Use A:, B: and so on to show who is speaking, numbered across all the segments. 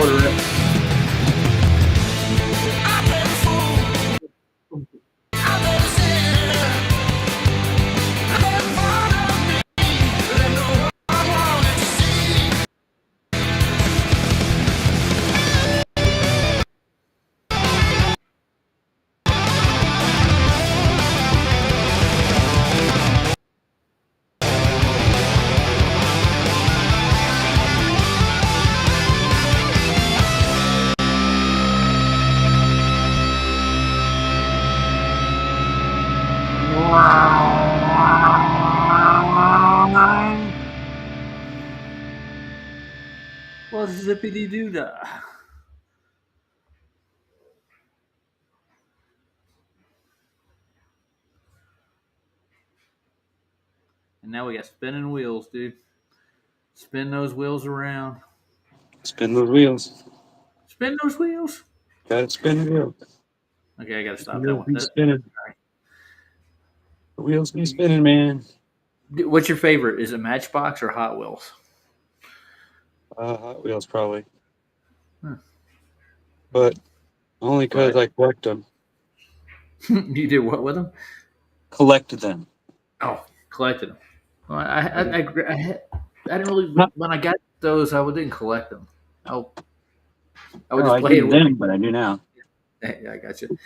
A: order it. Well, zippity doo dah. And now we got spinning wheels, dude. Spin those wheels around.
B: Spin those wheels.
A: Spin those wheels.
B: Gotta spin the wheels.
A: Okay, I gotta
B: The
A: stop that
B: wheels
A: one.
B: be spinning. The wheels be spinning, man.
A: What's your favorite? Is it Matchbox or Hot Wheels?
B: Hot Wheels probably,
A: Hmm.
B: but only because
A: But
B: I collect them.
A: you do what with them?
B: Collect them.
A: Oh, collected them. Well, I didn't really
B: Not,
A: when I got those. I didn't collect them. I would
B: oh,
A: just
B: I
A: play it
B: did
A: with.
B: then, but I do now.
A: Yeah, I got you.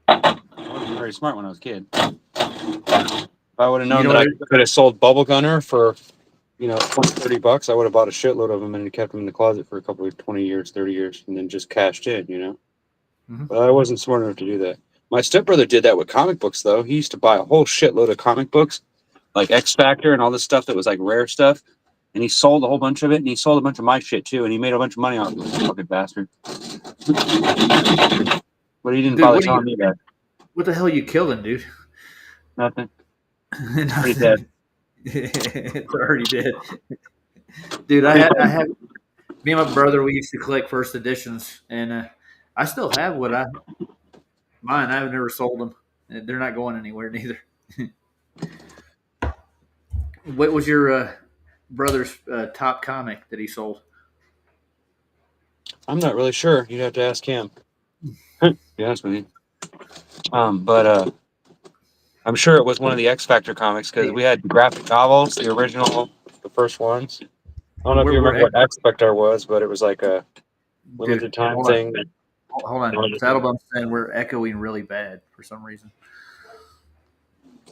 B: I wasn't very smart when I was a kid. If I would have
A: You
B: known
A: know
B: that
A: what?
B: I could have sold Bubble Gunner for, $20, $30, I would have bought a shitload of them and kept them in the closet for a couple of 20 years, 30 years, and then just cashed in.
A: Mm-hmm.
B: But I wasn't smart enough to do that. My stepbrother did that with comic books, though. He used to buy a whole shitload of comic books, like X Factor and all this stuff that was like rare stuff. And he sold a whole bunch of it, and he sold a bunch of my shit too, and he made a bunch of money on it. Fucking bastard. But he didn't
A: Dude,
B: bother telling me that.
A: what the hell are you killing, dude?
B: Nothing. Pretty dead.
A: Nothing. It's already dead. Dude, I had me and my brother. We used to collect first editions, and I still have mine. I've never sold them. They're not going anywhere neither. What was your brother's top comic that he sold?
B: I'm not really sure. You'd have to ask him. To be honest with you. But I'm sure it was one of the X Factor comics because we had graphic novels, the original, the first ones. I don't know if you remember what X Factor was, but it was like a
A: Dude,
B: limited time
A: hold on.
B: thing.
A: Hold on. Saddlebum's saying we're echoing really bad for some reason.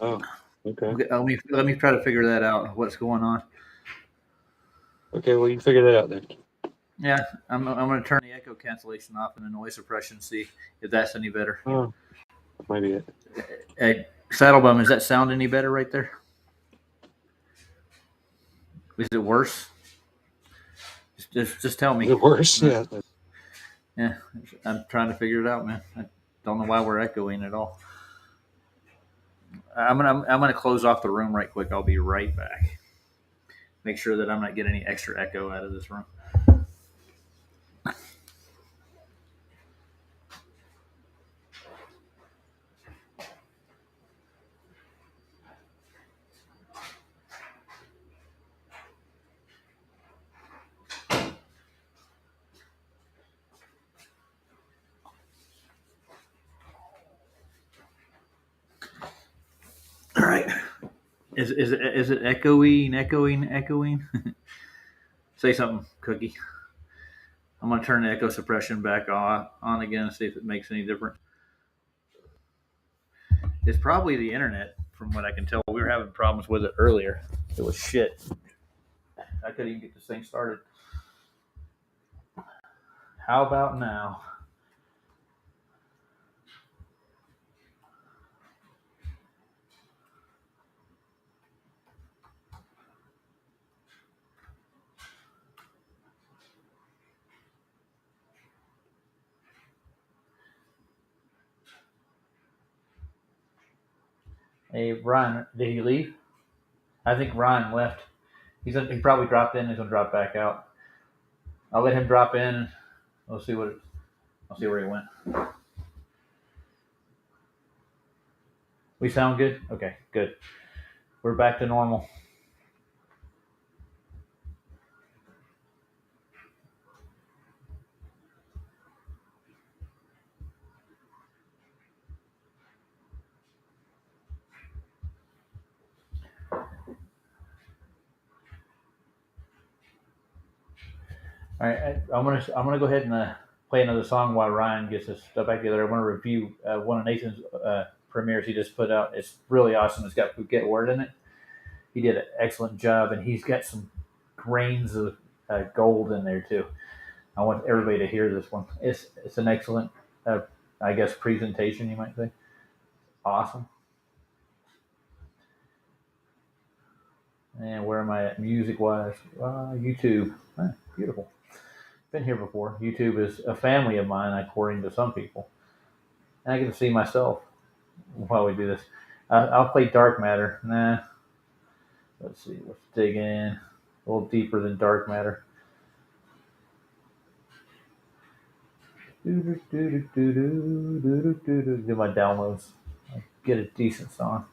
B: Oh, okay.
A: Let me try to figure that out. What's going on?
B: Okay, well, you figure that out then.
A: Yeah, I'm going to turn the echo cancellation off and the noise suppression. See if that's any better.
B: Oh, that might be it.
A: Hey, Saddlebum, is that sound any better right there? Is it worse? Just tell me.
B: Is it worse? Yeah.
A: Yeah, I'm trying to figure it out, man. I don't know why we're echoing at all. I'm gonna close off the room right quick. I'll be right back. Make sure that I'm not getting any extra echo out of this room. All right. Is it echoing? Say something, Cookie. I'm gonna turn the echo suppression back on again and see if it makes any difference. It's probably the internet, from what I can tell. We were having problems with it earlier. It was shit. I couldn't even get this thing started. How about now? Hey, Ryan, did he leave? I think Ryan left. He probably dropped in. He's gonna drop back out. I'll let him drop in. I'll see where he went. We sound good? Okay, good. We're back to normal. All right, I'm gonna go ahead and play another song while Ryan gets his stuff back together. I want to review one of Nathan's premieres he just put out. It's really awesome. It's got Phuket Word in it. He did an excellent job, and he's got some grains of gold in there too. I want everybody to hear this one. It's an excellent, I guess, presentation, you might say. Awesome. And where am I at music wise? YouTube. Beautiful. Been here before. YouTube is a family of mine, according to some people. And I get to see myself while we do this. I'll play Dark Matter. Nah. Let's see. Let's dig in a little deeper than Dark Matter. Do my downloads. Get a decent song.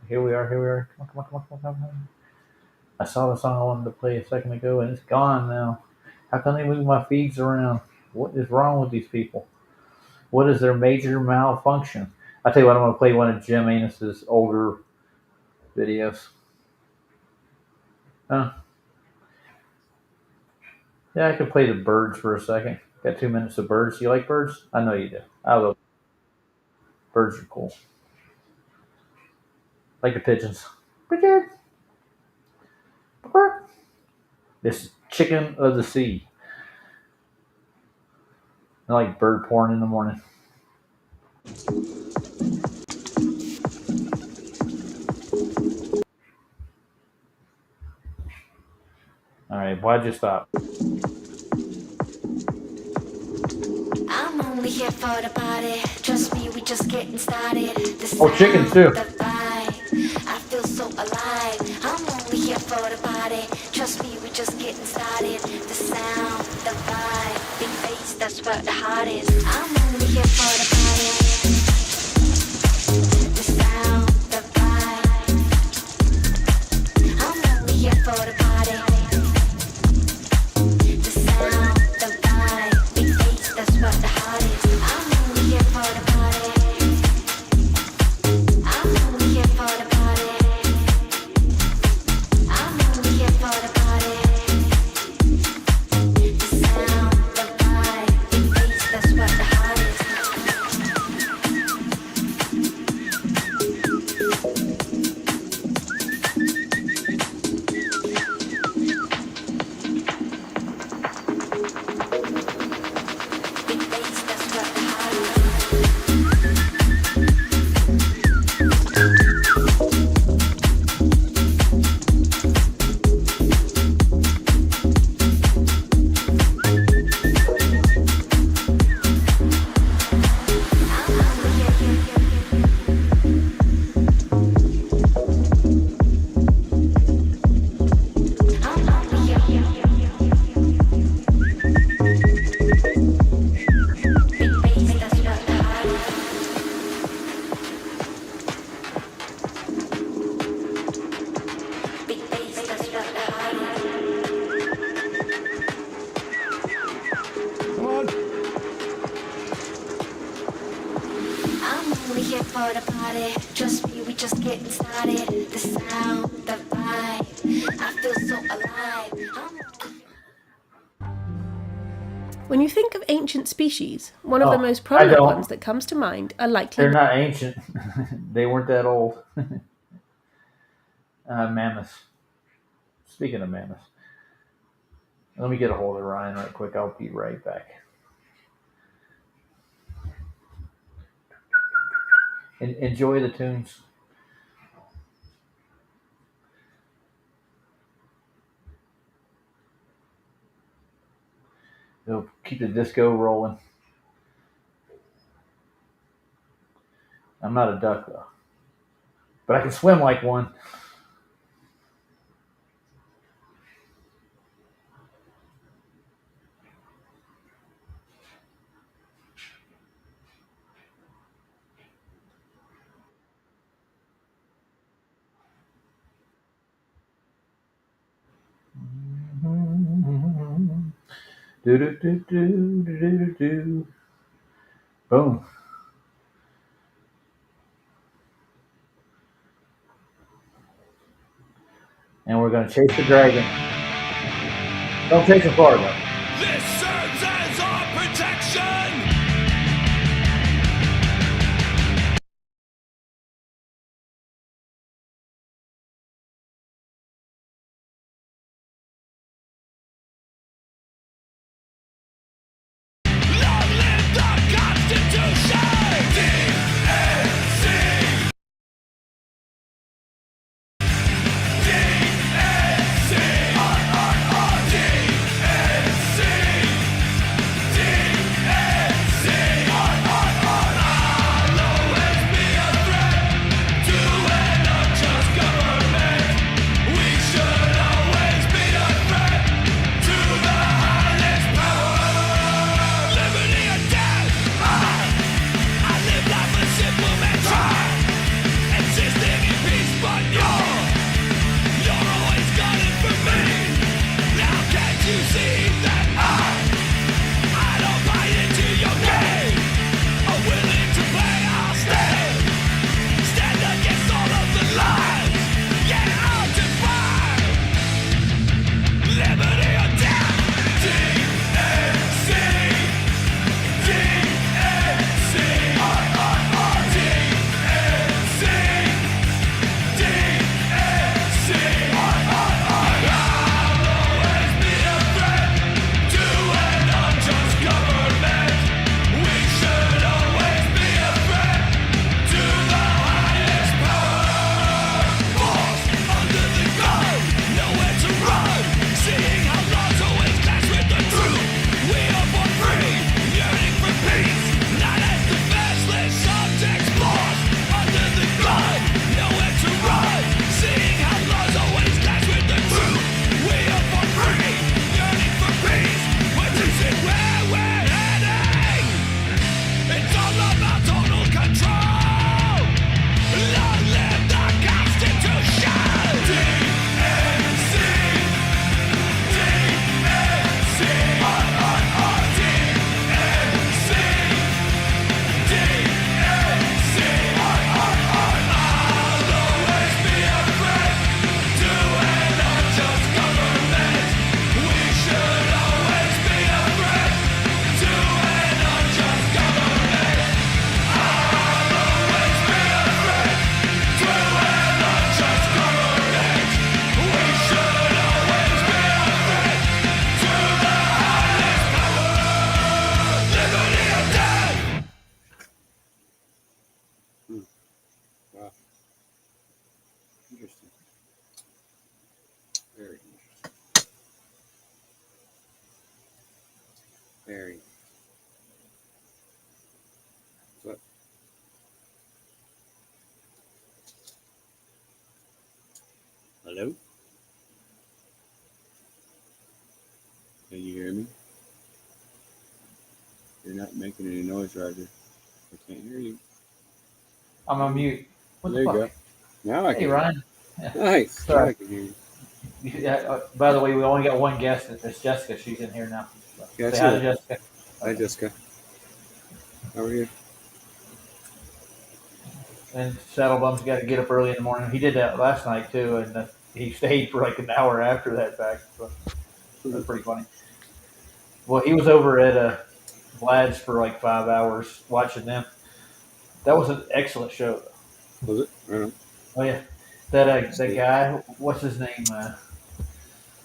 A: Here we are. Come on. I saw the song I wanted to play a second ago, and it's gone now. How can they move my feeds around? What is wrong with these people? What is their major malfunction? I'll tell you what, I'm going to play one of Jim Annis's older videos. Yeah, I could play the birds for a second. Got 2 minutes of birds. You like birds? I know you do. I love birds. Are cool. Like the pigeons. Pigeon. This chicken of the sea. I like bird porn in the morning. All right, why'd you stop?
C: I'm only here for the party. Trust me, we just getting started.
A: Chickens too.
C: The vibe, I feel so alive. I'm only here for the party. Trust me, we just getting started. The sound, the vibe, big bass, that's where the heart is. I'm only here for the party. The sound, the vibe. I'm only here for the party. The sound, the vibe, big bass, that's where the heart is. I'm only here for the party. I'm only here for the party. I'm only here for the party. The sound, the vibe, big bass, that's where the heart is. Big bass, that's where the heart is. I'm only here for the party. Trust me, we just getting started. The sound, the vibe, I feel so alive.
D: When you think of ancient species, one of the most
A: I
D: prominent
A: don't.
D: ones that comes to mind are likely
A: They're not ancient. They weren't that old. Mammoths. Speaking of mammoths, let me get a hold of Ryan right quick. I'll be right back. Enjoy the tunes. It'll keep the disco rolling. I'm not a duck though, but I can swim like one. Do do do do do do do. Boom. and we're going to chase the dragon. Don't chase him far though.
E: This serves as our protection. Long live the Constitution. DNC. DNC.
B: Interesting. Very interesting. Very. What? Hello? Can you hear me? You're not making any noise, Roger. I can't hear you.
A: I'm on mute. What
B: There
A: the
B: you
A: fuck?
B: go. Now I
A: Hey
B: can.
A: Ryan.
B: Nice. Now
A: Sorry.
B: I can hear you.
A: By the way, we only got one guest. It's Jessica. She's in here now. So
B: Gotcha.
A: say hi to Jessica.
B: Hi, Jessica. How are you?
A: And Saddlebum's got to get up early in the morning. He did that last night too, and he stayed for like an hour after that fact. So that's pretty funny. Well, he was over at Vlad's for like 5 hours watching them. That was an excellent show.
B: Was it? I don't know.
A: Oh yeah, that guy. What's his name?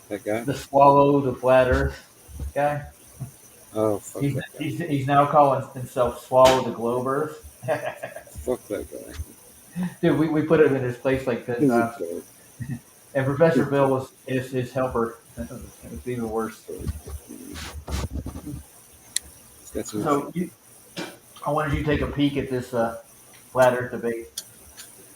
B: That guy?
A: The Swallow, the Flat Earth guy.
B: Oh, fuck
A: He's,
B: that guy.
A: he's now calling himself Swallow the Globe Earth.
B: Fuck that guy.
A: Dude, we put him in his place like 10
B: He's a
A: times.
B: jerk.
A: And Professor Bill was his helper. It's even worse.
B: That's what
A: So I wanted you to take a peek at this Flat Earth debate.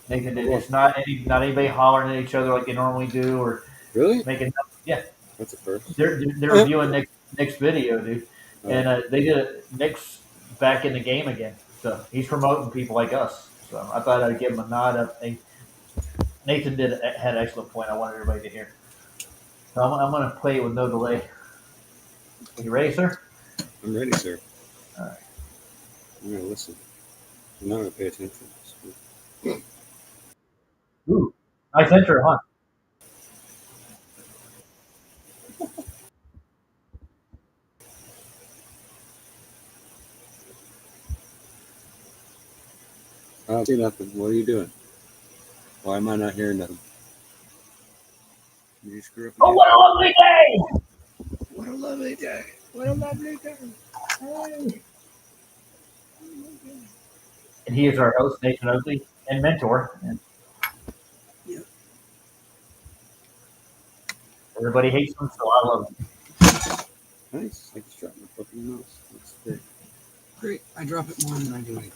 A: Nathan did. It's not anybody hollering at each other like they normally do or
B: really?
A: making. Yeah,
B: That's a first.
A: they're reviewing Nick's video, dude,
B: Oh.
A: and they did it. Nick's back in the game again, so he's promoting people like us. So I thought I'd give him a nod. Nathan had an excellent point. I wanted everybody to hear. So I'm going to play it with no delay. You ready, sir?
B: I'm ready, sir.
A: All right.
B: I'm gonna listen. I'm not gonna pay attention.
A: Ooh, nice intro, huh?
B: don't see nothing. What are you doing? Why am I not hearing nothing? Did you screw up?
A: Oh,
B: again?
A: what a lovely day!
B: What a lovely day. What a lovely day.
A: Hey. And he is our host, Nathan Oakley, and mentor. And
B: Yep.
A: everybody hates him, so I love him.
B: Nice. I just dropped my fucking mouse. That's great. Great. I drop it more than I do it.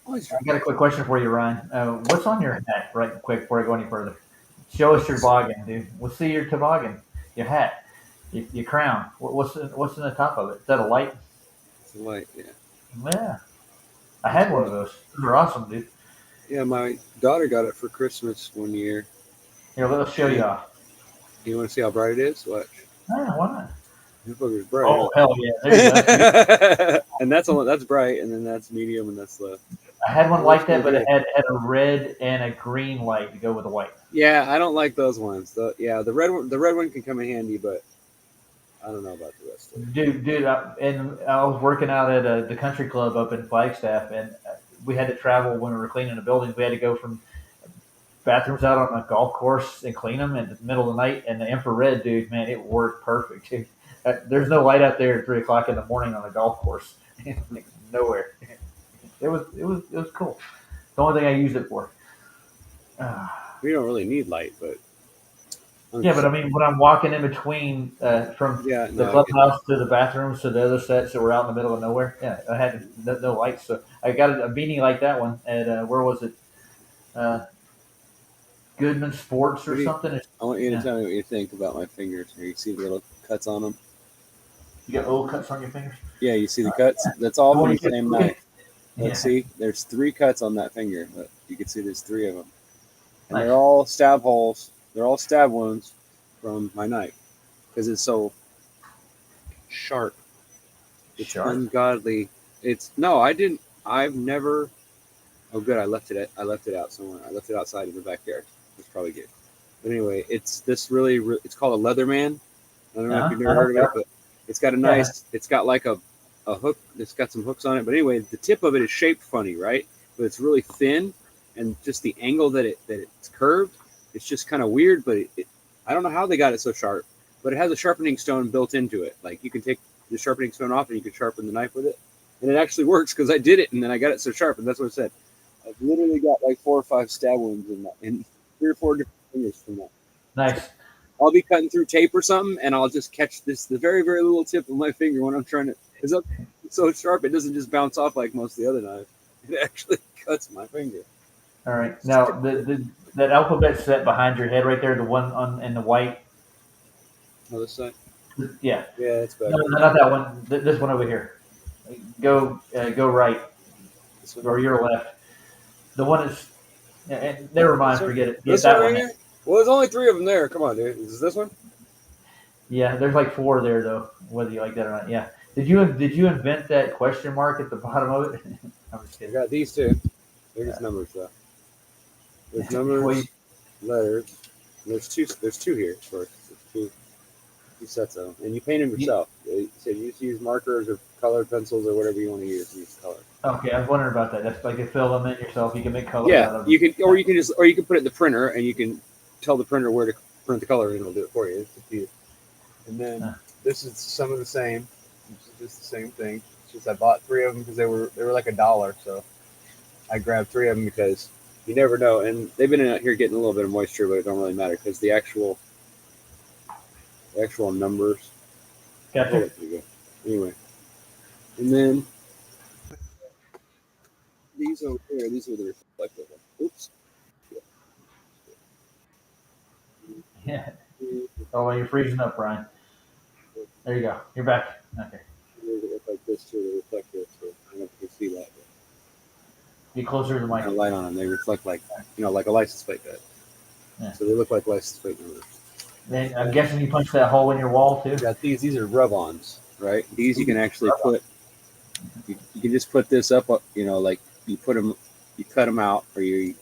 B: Always
A: I got a quick question for you, Ryan. What's on your hat, right quick, before I go any further? Show us your toboggan, dude. Let's see your toboggan, your hat, your crown. What's in the top of it? Is that a light?
B: It's a light, yeah.
A: Yeah. I had one of those. Those are awesome, dude.
B: Yeah, my daughter got it for Christmas one year.
A: Here, let's show you off.
B: You want to see how bright it is? Watch.
A: Ah, why not?
B: This booger's bright.
A: Oh, hell yeah. There you go.
B: And that's bright, and then that's medium, and that's low.
A: I had one like that, but it had a red and a green light to go with the white.
B: Yeah, I don't like those ones. The red one can come in handy, but I don't know about the rest of it.
A: Dude, I was working out at the country club up in Flagstaff, and we had to travel when we were cleaning the buildings. We had to go from bathrooms out on a golf course and clean them in the middle of the night. And the infrared, dude, man, it worked perfect. Dude. There's no light out there at 3 o'clock in the morning on a golf course. Nowhere. It was cool. The only thing I used it for.
B: We don't really need light, but
A: Yeah, but I mean, when I'm walking in between from the clubhouse to the bathrooms to the other sets that were out in the middle of nowhere, yeah, I had no lights. So I got a beanie like that one at where was it? Goodman Sports or something.
B: I want you to tell me what you think about my fingers. Here, you see the little cuts on them?
A: You got little cuts on your fingers?
B: Yeah, you see the cuts? That's all from the
A: you
B: same
A: get-
B: knife. Let's see. There's 3 cuts on that finger. Look, you can see there's 3 of them. And
A: Nice.
B: they're all stab holes. They're all stab wounds from my knife because it's so sharp. It's
A: Sharp?
B: ungodly. I've never. Oh, good. I left it out somewhere. I left it outside in the backyard. That's probably good. But anyway, it's this really. It's called a Leatherman. I don't know if you've never heard of it, but it's got a nice. It's got like a hook. It's got some hooks on it. But anyway, the tip of it is shaped funny, right? But it's really thin, and just the angle that it's curved, it's just kind of weird. But I don't know how they got it so sharp. But it has a sharpening stone built into it. Like you can take the sharpening stone off and you can sharpen the knife with it, and it actually works because I did it and then I got it so sharp. And that's what I said. I've literally got like 4 or 5 stab wounds in 3 or 4 different fingers from that.
A: Nice.
B: I'll be cutting through tape or something, and I'll just catch the very, very little tip of my finger when I'm trying to. It's so sharp it doesn't just bounce off like most of the other knives. It actually cuts my finger.
A: All right. Now that alphabet set behind your head right there, the one in the white.
B: Other side.
A: Yeah.
B: Yeah, it's better.
A: No, not that one. This one over here. Go right
B: This one.
A: or your left. The one is. Never mind. Forget it. Yeah,
B: This
A: that
B: one right
A: one.
B: here? Well, there's only 3 of them there. Come on, dude. Is this one?
A: Yeah, there's like 4 there though, whether you like that or not. Yeah. Did you invent that question mark at the bottom of it? I'm just
B: I
A: kidding.
B: got these 2. They're just numbers, though. There's numbers, letters. There's two here. First. There's 2 sets of them, and you paint them yourself. So you just use markers or colored pencils or whatever you want to use color.
A: Okay, I was wondering about that. That's like you fill them in yourself. You can make colors out
B: Yeah,
A: of them.
B: you can, or you can put it in the printer, and you can tell the printer where to print the color, and it'll do it for you. It's up to you. And then this is some of the same. This is just the same thing. It's just I bought 3 of them because they were like $1, so I grabbed 3 of them because you never know. And they've been out here getting a little bit of moisture, but it don't really matter because the actual numbers.
A: Gotcha.
B: Oh, there you go. Anyway, and then these over here, these are the reflective ones. Oops.
A: Yeah. Oh, well, you're freezing up, Brian. There you go. You're back. Okay.
B: They look like this too. They reflect this. So I don't know if you can see that.
A: Get closer to the mic.
B: Kind of light on them. They reflect like like a license plate does.
A: Yeah.
B: So they look like license plate numbers.
A: And I'm guessing you punched that hole in your wall too.
B: You got these. These are rub-ons, right? These you can actually put. You can just put this up. Like you put them, you cut them out, or you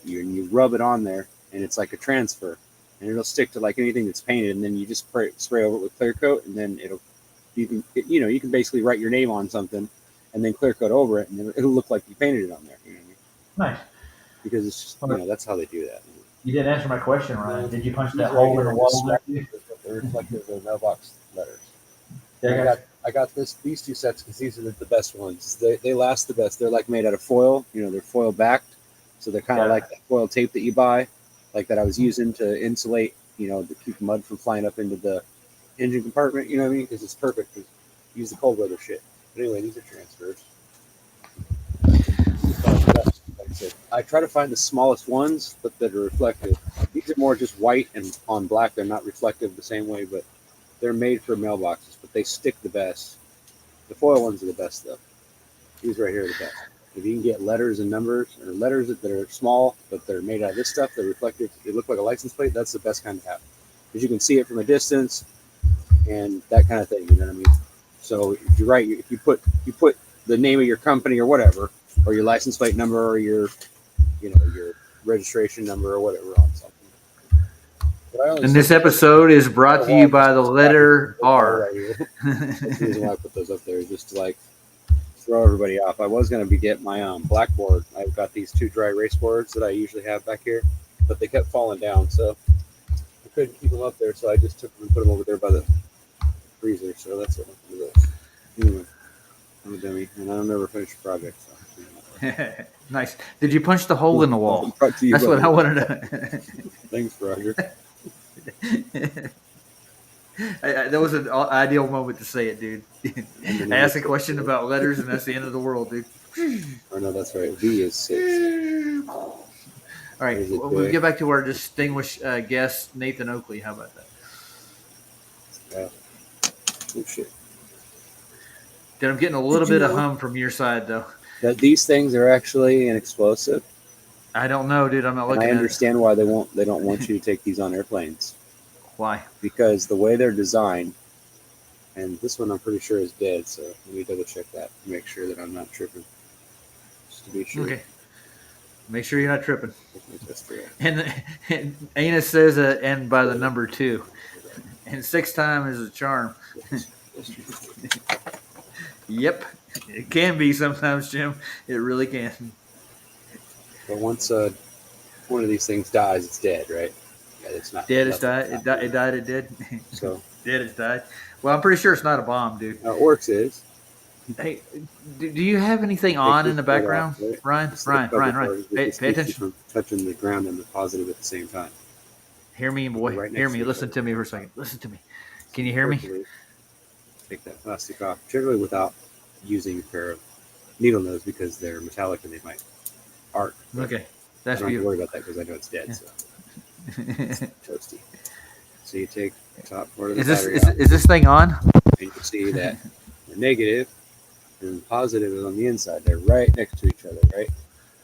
B: rub it on there, and it's like a transfer, and it'll stick to like anything that's painted, and then you just spray over it with clear coat, and then you can basically write your name on something, and then clear coat over it, and then it'll look like you painted it on there. You know what I mean?
A: Nice.
F: because it's just that's how they do that.
A: You didn't answer my question, Ryan. Did you punch
F: These
A: that
F: right
A: hole in
F: here
A: the
F: are
A: wall?
F: just
A: There for you?
F: They're reflective of mailbox letters.
A: Yeah,
F: I got these two sets because these are the best ones. They last the best. They're like made out of foil. They're foil backed, so they're kind of
A: Yeah.
F: like that foil tape that you buy, like that I was using to insulate, to keep mud from flying up into the engine compartment. You know what I mean? Because it's perfect. 'Cause you use the cold weather shit. But anyway, these are transfers. Like I said, I try to find the smallest ones, but that are reflective. These are more just white and on black. They're not reflective the same way, but they're made for mailboxes. But they stick the best. The foil ones are the best, though. These right here are the best. If you can get letters and numbers, or letters that are small, but they're made out of this stuff, they're reflective, they look like a license plate, that's the best kind to have. Because you can see it from a distance and that kind of thing, you know what I mean? So if you're right, if you put the name of your company or whatever, or your license plate number, or your registration number or whatever on something. But I only
A: And this episode is brought to you by the letter R.
F: Right here. That's the reason why I put those up there, just to like throw everybody off. I was going to get my blackboard. I've got these two dry erase boards that I usually have back here, but they kept falling down, so I couldn't keep them up there. So I just took them and put them over there by the freezer. So that's what I'm going to do. Anyway, I'm a dummy, and I'll never finish a project. So.
A: Nice. Did you punch the hole in the wall?
F: Brought to you
A: That's
F: by-
A: what I wanted to.
F: Thanks, Roger.
A: That was an ideal moment to say it, dude. I asked a question about letters, and that's the end of the world, dude.
F: Oh no, that's right. V is 6.
A: All right,
F: Is it
A: we'll
F: big?
A: get back to our distinguished guest, Nathan Oakley. How about that?
F: Oh shit.
A: Dude, I'm getting a little bit of hum from your side, though.
F: That these things are actually an explosive.
A: I don't know, dude. I'm not
F: And
A: looking
F: I
A: at it.
F: understand why they don't want you to take these on airplanes.
A: Why?
F: Because the way they're designed, and this one I'm pretty sure is dead, so let me double check that to make sure that I'm not tripping. Just to be sure.
A: Okay. Make sure you're not tripping.
F: Let me test it.
A: And Anus says, and by the number 2. And 6 times is a charm. Yep. It can be sometimes, Jim. It really can.
F: But once one of these things dies, it's dead, right? Yeah, it's not
A: Dead, it's
F: nothing.
A: died. It died, it did.
F: So
A: Dead, it's died. Well, I'm pretty sure it's not a bomb, dude.
F: how it works is
A: Hey, do you have anything on in the background? Ryan?
F: it's like cover
A: Ryan.
F: part. It
A: Pay
F: keeps you
A: attention.
F: from touching the ground and the positive at the same time.
A: Hear me, boy.
F: Right next
A: Hear
F: to
A: me.
F: each
A: Listen
F: other.
A: to me for a second. Listen to me. Can you hear me?
F: Carefully take that plastic off, generally without using a pair of needle nose because they're metallic and they might arc. But
A: Okay.
F: I
A: That's
F: don't have to
A: beautiful.
F: worry about that because I know it's dead. So toasty. So you take the top part of the
A: Is this
F: battery out,
A: is this thing on?
F: and you can see that the negative and the positive is on the inside. They're right next to each other, right?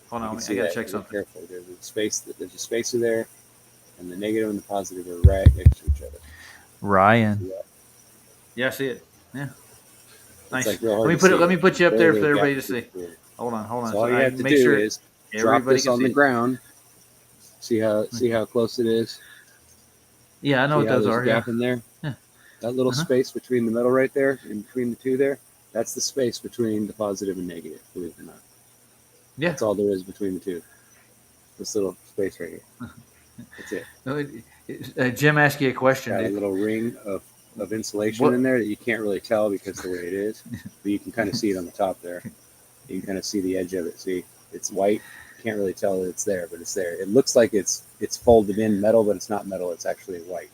A: Hold
F: You
A: on.
F: can
A: I
F: see
A: gotta
F: that.
A: check
F: Look
A: something.
F: carefully. There's a spacer there, and the negative and the positive are right next to each other.
A: Ryan.
F: See that?
A: Yeah, I see it. Yeah. Nice.
F: It's like real hard
A: Let me
F: to
A: put it.
F: see.
A: Let me put you up there for
F: Barely a
A: everybody
F: gap
A: to see.
F: between it.
A: Hold on.
F: So all you
A: I
F: have to
A: make
F: do
A: sure
F: is drop
A: everybody
F: this
A: can
F: on
A: see
F: the
A: it.
F: ground. See how close it is.
A: Yeah, I know
F: See
A: what
F: how
A: those
F: there's
A: are.
F: a gap in there?
A: Yeah.
F: That little
A: Uh-huh.
F: space between the metal right there, in between the two there, that's the space between the positive and negative, believe it or not.
A: Yeah.
F: That's all there is between the two. This little space right here. That's it.
A: No, Jim asked you a question,
F: Got a
A: dude.
F: little ring of insulation
A: What-
F: in there that you can't really tell because of the way it is. But you can kind of see it on the top there. You can kind of see the edge of it. See, it's white. You can't really tell that it's there, but it's there. It looks like it's folded in metal, but it's not metal. It's actually white.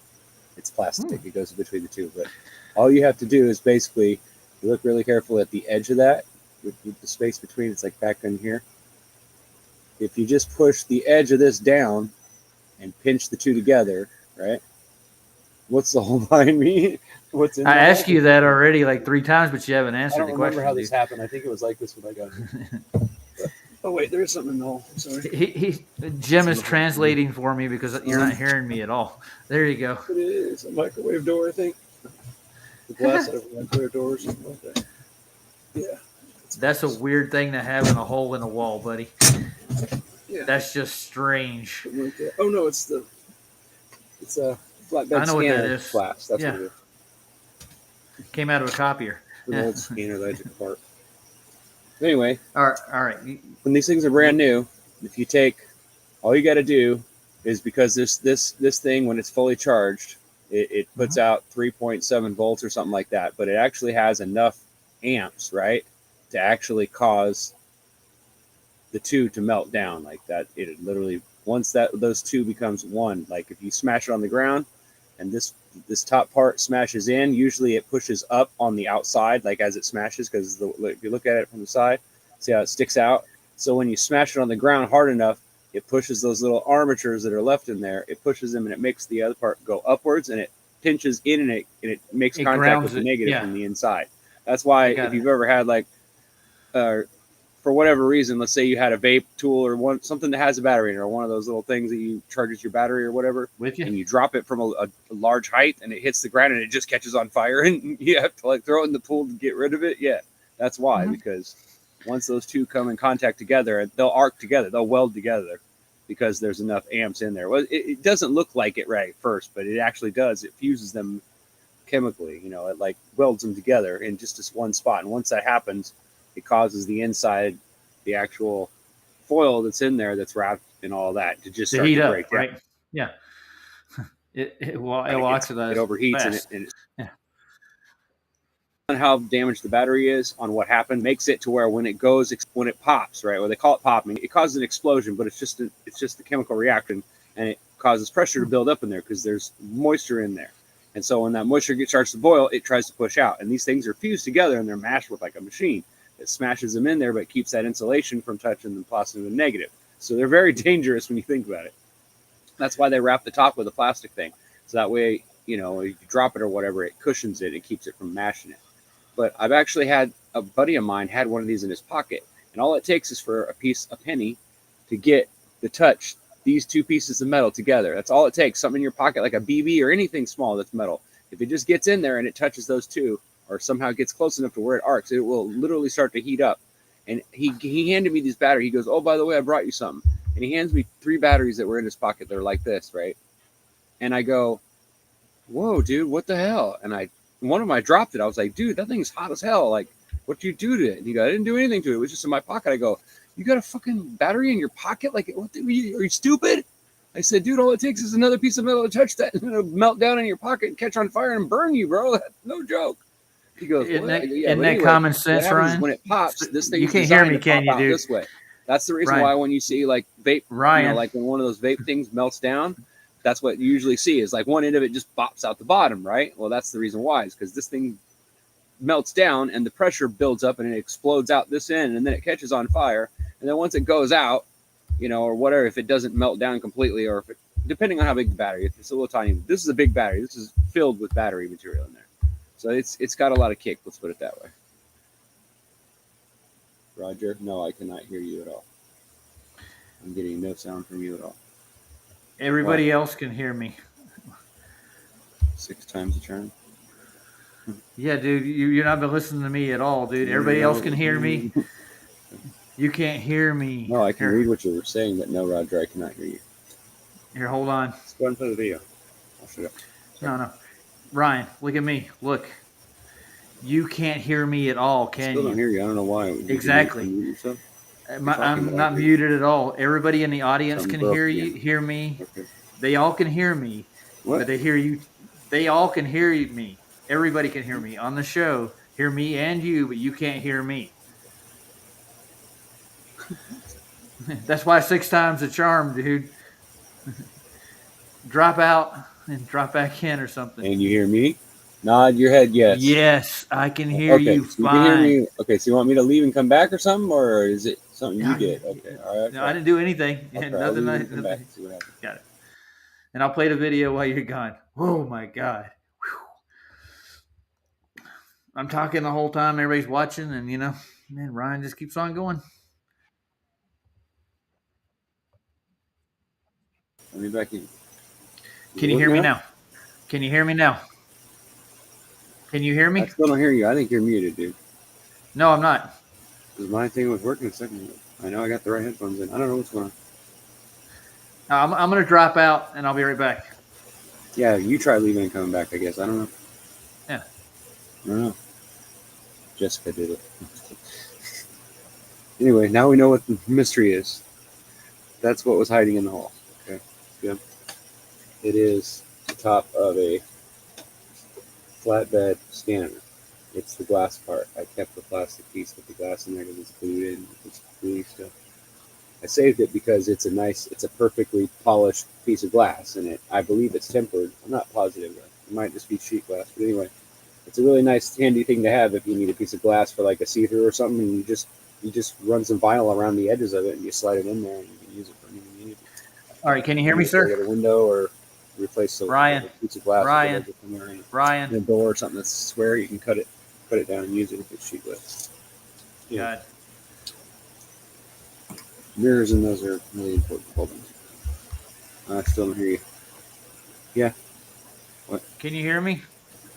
F: It's plastic. It goes between the two. But all you have to do is basically you look really careful at the edge of that with the space between. It's like back in here. If you just push the edge of this down and pinch the two together, right? What's the hole behind me? What's in
A: I
F: that?
A: asked you that already like 3 times, but you haven't
F: I
A: answered
F: don't
A: the
F: remember
A: question.
F: how this
A: dude.
F: happened. I think it was like this when I got here. Oh wait, there's something in the hole. Sorry.
A: Jim is translating for me because you're not hearing me at all. There you go.
F: It is a microwave door, I think. The glass out of a microwave door or something like that. Yeah.
A: That's a weird thing to have in a hole in a wall, buddy.
F: Yeah.
A: That's just strange.
F: Something like that. Oh no, it's a flatbed
A: I know what
F: scanner
A: that is.
F: flash. That's
A: Yeah.
F: what it is.
A: Came out of a copier.
F: An
A: Yeah.
F: old scanner that I took apart. Anyway,
A: All right.
F: when these things are brand new, if you take, all you got to do is, because this thing, when it's fully charged, it puts out 3.7 volts or something like that, but it actually has enough amps, right, to actually cause the two to melt down like that. It literally, once those two becomes one, like if you smash it on the ground and this top part smashes in, usually it pushes up on the outside, like as it smashes, because if you look at it from the side, see how it sticks out. So when you smash it on the ground hard enough, it pushes those little armatures that are left in there, it pushes them, and it makes the other part go upwards, and it pinches in, and it makes contact with the negative from the inside. That's why if you've ever had, like, for whatever reason, let's say you had a vape tool or something that has a battery in it, or one of those little things that you charges your battery or whatever, and you drop it from a large height, and it hits the ground, and it just catches on fire, and you have to like throw it in the pool to get rid of it. Yeah, that's why, because once those two come in contact together, they'll arc together, they'll weld together, because there's enough amps in there. Well, it doesn't look like it right at first, but it actually does. It fuses them chemically, it like welds them together in just this one spot. And once that happens, it causes the inside, the actual foil that's in there, that's wrapped in all that, to just start
A: heat
F: to
A: up,
F: break down.
A: right? Yeah. It will oxidize.
F: It overheats,
A: fast.
F: and on how damaged the battery is, on what happened, makes it to where when it pops, right? Well, they call it popping. It causes an explosion, but it's just a chemical reaction, and it causes pressure to build up in there because there's moisture in there. And so when that moisture starts to boil, it tries to push out. And these things are fused together, and they're mashed with like a machine that smashes them in there, but keeps that insulation from touching the positive and negative. So they're very dangerous when you think about it. That's why they wrap the top with a plastic thing. So that way, if you drop it or whatever, it cushions it. It keeps it from mashing it. But I've actually had a buddy of mine had one of these in his pocket. And all it takes is for a penny to get to touch these two pieces of metal together. That's all it takes. Something in your pocket, like a BB or anything small that's metal. If it just gets in there and it touches those two, or somehow gets close enough to where it arcs, it will literally start to heat up. And he handed me this battery. He goes, "Oh, by the way, I brought you something." And he hands me 3 batteries that were in his pocket. They're like this, right? And I go, "Whoa, dude, what the hell?" And one of them, I dropped it. I was like, "Dude, that thing's hot as hell. Like, what'd you do to it?" And he goes, "I didn't do anything to it. It was just in my pocket." I go, "You got a fucking battery in your pocket? Like, are you stupid?" I said, "Dude, all it takes is another piece of metal to touch that, and it'll melt down in your pocket and catch on fire and burn you, bro. That's no joke." He goes,
A: Isn't
F: "Well,
A: that,
F: yeah,
A: isn't
F: but
A: that
F: anyway,
A: common
F: what
A: sense,
F: happens is
A: Ryan?
F: when it pops, this thing
A: You can't hear me, can you, dude?
F: this way. That's the reason
A: Ryan.
F: why when you see like vape,
A: Ryan.
F: like when one of those vape things melts down, that's what you usually see is like one end of it just pops out the bottom, right? Well, that's the reason why, is because this thing melts down and the pressure builds up and it explodes out this end, and then it catches on fire. And then once it goes out, or whatever, if it doesn't melt down completely, or if it, depending on how big the battery, if it's a little tiny, this is a big battery. This is filled with battery material in there. So it's got a lot of kick, let's put it that way. Roger, no, I cannot hear you at all. I'm getting no sound from you at all.
A: Everybody else can hear me.
F: 6 times the charm.
A: Yeah, dude, you're not been listening to me at all, dude. Everybody else can hear me. You can't hear me.
F: No, I can read what you're saying, but no, Roger, I cannot hear you.
A: Here, hold on.
F: Let's go ahead and play the video. I'll shut up.
A: No. Ryan, look at me. Look. You can't hear me at all, can
F: Still don't
A: you?
F: hear you. I don't know why.
A: Exactly. I'm not muted at all. Everybody in the audience can hear me.
F: Okay.
A: They all can hear me.
F: What?
A: But they hear you. They all can hear me. Everybody can hear me on the show. Hear me and you, but you can't hear me. That's why 6 times the charm, dude. Drop out and drop back in or something.
F: And you hear me? Nod your head, yes.
A: Yes, I can hear you
F: so
A: fine.
F: You can hear me. Okay, so you want me to leave and come back or something, or is it something you did? Okay, all right.
A: No, I didn't do anything.
F: Okay,
A: Nothing.
F: come back and see what happens.
A: Got it. And I'll play the video while you're gone. Oh my God. Whew. I'm talking the whole time. Everybody's watching, and man, Ryan just keeps on going.
F: Let me back in.
A: Can you hear me now? Can you hear me now? Can you hear me?
F: I still don't hear you. I think you're muted, dude.
A: No, I'm not.
F: Because my thing was working a second ago. I know I got the right headphones in. I don't know what's going on.
A: I'm going to drop out, and I'll be right back.
F: Yeah, you try leaving and coming back, I guess. I don't know.
A: Yeah.
F: I don't know. Jessica did it. Anyway, now we know what the mystery is. That's what was hiding in the hole. Okay, good. It is the top of a flatbed scanner. It's the glass part. I kept the plastic piece with the glass in there because it's glued in. It's gluey stuff. I saved it because it's a perfectly polished piece of glass, and I believe it's tempered. I'm not positive though. It might just be sheet glass, but anyway, it's a really nice, handy thing to have if you need a piece of glass for like a see-through or something, and you just run some vinyl around the edges of it, and you slide it in there, and you can use it for anything you need.
A: All right, can you hear me, sir?
F: Get a window or replace
A: Ryan.
F: a piece of glass
A: Ryan.
F: in
A: Ryan.
F: a door or something that's square. You can cut it down and use it if it's sheet glass. Yeah.
A: God.
F: Mirrors and those are really important problems. I still don't hear you. Yeah. What?
A: Can you hear me?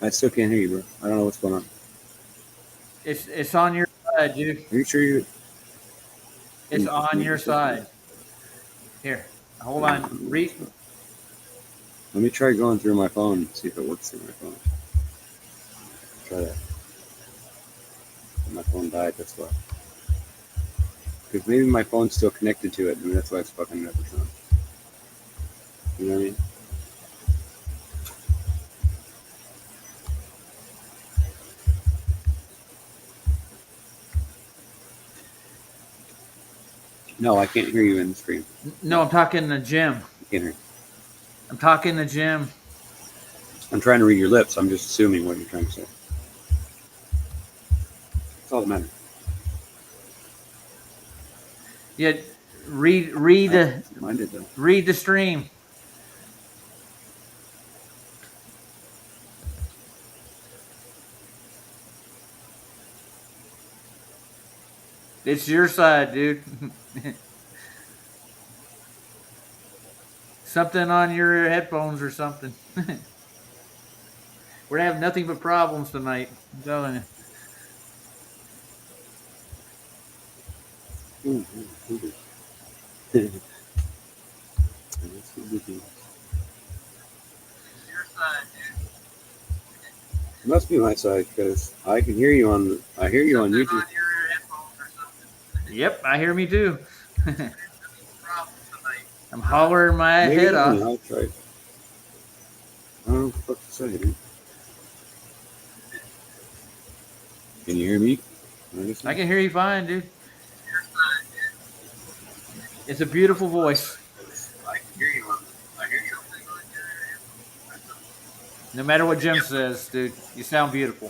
F: I still can't hear you, bro. I don't know what's going on.
A: It's on your side, dude.
F: Are you sure you?
A: It's on your side. Here, hold on. Read.
F: Let me try going through my phone and see if it works through my phone. Try that. My phone died. That's why. Because maybe my phone's still connected to it, and that's why it's fucking up or something. You know what I mean? No, I can't hear you in the stream.
A: No, I'm talking to Jim.
F: I can't hear you.
A: I'm talking to Jim.
F: I'm trying to read your lips. I'm just assuming what you're trying to say. That's all that matters.
A: Yeah, read
F: Mine did though.
A: read the stream. It's your side, dude. Something on your headphones or something. We're gonna have nothing but problems tonight. I'm telling you.
F: It must be my side because I can hear you on. I hear you on YouTube.
A: Yep, I hear me too. I'm hollering my
F: Maybe
A: head off.
F: I'll try. I don't know what to say, dude. Can you hear me?
A: I can hear you fine, dude. It's a beautiful voice.
F: I can hear you. I hear you.
A: No matter what Jim says, dude, you sound beautiful.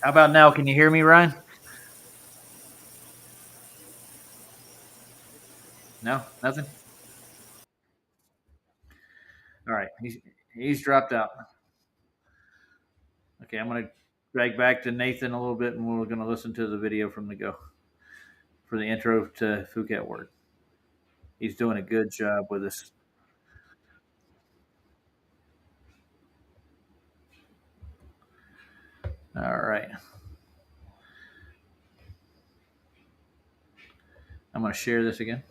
A: How about now? Can you hear me, Ryan? No, nothing. All right, he's dropped out. Okay, I'm gonna drag back to Nathan a little bit, and we're gonna listen to the video from the go for the intro to Phuket Word. He's doing a good job with this. All right. I'm going to share this again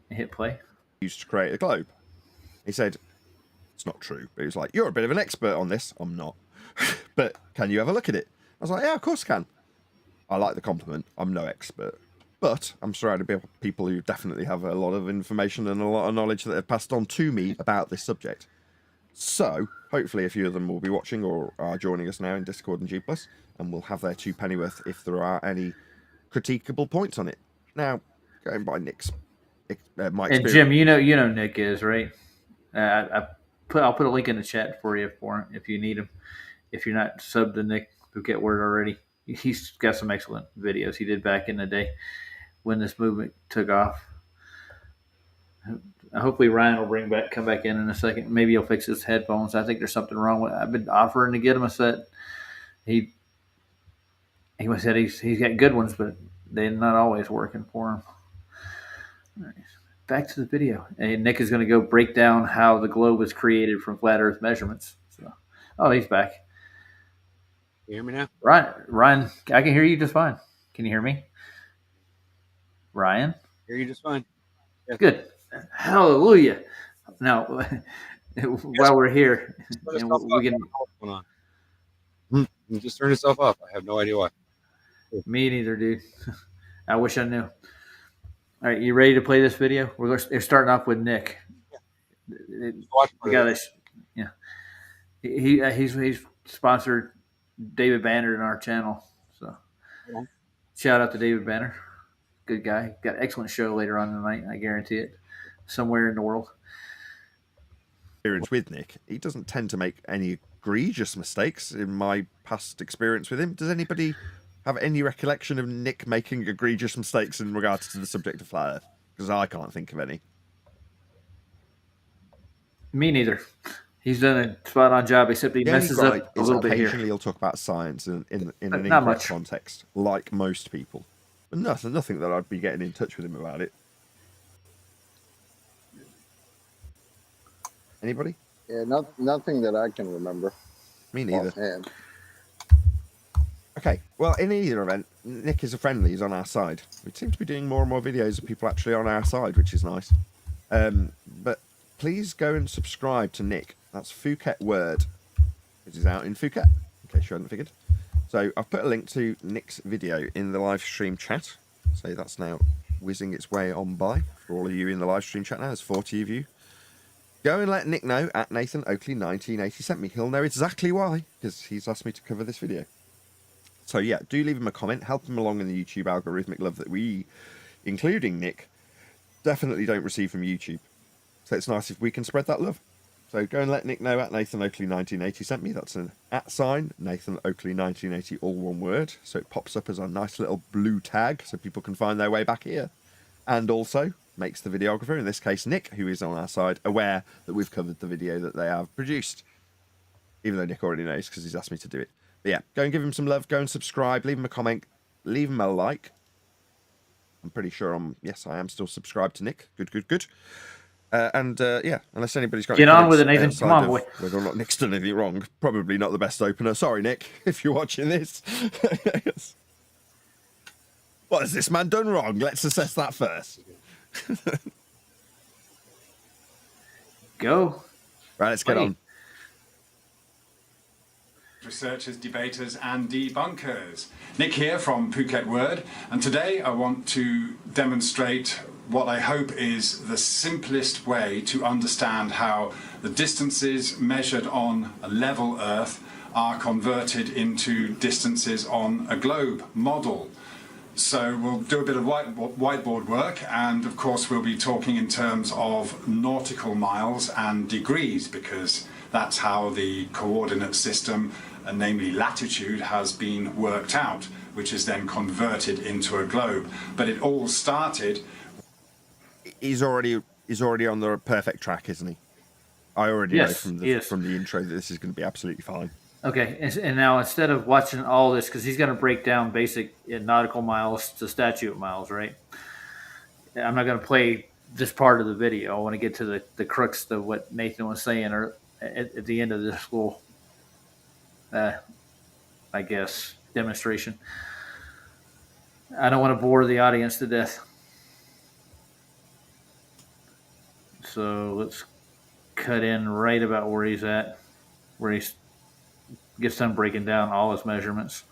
A: and hit play.
G: Used to create a globe. He said, it's not true, but he was like, you're a bit of an expert on this. I'm not. But can you have a look at it? I was like, yeah, of course I can. I like the compliment. I'm no expert. But I'm surrounded by people who definitely have a lot of information and a lot of knowledge that have passed on to me about this subject. So, hopefully a few of them will be watching or are joining us now in Discord and G+, and we'll have their two pennyworth if there are any critiquable points on it. Now, going by Nick's my
A: experience. And Jim, you know Nick is, right? I'll put a link in the chat for you if you need him. If you're not subbed to Nick Phuket Word already. He's got some excellent videos he did back in the day when this movement took off. Hopefully Ryan will come back in a second. Maybe he'll fix his headphones. I think there's something wrong with. I've been offering to get him a set. He said he's got good ones, but they're not always working for him. All right. Back to the video. And Nick is going to go break down how the globe was created from flat Earth measurements. So, he's back.
F: You hear me now?
A: Ryan, I can hear you just fine. Can you hear me? Ryan?
F: Hear you just fine. Yeah.
A: Good. Hallelujah. Now, while we're here, and we can.
F: What's going on? You just turned yourself off. I have no idea why.
A: Me neither, dude. I wish I knew. All right, you ready to play this video? We're starting off with Nick.
F: Watch
A: We got this. Yeah. He's sponsored David Banner in our channel. So shout out to David Banner. Good guy. Got an excellent show later on tonight. I guarantee it. Somewhere in the world.
G: Experience with Nick, he doesn't tend to make any egregious mistakes in my past experience with him. Does anybody have any recollection of Nick making egregious mistakes in regards to the subject of flat Earth? Because I can't think of any.
A: Me neither. He's done a spot on job, except he
G: The only
A: messes
G: gripe
A: up a
G: is
A: little bit
G: occasionally
A: here.
G: he'll talk about science in an
A: Not
G: incorrect
A: much.
G: context, like most people. But nothing that I'd be getting in touch with him about it. Anybody?
H: Yeah, nothing that I can remember.
G: Me neither.
H: offhand.
G: Okay, well, in either event, Nick is a friendly. He's on our side. We seem to be doing more and more videos of people actually on our side, which is nice. But please go and subscribe to Nick. That's Phuket Word. It is out in Phuket, in case you hadn't figured. So I've put a link to Nick's video in the live stream chat. So that's now whizzing its way on by for all of you in the live stream chat now. There's 40 of you. Go and let Nick know at Nathan Oakley 1980 sent me. He'll know exactly why, because he's asked me to cover this video. So yeah, do leave him a comment. Help him along in the YouTube algorithmic love that we, including Nick, definitely don't receive from YouTube. So it's nice if we can spread that love. So go and let Nick know at Nathan Oakley 1980 sent me. That's an @ Nathan Oakley 1980, all one word. So it pops up as a nice little blue tag so people can find their way back here. And also makes the videographer, in this case Nick, who is on our side, aware that we've covered the video that they have produced. Even though Nick already knows because he's asked me to do it. But yeah, go and give him some love. Go and subscribe. Leave him a comment. Leave him a like. I'm pretty sure yes, I am still subscribed to Nick. Good. Yeah, unless anybody's got
A: Get
G: any
A: on with it,
G: comments
A: Nathan. Come on,
G: outside
A: boy.
G: of whether or not Nick's done anything wrong, probably not the best opener. Sorry, Nick, if you're watching this. What has this man done wrong? Let's assess that first.
A: Go.
G: Right, let's get on.
I: Researchers, debaters and debunkers. Nick here from Phuket Word, and today I want to demonstrate what I hope is the simplest way to understand how the distances measured on a level Earth are converted into distances on a globe model. So we'll do a bit of whiteboard work, and of course we'll be talking in terms of nautical miles and degrees, because that's how the coordinate system, namely latitude, has been worked out, which is then converted into a globe. But it all started...
G: He's already on the perfect track, isn't he? I already know
A: Yes,
G: from
A: he is.
G: the intro that this is going to be absolutely fine.
A: Okay, and now instead of watching all this, because he's going to break down basic nautical miles to statute miles, right? I'm not going to play this part of the video. I want to get to the crux of what Nathan was saying at the end of this little, I guess, demonstration. I don't want to bore the audience to death. So let's cut in right about where he's at, where he gets done breaking down all his measurements.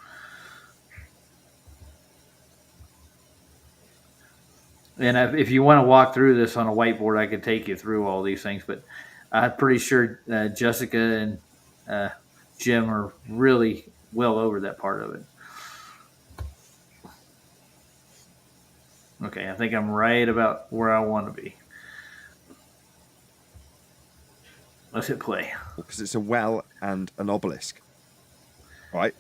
A: And if you want to walk through this on a whiteboard, I could take you through all these things, but I'm pretty sure Jessica and Jim are really well over that part of it. Okay, I think I'm right about where I want to be. Let's hit play.
G: Because it's a well and an obelisk. Right?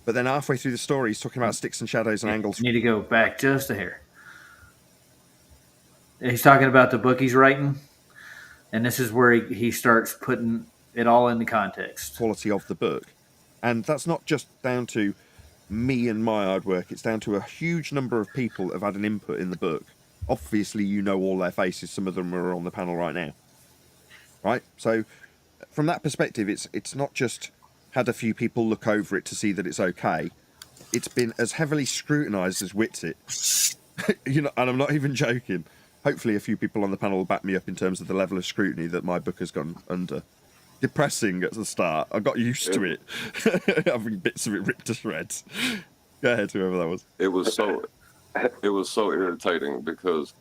G: But then halfway through the story, he's talking about sticks and shadows and angles.
A: You need to go back just a hair. He's talking about the book he's writing, and this is where he starts putting it all into context.
G: Quality of the book. And that's not just down to me and my hard work. It's down to a huge number of people that have had an input in the book. Obviously, you know all their faces. Some of them are on the panel right now. Right? So, from that perspective, it's not just had a few people look over it to see that it's okay. It's been as heavily scrutinised as Witsit. You know, and I'm not even joking. Hopefully a few people on the panel will back me up in terms of the level of scrutiny that my book has gone under. Depressing at the start. I got used to it. Having bits of it ripped to shreds. Go ahead, whoever that was.
J: It was so irritating because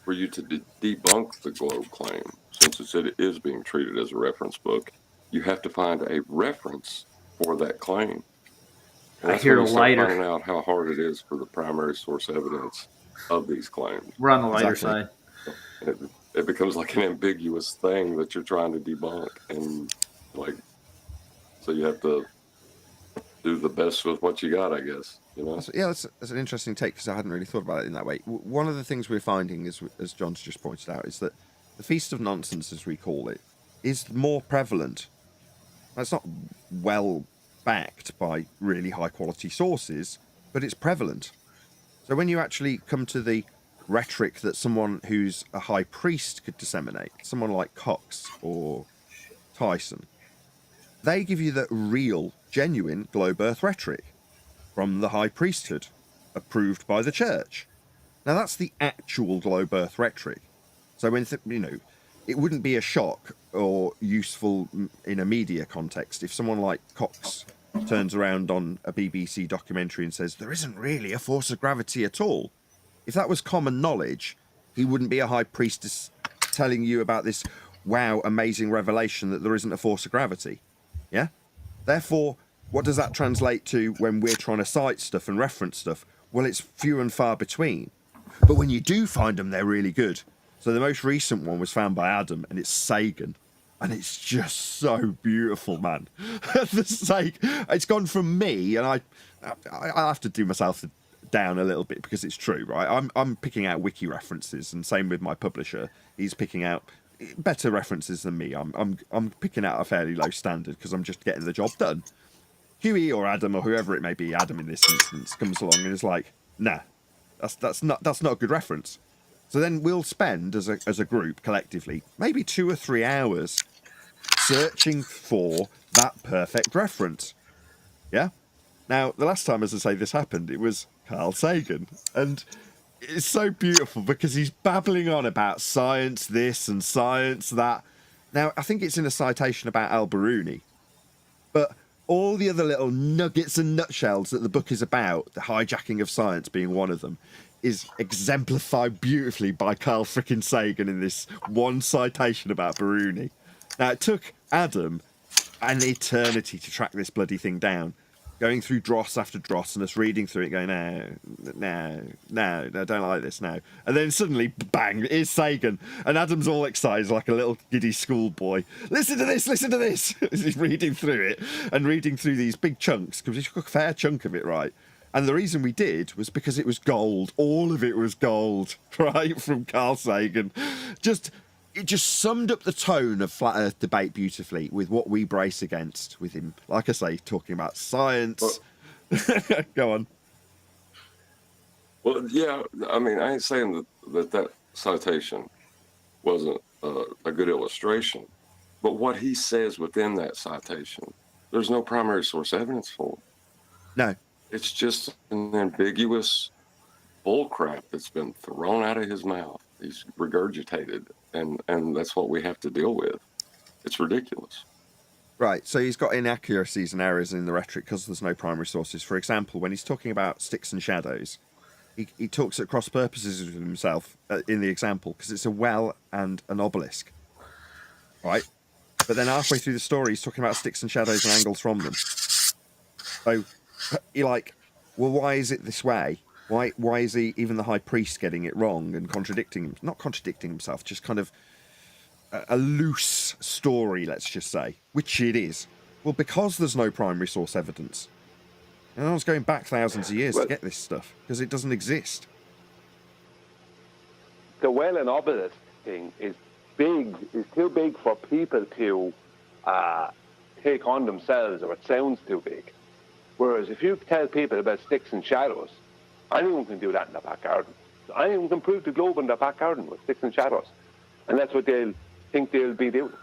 J: for you to debunk the Globe claim, since it said it is being treated as a reference book, you have to find a reference for that claim. And
A: I hear
J: when
A: a
J: you start
A: lighter.
J: finding out how hard it is for the primary source evidence of these claims.
A: We're on the lighter
G: Exactly.
A: side.
J: It becomes like an ambiguous thing that you're trying to debunk, and like, so you have to do the best with what you got, I guess. You know?
G: That's an interesting take because I hadn't really thought about it in that way. One of the things we're finding, as John's just pointed out, is that the Feast of Nonsense, as we call it, is more prevalent. It's not well backed by really high quality sources, but it's prevalent. So when you actually come to the rhetoric that someone who's a high priest could disseminate, someone like Cox or Tyson, they give you the real, genuine globe earth rhetoric from the high priesthood, approved by the church. Now that's the actual globe earth rhetoric. So when it wouldn't be a shock or useful in a media context if someone like Cox turns around on a BBC documentary and says there isn't really a force of gravity at all. If that was common knowledge, he wouldn't be a high priestess telling you about this wow, amazing revelation that there isn't a force of gravity. Yeah? Therefore, what does that translate to when we're trying to cite stuff and reference stuff? Well, it's few and far between. But when you do find them, they're really good. So the most recent one was found by Adam, and it's Sagan. And it's just so beautiful, man. It's gone from me, and I have to do myself down a little bit because it's true, right? I'm picking out wiki references, and same with my publisher. He's picking out better references than me. I'm picking out a fairly low standard because I'm just getting the job done. Huey or Adam or whoever it may be, Adam in this instance, comes along and is like, nah, that's not a good reference. So then we'll spend as a group collectively maybe 2 or 3 hours searching for that perfect reference. Yeah. Now the last time, as I say, this happened, it was Carl Sagan, and it's so beautiful because he's babbling on about science this and science that. Now I think it's in a citation about Al-Biruni, but all the other little nuggets and nutshells that the book is about, the hijacking of science being one of them, is exemplified beautifully by Carl frickin' Sagan in this one citation about Biruni. Now, it took Adam an eternity to track this bloody thing down, going through dross after dross and us reading through it going, no, I don't like this now. And then suddenly, bang, here's Sagan. And Adam's all excited like a little giddy schoolboy. Listen to this. He's reading through it and reading through these big chunks, because he took a fair chunk of it, right? And the reason we did was because it was gold. All of it was gold, right, from Carl Sagan. It just summed up the tone of flat earth debate beautifully with what we brace against with him. Like I say, talking about science. Go on.
J: Well, yeah, I mean, I ain't saying that citation wasn't a good illustration, but what he says within that citation, there's no primary source evidence for.
G: No.
J: It's just an ambiguous bullcrap that's been thrown out of his mouth. He's regurgitated, and that's what we have to deal with. It's ridiculous.
G: Right, so he's got inaccuracies and errors in the rhetoric because there's no primary sources. For example, when he's talking about sticks and shadows, he talks at cross purposes with himself in the example because it's a well and an obelisk, right? But then halfway through the story, he's talking about sticks and shadows and angles from them. So you're like, well, why is it this way? Why is he, even the high priest, getting it wrong and not contradicting himself, just kind of a loose story, let's just say, which it is. Well, because there's no primary source evidence. And I was going back thousands of years
K: Well-
G: to get this stuff because it doesn't exist.
K: The well and obelisk thing is too big for people to take on themselves, or it sounds too big. Whereas if you tell people about sticks and shadows, anyone can do that in their back garden. Anyone can prove the globe in their back garden with sticks and shadows. And that's what they'll think they'll be doing.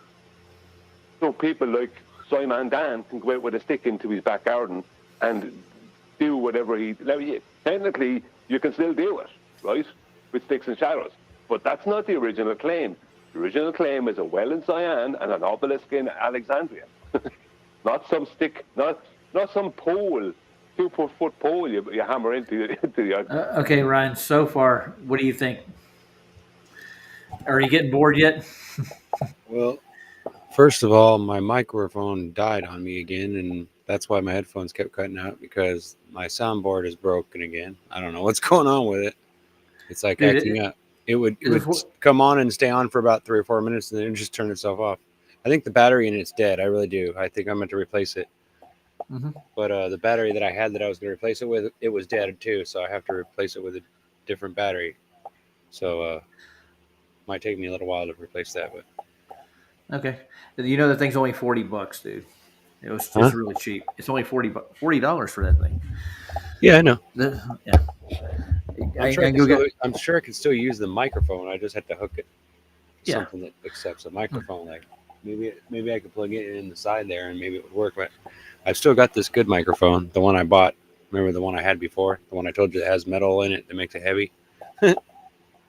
K: So people like Simon Dan can go out with a stick into his back garden and do whatever technically, you can still do it, right, with sticks and shadows. But that's not the original claim. The original claim is a well in Siam and an obelisk in Alexandria. Not some stick, not some pole, 2-foot pole you hammer into the.
A: Okay, Ryan. So far, what do you think? Are you getting bored yet?
B: Well, first of all, my microphone died on me again, and that's why my headphones kept cutting out, because my soundboard is broken again. I don't know what's going on with it. It's like
A: Dude,
B: acting up. It would come on and stay on for about 3 or 4 minutes, and then it just turn itself off. I think the battery in it's dead. I really do. I think I'm meant to replace it.
A: Mm-hmm.
B: But the battery that I had that I was going to replace it with, it was dead too. So I have to replace it with a different battery. So might take me a little while to replace that. But
A: Okay. You know, the thing's only $40, dude. It was just really cheap. It's only $40 for that thing.
B: yeah, I know.
A: Yeah.
B: I'm sure I can still use the microphone. I just have to hook it to
A: Yeah.
B: something that accepts a microphone. Like maybe I could plug it in the side there and maybe it would work. But I've still got this good microphone, the one I bought. Remember the one I had before? The one I told you that has metal in it that makes it heavy?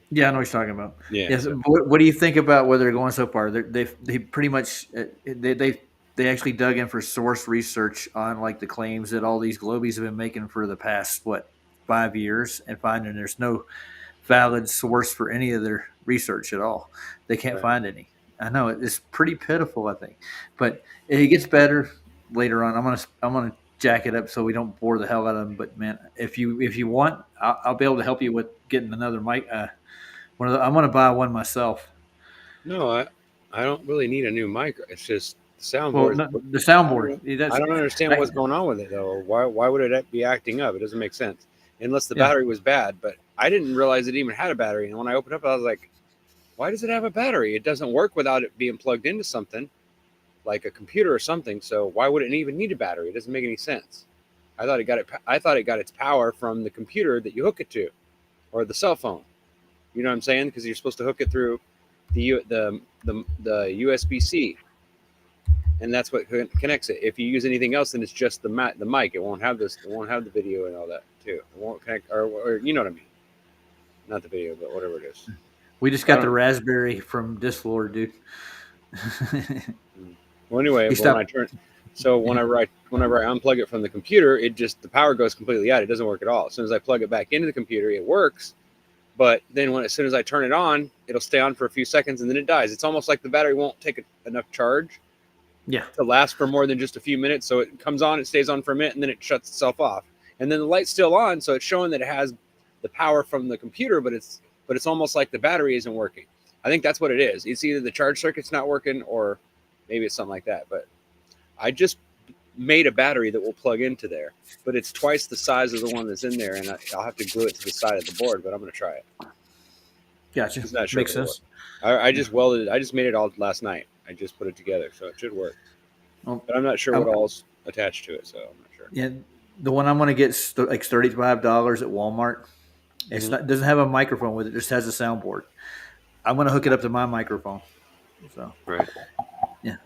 A: Yeah, I know what you're talking about.
B: Yeah.
A: Yes. What do you think about where they're going so far? They pretty much they actually dug in for source research on like the claims that all these globies have been making for the past 5 years, and finding there's no valid source for any of their research at all. They can't find any. I know it's pretty pitiful, I think, but it gets better later on. I'm gonna jack it up so we don't bore the hell out of them. But man, if you want, I'll be able to help you with getting another mic. I'm gonna buy one myself.
B: No, I don't really need a new mic. It's just the
A: Well,
B: soundboard.
A: the soundboard.
B: I don't understand what's going on with it though. Why would it be acting up? It doesn't make sense. Unless the battery was bad, but I didn't realize it even had a battery. And when I opened up, I was like, why does it have a battery? It doesn't work without it being plugged into something like a computer or something. So why would it even need a battery? It doesn't make any sense. I thought it got its power from the computer that you hook it to, or the cell phone. You know what I'm saying? Because you're supposed to hook it through the USB-C, and that's what connects it. If you use anything else, then it's just the mic. It won't have this. It won't have the video and all that too. It won't connect, or you know what I mean? Not the video, but whatever it is.
A: We just got the Raspberry from Disclord, dude.
B: Well, anyway, whenever I unplug it from the computer, the power goes completely out. It doesn't work at all. As soon as I plug it back into the computer, it works. But then as soon as I turn it on, it'll stay on for a few seconds and then it dies. It's almost like the battery won't take enough charge to last for more than just a few minutes. So it comes on, it stays on for a minute, and then it shuts itself off. And then the light's still on, so it's showing that it has the power from the computer, but it's almost like the battery isn't working. I think that's what it is. It's either the charge circuit's not working or maybe it's something like that. But I just made a battery that will plug into there, but it's twice the size of the one that's in there, and I'll have to glue it to the side of the board, but I'm going to try it.
A: Gotcha.
B: It's not sure.
A: Makes sense.
B: I just welded it. I just made it all last night. I just put it together, so it should work.
A: Well,
B: but I'm not sure what all's attached to it, so I'm not sure.
A: Yeah, the one I'm going to get like $35 at Walmart. It's not, doesn't have a microphone with it; just has a soundboard. I'm going to hook it up to my microphone. So
B: right,
A: yeah.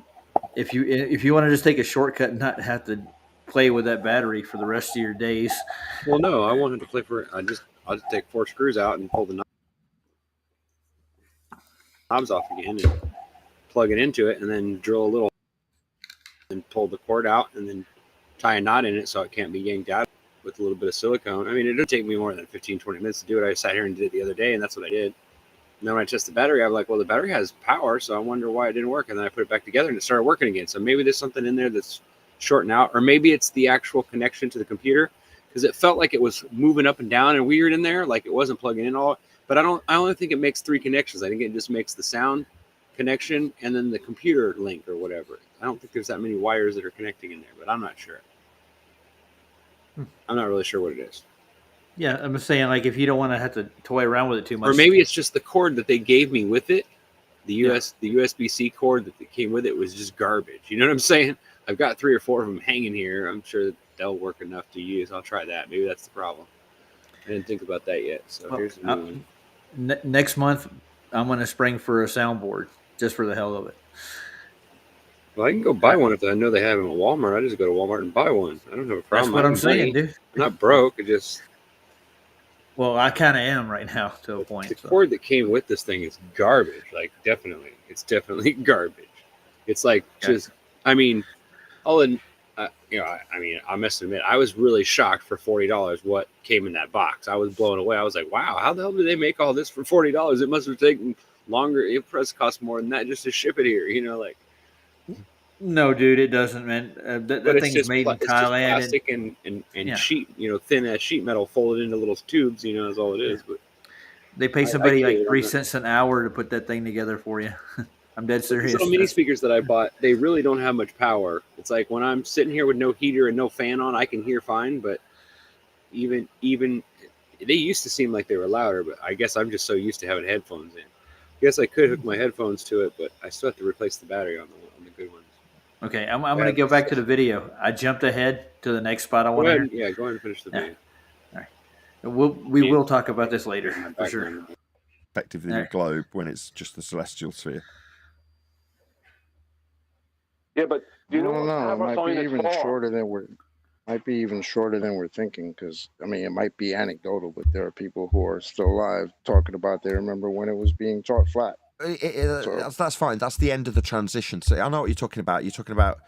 A: If you want to just take a shortcut and not have to play with that battery for the rest of your days.
B: Well, no, I wanted to play for it. I'll just take 4 screws out and pull the knobs off again and plug it into it, and then drill a little and pull the cord out and then tie a knot in it so it can't be yanked out with a little bit of silicone. I mean, it didn't take me more than 15-20 minutes to do it. I sat here and did it the other day, and that's what I did. And then when I tested the battery, I was like, well, the battery has power, so I wonder why it didn't work. And then I put it back together and it started working again. So maybe there's something in there that's shorting out, or maybe it's the actual connection to the computer, because it felt like it was moving up and down and weird in there, like it wasn't plugging in all. But I only think it makes 3 connections. I think it just makes the sound connection and then the computer link or whatever. I don't think there's that many wires that are connecting in there, but I'm not sure.
F: I'm not really sure what it is.
A: Yeah, I'm just saying, like, if you don't want to have to toy around with it too much,
F: Or maybe it's just the cord that they gave me with it. The USB-C cord that came with it was just garbage. You know what I'm saying? I've got 3 or 4 of them hanging here. I'm sure they'll work enough to use. I'll try that. Maybe that's the problem. I didn't think about that yet. So
A: Well,
F: here's the new one.
A: Next month I'm going to spring for a soundboard just for the hell of it.
F: Well, I can go buy one if I know they have them at Walmart. I just go to Walmart and buy one. I don't have a problem.
A: That's what
F: I
A: I'm
F: have
A: saying,
F: money.
A: dude.
F: I'm not broke. I just
A: Well, I kind of am right now to a point.
F: the
A: so.
F: cord that came with this thing is garbage. Like definitely, it's definitely garbage. It's like just. I mean, all in. I must admit, I was really shocked for $40 what came in that box. I was blown away. I was like, wow, how the hell did they make all this for $40? It must have taken longer. It must cost more than that just to ship it here. You know, like.
A: No, dude, it doesn't, man. That thing is made in
F: It's just
A: Thailand.
F: plastic and sheet, thin ass sheet metal folded into little tubes. Is all it is. But
A: They pay
F: I
A: somebody
F: get
A: like
F: it.
A: 3 cents an hour to put that thing together for you. I'm dead
F: These
A: serious.
F: little mini speakers that I bought, they really don't have much power. It's like when I'm sitting here with no heater and no fan on, I can hear fine. But even they used to seem like they were louder. But I guess I'm just so used to having headphones in. I guess I could hook my headphones to it, but I still have to replace the battery on the good ones.
A: Okay, I'm going to go back to the video. I jumped ahead to the next spot I want to hear.
F: Yeah, go ahead and finish the video.
A: All right. We will talk about this later for sure.
G: Effectively, the globe when it's just the celestial sphere.
K: Yeah, but do you know what
H: It might
K: Hammerstein
H: be
K: is
H: even
K: for?
H: shorter than we're thinking. Because it might be anecdotal, but there are people who are still alive talking about they remember when it was being taught flat.
G: That's fine. That's the end of the transition. So I know what you're talking about. You're talking about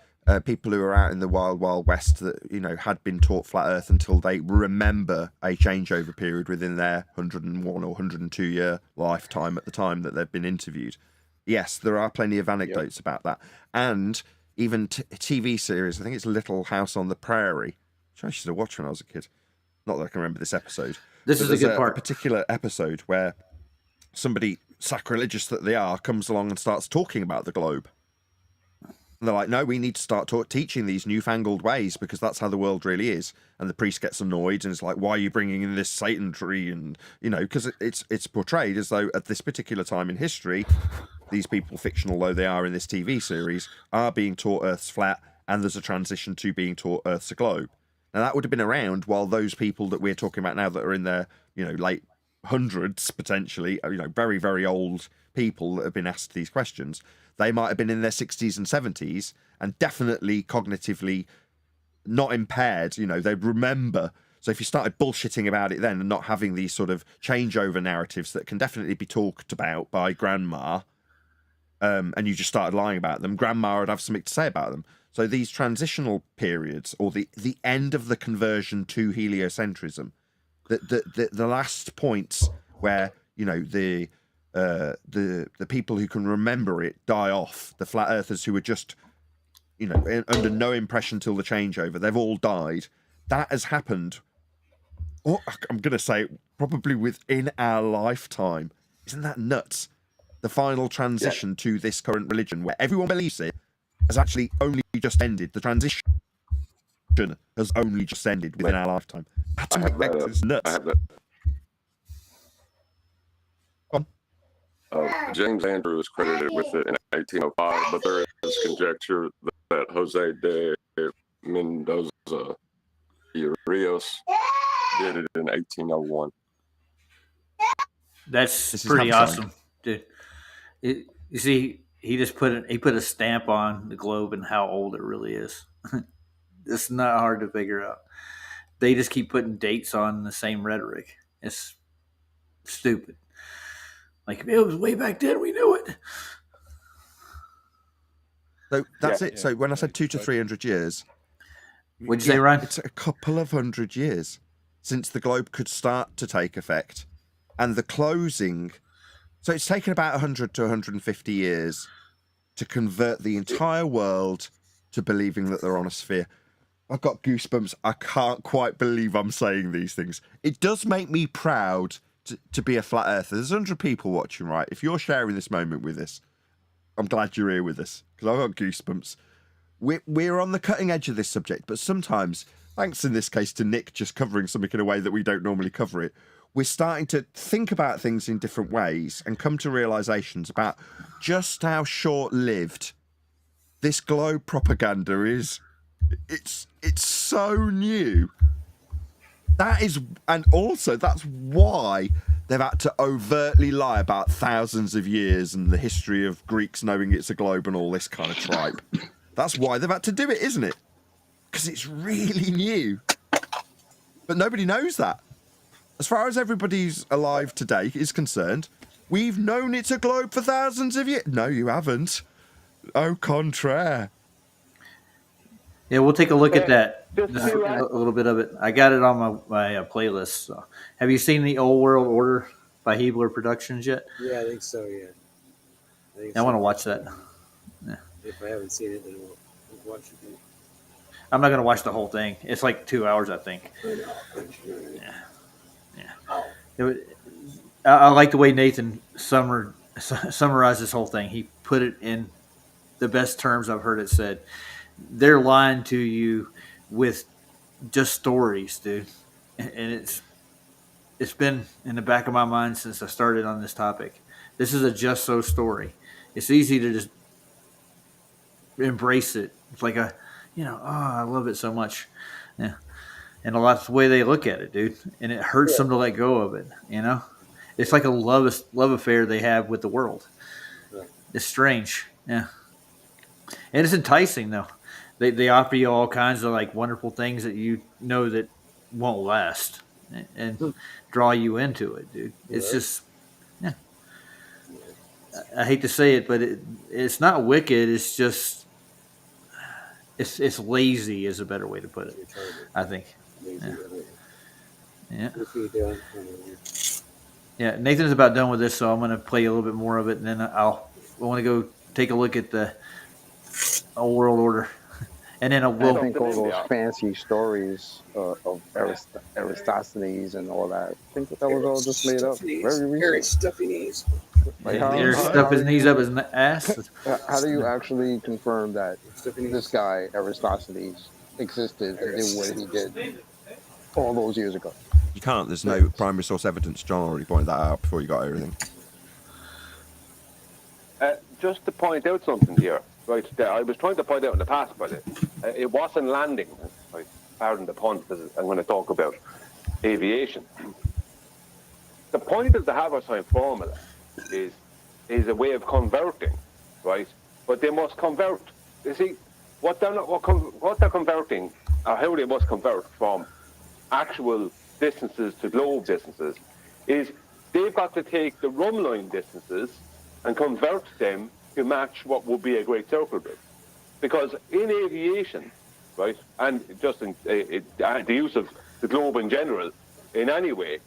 G: people who are out in the wild, wild west that had been taught flat Earth until they remember a changeover period within their 101 or 102 year lifetime at the time that they've been interviewed. Yes, there are plenty of anecdotes about that, and even TV series. I think it's Little House on the Prairie, which I used to watch when I was a kid. Not that I can remember this episode.
A: This is a good part.
G: A particular episode where somebody, sacrilegious that they are, comes along and starts talking about the globe. And they're like, no, we need to start teaching these newfangled ways because that's how the world really is. And the priest gets annoyed and is like, why are you bringing in this Satan tree? And, because it's portrayed as though at this particular time in history, these people, fictional though they are in this TV series, are being taught Earth's flat and there's a transition to being taught Earth's a globe. Now, that would have been around while those people that we're talking about now that are in their, late hundreds, potentially, very, very old people that have been asked these questions, they might have been in their 60s and 70s and definitely cognitively not impaired. They'd remember. So if you started bullshitting about it then and not having these sort of changeover narratives that can definitely be talked about by grandma, and you just started lying about them, grandma would have something to say about them. So these transitional periods, or the end of the conversion to heliocentrism, the last points where the people who can remember it die off, the flat earthers who are just under no impression till the changeover, they've all died. That has happened. I'm gonna say probably within our lifetime. Isn't that nuts? The final transition to this current religion, where everyone believes it, has actually only just ended. The transition has only just ended within our lifetime. That's nuts.
J: James Andrew is credited with it in 1805, but there is conjecture that Jose de Mendoza y Rios did it in 1801.
A: That's pretty awesome, dude. You see, he put a stamp on the globe and how old it really is. It's not hard to figure out. They just keep putting dates on the same rhetoric. It's stupid. Like, it was way back then, we knew it.
G: So that's it. So when I said 200 to 300 years,
A: what'd you say, Ryan?
G: It's a couple of 100 years since the globe could start to take effect, and the closing. So it's taken about 100 to 150 years to convert the entire world to believing that they're on a sphere. I've got goosebumps. I can't quite believe I'm saying these things. It does make me proud to be a flat earther. There's 100 people watching, right? If you're sharing this moment with us, I'm glad you're here with us because I've got goosebumps. We're on the cutting edge of this subject, but sometimes thanks in this case to Nick just covering something in a way that we don't normally cover it, we're starting to think about things in different ways and come to realizations about just how short-lived this globe propaganda is. It's so new. That is, and also that's why they've had to overtly lie about thousands of years and the history of Greeks knowing it's a globe and all this kind of tripe. That's why they've had to do it, isn't it? Because it's really new. But nobody knows that. As far as everybody's alive today is concerned, we've known it's a globe for thousands of years. No, you haven't. Au contraire.
A: Yeah, we'll take a look at that. Just a little bit of it. I got it on my playlist. So. Have you seen the Old World Order by Hebler Productions yet?
F: Yeah, I think so. Yeah,
A: I want to watch that. Yeah.
F: If I haven't seen it, then we'll watch it.
A: I'm not going to watch the whole thing. It's like 2 hours, I think. Yeah. I like the way Nathan summarized this whole thing. He put it in the best terms I've heard it said. They're lying to you with just stories, dude. And it's been in the back of my mind since I started on this topic. This is a just so story. It's easy to just embrace it. It's like I love it so much. Yeah. And a lot's the way they look at it, dude. And it hurts them to let go of it, you know? It's like a love affair they have with the world. It's strange. Yeah. And it's enticing, though. They offer you all kinds of like wonderful things that you know that won't last and draw you into it, dude. It's just, yeah. I hate to say it, but it's not wicked. It's just, it's lazy is a better way to put it, I think. Yeah. Yeah. Nathan's about done with this, so I'm going to play a little bit more of it, and then I want to go take a look at the Old World Order. And then
H: I think all those fancy stories of Aristophanes and all that, I think that was all just made up. Very recent.
F: Stuffy knees.
H: Like
A: stuff his knees up his ass.
H: How do you actually confirm that this guy, Aristophanes, existed and did what he did all those years ago?
G: You can't. There's no primary source evidence. John already pointed that out before you got everything.
K: Just to point out something here. Right, I was trying to point out in the past, but it wasn't landing. Right, pardon the pun, because I'm going to talk about aviation. The point of the Haversine formula is a way of converting, right? But they must convert. You see, what they're converting, or how they must convert from actual distances to globe distances, is they've got to take the rumline distances and convert them to match what would be a great circle bit. Because in aviation, right, and just in the use of the globe in general, in any way,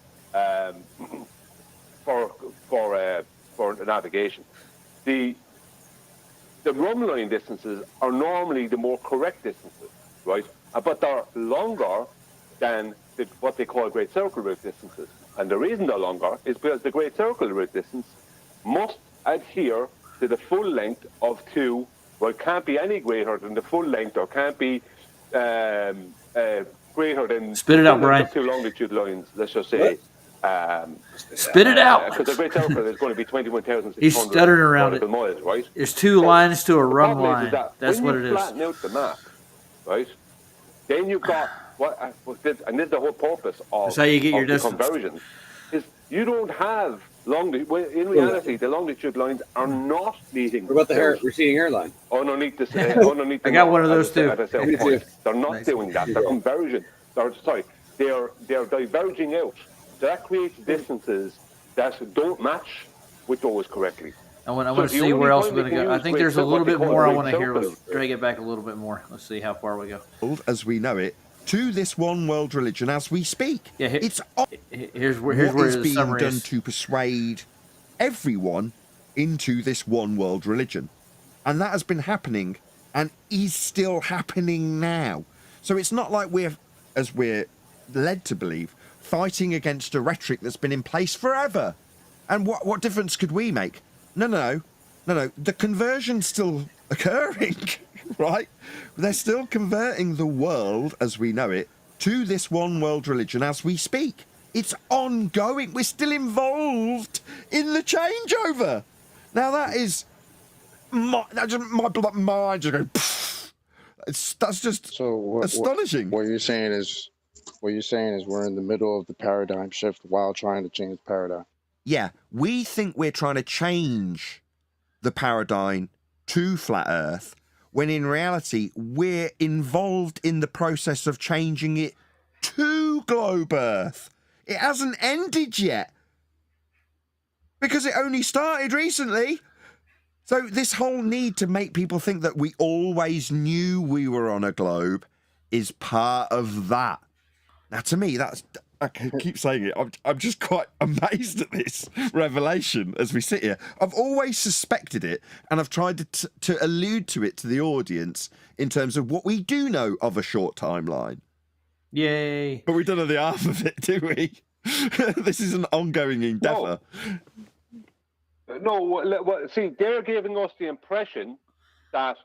K: for navigation, the rumline distances are normally the more correct distances, right? But they're longer than what they call great circle route distances. And the reason they're longer is because the great circle route distance must adhere to the full length of two. Well, it can't be any greater than the full length, or can't be greater than
A: spit it out, Brian.
K: 2 longitude lines. Let's just say.
A: Spit it out.
K: Because the great circle is going to be 21,600
A: He's stuttering around it.
K: Miles, right?
A: There's 2 lines to a run line. That's what it is.
K: When you flatten out the map, right? Then you've got and this is the whole purpose of,
A: that's how you get your distance.
K: Conversion. Is you don't have in reality, the longitude lines are not meeting.
F: What about the receding hairline?
K: Underneath the
A: I got one of those too.
K: They're not doing that. They're conversion. They're diverging out. So that creates distances that don't match with those correctly.
A: I want to see where else we're going to go. I think there's a little bit more I want to hear. Let's drag it back a little bit more. Let's see how far we go.
G: As we know it, to this one world religion as we speak.
A: Yeah,
G: it's
A: here's where
G: is
A: the
G: being
A: summary
G: done
A: is.
G: to persuade everyone into this one world religion. And that has been happening and is still happening now. So it's not like we're led to believe, fighting against a rhetoric that's been in place forever. And what difference could we make? No. The conversion's still occurring, right? They're still converting the world as we know it to this one world religion as we speak. It's ongoing. We're still involved in the changeover. Now that is my mind just going. That's just
H: So
G: astonishing.
H: What you're saying is we're in the middle of the paradigm shift while trying to change paradigm.
G: Yeah, we think we're trying to change the paradigm to flat Earth, when in reality we're involved in the process of changing it to globe Earth. It hasn't ended yet because it only started recently. So this whole need to make people think that we always knew we were on a globe is part of that. Now, to me, I keep saying it. I'm just quite amazed at this revelation as we sit here. I've always suspected it, and I've tried to allude to it to the audience in terms of what we do know of a short timeline.
A: Yay!
G: But we don't know the half of it, do we? This is an ongoing endeavour.
K: No, see, they're giving us the impression that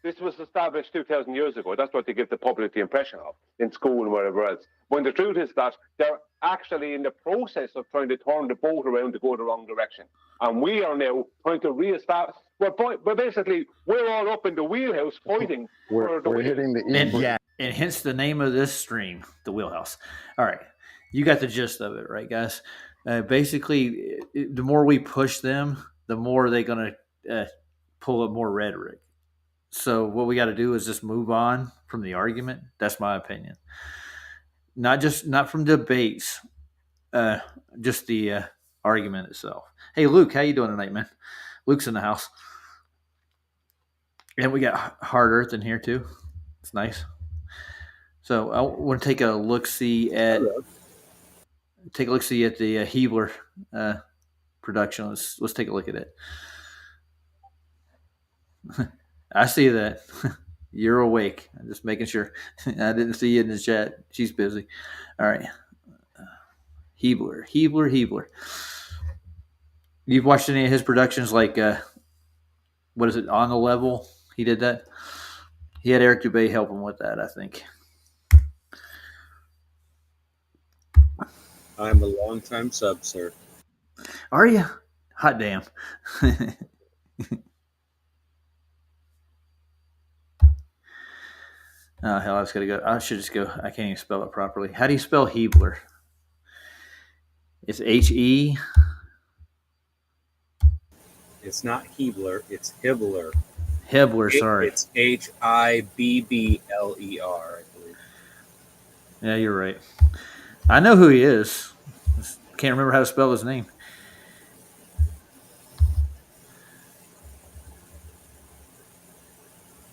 K: this was established 2,000 years ago. That's what they give the public the impression of in school and wherever else. When the truth is that they're actually in the process of trying to turn the boat around to go the wrong direction. And we are now trying to re-establish. We're basically, we're all up in the wheelhouse fighting.
H: We're hitting the
A: and hence the name of this stream, The Wheelhouse. All right. You got the gist of it, right, guys? Basically, the more we push them, the more they're going to pull up more rhetoric. So what we got to do is just move on from the argument. That's my opinion. Not from debates, just the argument itself. Hey, Luke, how you doing tonight, man? Luke's in the house. And we got Hard Earth in here, too. It's nice. So I want to take a look-see at the Hebler production. Let's take a look at it. I see that. You're awake. I'm just making sure. I didn't see you in the chat. She's busy. All right. Hebler. You've watched any of his productions like, what is it, On the Level? He did that. He had Eric Dubay help him with that, I think.
F: I'm a long-time sub, sir.
A: Are you? Hot damn. Oh, hell, I was going to go. I should just go. I can't even spell it properly. How do you spell Hebler? It's H-E.
F: It's not Hebler. It's Hibbler.
A: Hebler, sorry.
F: It's Hibbler, I believe.
A: Yeah, you're right. I know who he is. Just can't remember how to spell his name.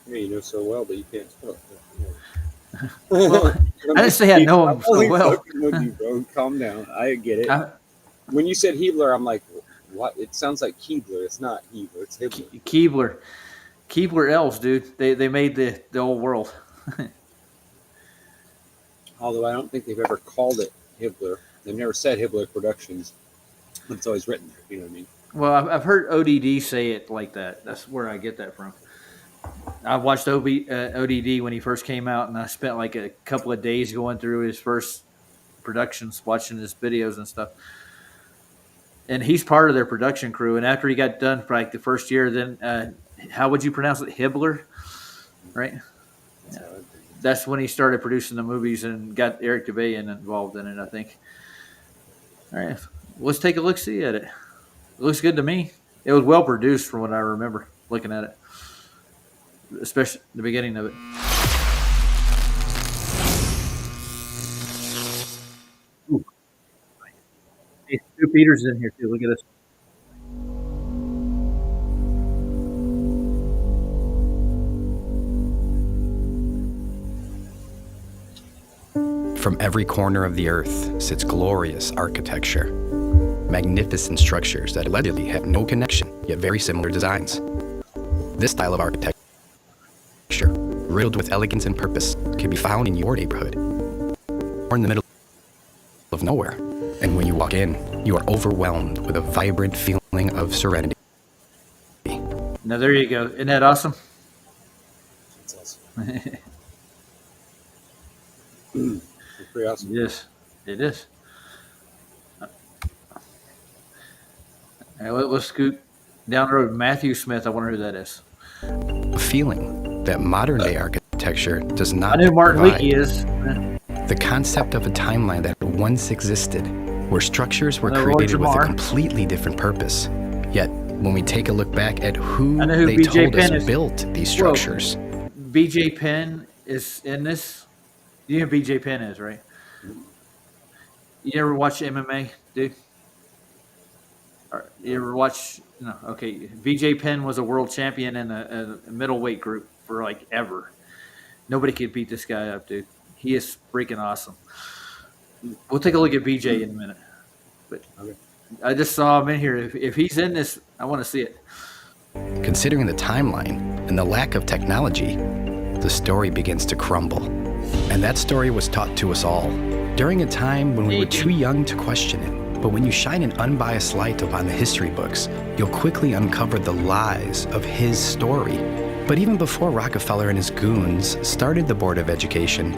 F: Yeah, you know so well, but you can't spell it.
A: Well, I didn't say I know him so well.
F: With you, bro. Calm down. I get it. When you said Hebler, I'm like, what? It sounds like Keebler. It's not Hebler. It's Hibbler.
A: Keebler elves, dude. They made the whole world.
F: Although I don't think they've ever called it Hibbler. They've never said Hibbler Productions. But it's always written there. You know what I mean?
A: Well, I've heard ODD say it like that. That's where I get that from. I watched ODD when he first came out, and I spent like a couple of days going through his first productions, watching his videos and stuff. And he's part of their production crew. And after he got done for like the first year, then how would you pronounce it? Hibbler, right? That's when he started producing the movies and got Eric Dubay involved in it, I think. All right, let's take a look-see at it. It looks good to me. It was well produced from what I remember looking at it, especially the beginning of it. Ooh. Hey, Stu Peters is in here too. Look at this.
L: From every corner of the earth sits glorious architecture. Magnificent structures that allegedly have no connection, yet very similar designs. This style of architecture, riddled with elegance and purpose, can be found in your neighborhood or in the middle of nowhere. And when you walk in, you are overwhelmed with a vibrant feeling of serenity.
A: Now there you go. Isn't that awesome?
F: That's awesome. pretty awesome.
A: It is. It is. Let's scoot down the road. Matthew Smith. I wonder who that is.
L: A feeling that modern day architecture does not
A: I knew Martin
L: provide.
A: Leakey is.
L: The concept of a timeline that once existed, where structures were
A: I know Lord
L: created with a
A: Jamar.
L: completely different purpose. Yet, when we take a look back at who
A: I know who
L: they
A: BJ
L: told us
A: Penn is.
L: built these
A: Whoa.
L: structures,
A: BJ Penn is in this. You know who BJ Penn is, right? You ever watch MMA, dude? Or you ever watch? No. Okay. BJ Penn was a world champion in a middleweight group for like ever. Nobody could beat this guy up, dude. He is freaking awesome. We'll take a look at BJ in a minute. But I just saw him in here. If he's in this, I want to see it.
L: considering the timeline and the lack of technology, the story begins to crumble. And that story was taught to us all during a time when we were too young to question it. But when you shine an unbiased light upon the history books, you'll quickly uncover the lies of his story. But even before Rockefeller and his goons started the Board of Education,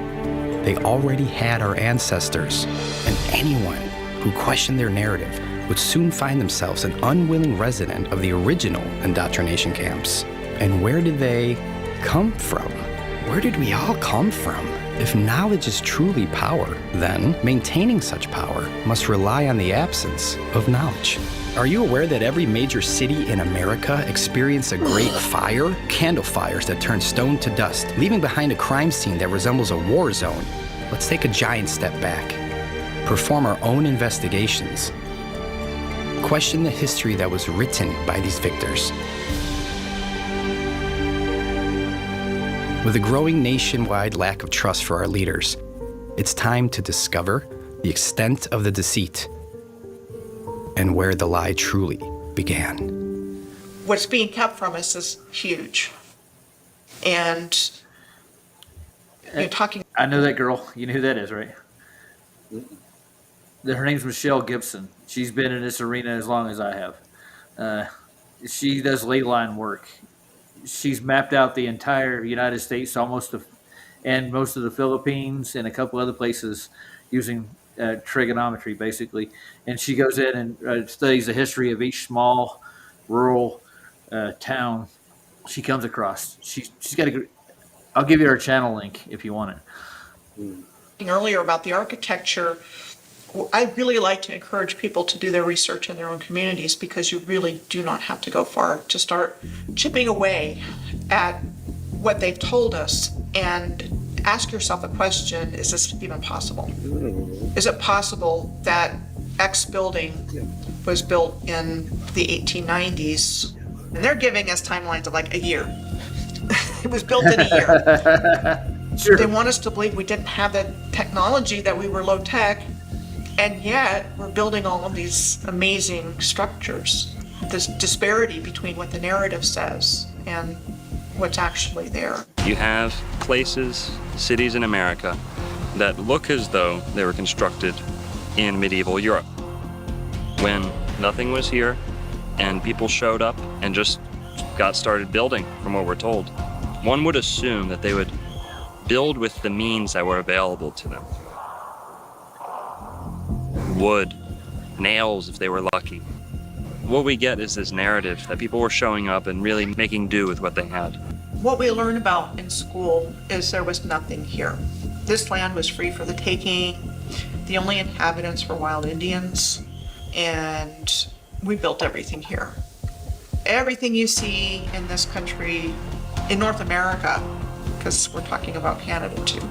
L: they already had our ancestors. And anyone who questioned their narrative would soon find themselves an unwilling resident of the original indoctrination camps. And where did they come from? Where did we all come from? If knowledge is truly power, then maintaining such power must rely on the absence of knowledge. Are you aware that every major city in America experienced a great fire? Candle fires that turn stone to dust, leaving behind a crime scene that resembles a war zone. Let's take a giant step back. Perform our own investigations. Question the history that was written by these victors. With a growing nationwide lack of trust for our leaders, it's time to discover the extent of the deceit and where the lie truly began.
M: What's being kept from us is huge. And you're talking.
A: I know that girl. You know who that is, right? Her name's Michelle Gibson. She's been in this arena as long as I have. She does ley line work. She's mapped out the entire United States, and most of the Philippines and a couple other places using trigonometry, basically. And she goes in and studies the history of each small rural town she comes across. She's got a. I'll give you her channel link if you want it.
M: Earlier about the architecture, I really like to encourage people to do their research in their own communities because you really do not have to go far to start chipping away at what they've told us and ask yourself a question, is this even possible? Is it possible that X building was built in the 1890s? And they're giving us timelines of like a year. It was built in a year.
A: Sure.
M: They want us to believe we didn't have the technology, that we were low tech. And yet, we're building all of these amazing structures. This disparity between what the narrative says and what's actually there.
N: You have places, cities in America that look as though they were constructed in medieval Europe, when nothing was here and people showed up and just got started building, from what we're told. One would assume that they would build with the means that were available to them. Wood, nails if they were lucky. What we get is this narrative that people were showing up and really making do with what they had.
M: What we learn about in school is there was nothing here. This land was free for the taking. The only inhabitants were wild Indians, and we built everything here. Everything you see in this country, in North America, because we're talking about Canada too,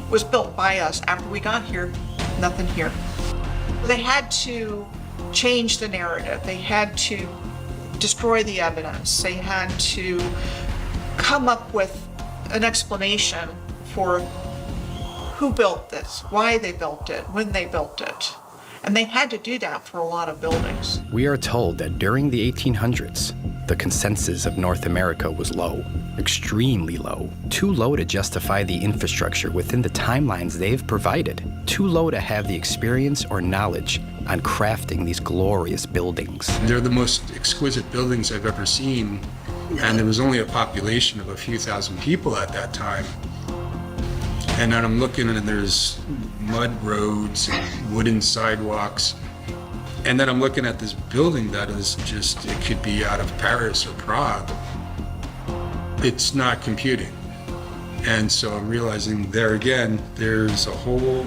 M: was built by us. After we got here, nothing here. They had to change the narrative. They had to destroy the evidence. They had to come up with an explanation for who built this, why they built it, when they built it. And they had to do that for a lot of buildings.
L: We are told that during the 1800s, the consensus of North America was low, extremely low, too low to justify the infrastructure within the timelines they've provided, too low to have the experience or knowledge on crafting these glorious buildings.
O: They're the most exquisite buildings I've ever seen, and there was only a population of a few thousand people at that time. And then I'm looking and there's mud roads and wooden sidewalks. And then I'm looking at this building that is just, it could be out of Paris or Prague. It's not computing. And so I'm realizing there again, there's a whole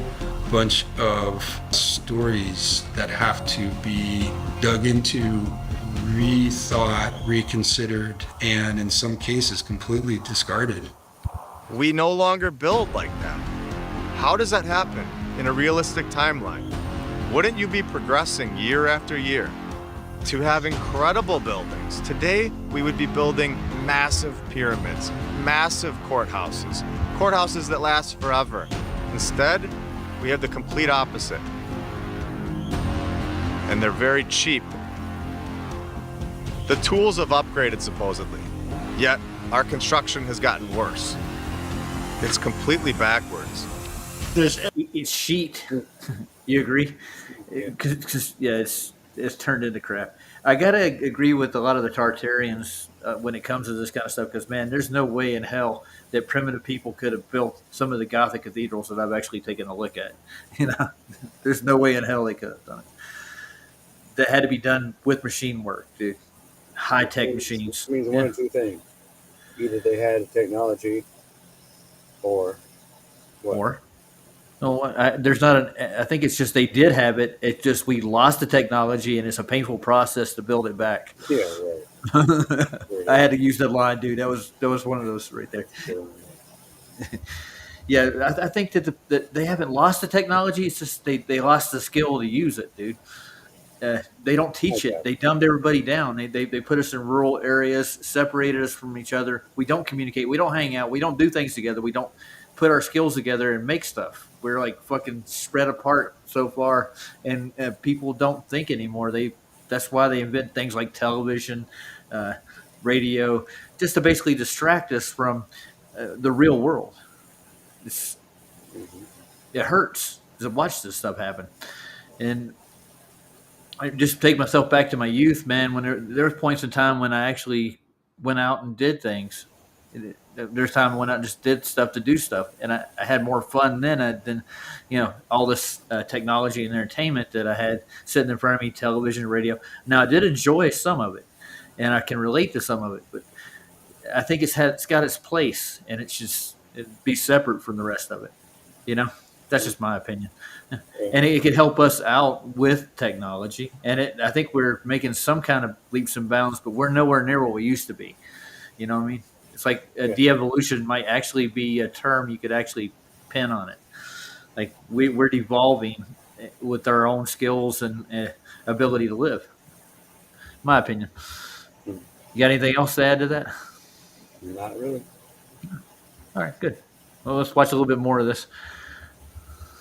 O: bunch of stories that have to be dug into, rethought, reconsidered, and in some cases completely discarded.
P: We no longer build like that. How does that happen in a realistic timeline? Wouldn't you be progressing year after year to have incredible buildings? Today, we would be building massive pyramids, massive courthouses that last forever. Instead, we have the complete opposite. And they're very cheap. The tools have upgraded supposedly, yet our construction has gotten worse. It's completely backwards.
A: It's sheet. You agree? Because it's turned into crap. I gotta agree with a lot of the Tartarians when it comes to this kind of stuff. Because man, there's no way in hell that primitive people could have built some of the Gothic cathedrals that I've actually taken a look at. You know, there's no way in hell they could have done it. That had to be done with machine work, dude. High tech machines.
F: It means one of two things: either they had technology, or what?
A: Or no, there's not an. I think it's just they did have it. It's just we lost the technology, and it's a painful process to build it back.
F: Yeah, right.
A: I had to use that line, dude. That was one of those right there. Yeah, I think that they haven't lost the technology. It's just they lost the skill to use it, dude. They don't teach it. They dumbed everybody down. They put us in rural areas, separated us from each other. We don't communicate. We don't hang out. We don't do things together. We don't put our skills together and make stuff. We're like fucking spread apart so far, and people don't think anymore. That's why they invent things like television, radio, just to basically distract us from the real world. It hurts to watch this stuff happen, and I just take myself back to my youth, man. When there was points in time when I actually went out and did things. There's time I went out and just did stuff to do stuff, and I had more fun then than all this technology and entertainment that I had sitting in front of me, television, radio. Now I did enjoy some of it, and I can relate to some of it, but I think it's got its place, and it'd be separate from the rest of it. That's just my opinion. And it could help us out with technology. And I think we're making some kind of leaps and bounds, but we're nowhere near what we used to be. You know what I mean? It's like de-evolution might actually be a term you could actually pin on it. Like we're devolving with our own skills and ability to live. My opinion. You got anything else to add to that?
F: Not really.
A: All right, good. Well, let's watch a little bit more of this.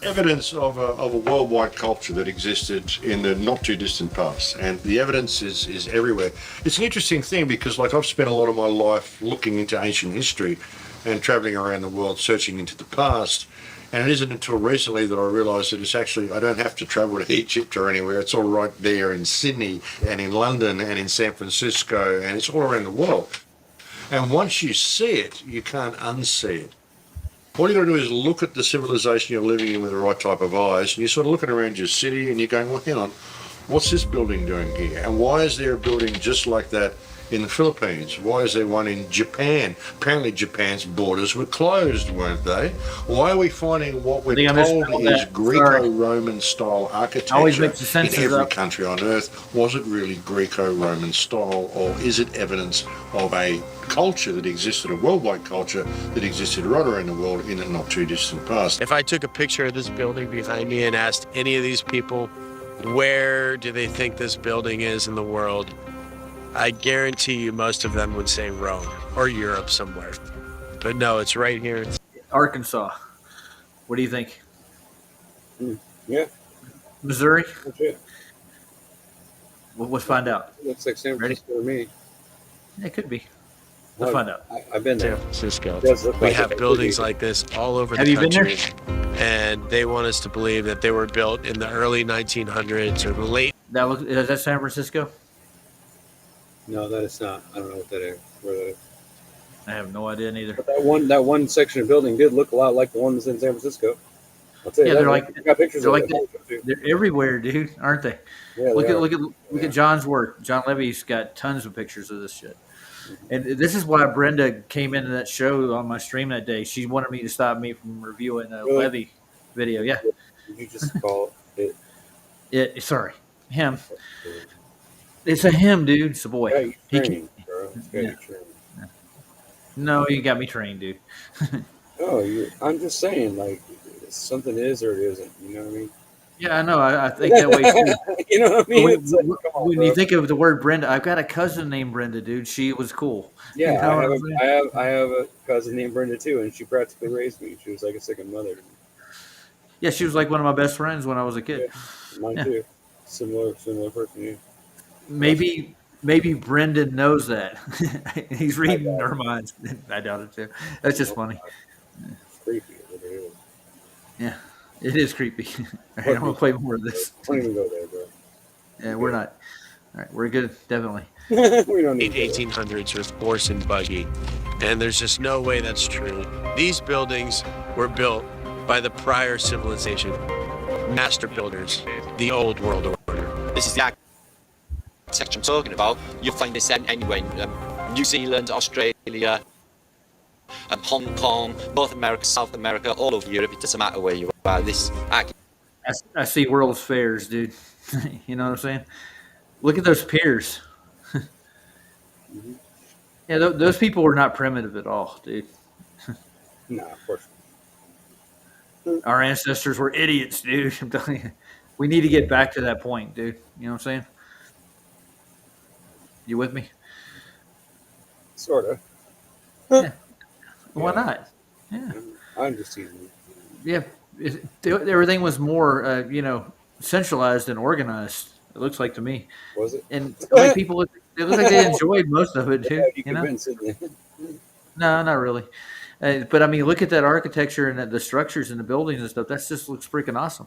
Q: Evidence of a worldwide culture that existed in the not too distant past, and the evidence is everywhere. It's an interesting thing because I've spent a lot of my life looking into ancient history and traveling around the world searching into the past, and it isn't until recently that I realized that it's actually, I don't have to travel to Egypt or anywhere. It's all right there in Sydney and in London and in San Francisco, and it's all around the world. And once you see it, you can't unsee it. All you got to do is look at the civilization you're living in with the right type of eyes, and you're sort of looking around your city and you're going, well, hang on, what's this building doing here? And why is there a building just like that in the Philippines? Why is there one in Japan? Apparently Japan's borders were closed, weren't they? Why are we finding what we're told is Greco-Roman style architecture in every country on earth? Was it really Greco-Roman style, or is it evidence of a culture that existed, a worldwide culture that existed right around the world in the not too distant past?
P: If I took a picture of this building behind me and asked any of these people, where do they think this building is in the world? I guarantee you most of them would say Rome or Europe somewhere. But no, it's right here.
A: Arkansas. What do you think?
F: Yeah.
A: Missouri?
F: That's it.
A: Well, let's find out.
F: Looks like San Francisco to me.
A: It could be. Let's find out.
F: I've been there.
P: San Francisco.
F: We
P: have buildings like this all over the country. And they want us to believe that they were built in the early 1900s or the late.
A: Is that San Francisco?
F: No, that is not. I don't know where that is.
A: I have no idea neither.
F: But that one section of building did look a lot like the ones in San Francisco. I'll tell you
A: Yeah,
F: that,
A: they're
F: man.
A: like
F: I got pictures
A: they're
F: of
A: like
F: it. Too.
A: they're everywhere, dude, aren't they?
F: Yeah,
A: look
F: they
A: at
F: are.
A: look at John's work. John Levy's got tons of pictures of this shit. And this is why Brenda came into that show on my stream that day. She wanted me to stop me from reviewing a
F: Really?
A: Levy video. Yeah.
F: Did you just call it?
A: Sorry, him. It's a him, dude. It's a boy.
F: Yeah, you
A: He
F: trained, bro. Yeah, you trained.
A: No, you got me trained, dude.
F: No, I'm just saying, like, something is or it isn't. You know what I mean?
A: Yeah, I know. I think that way too.
F: You know what I mean?
A: When,
F: It's like, come on,
A: when
F: bro.
A: you think of the word Brenda, I've got a cousin named Brenda, dude. She was cool.
F: Yeah,
A: You know what I'm saying?
F: I have a cousin named Brenda too, and she practically raised me. She was like a second mother to me.
A: Yeah, she was like one of my best friends when I was a kid.
F: Mine
A: Yeah.
F: too. Similar person. Yeah.
A: Maybe Brendan knows that. He's reading our minds. I doubt it too. That's just funny.
F: It's creepy. What it is.
A: Yeah, it is creepy. All right, I'm gonna play more of this.
F: Don't even go there, bro.
A: Yeah, we're not. All right, we're good. Definitely.
F: We don't need
R: 1800s with horse and buggy, and there's just no way that's true. These buildings were built by the prior civilization, master builders, the old world order.
S: This is the architecture I'm talking about. You'll find this anywhere in New Zealand, Australia, Hong Kong, North America, South America, all over Europe. It doesn't matter where you are. This
A: I see World's Fairs, dude. You know what I'm saying? Look at those piers. Yeah, those people were not primitive at all, dude.
F: No, of course.
A: Our ancestors were idiots, dude. I'm telling you. We need to get back to that point, dude. You know what I'm saying? You with me?
F: Sort of.
A: Yeah. Why not? Yeah.
F: I'm just teasing you.
A: Yeah. Everything was more, centralized and organized. It looks like to me.
F: Was it?
A: And like people, it looked like they enjoyed most of it, dude.
F: Yeah, you
A: You know?
F: convinced it.
A: No, not really. But I mean, look at that architecture and the structures and the buildings and stuff. That just looks freaking awesome.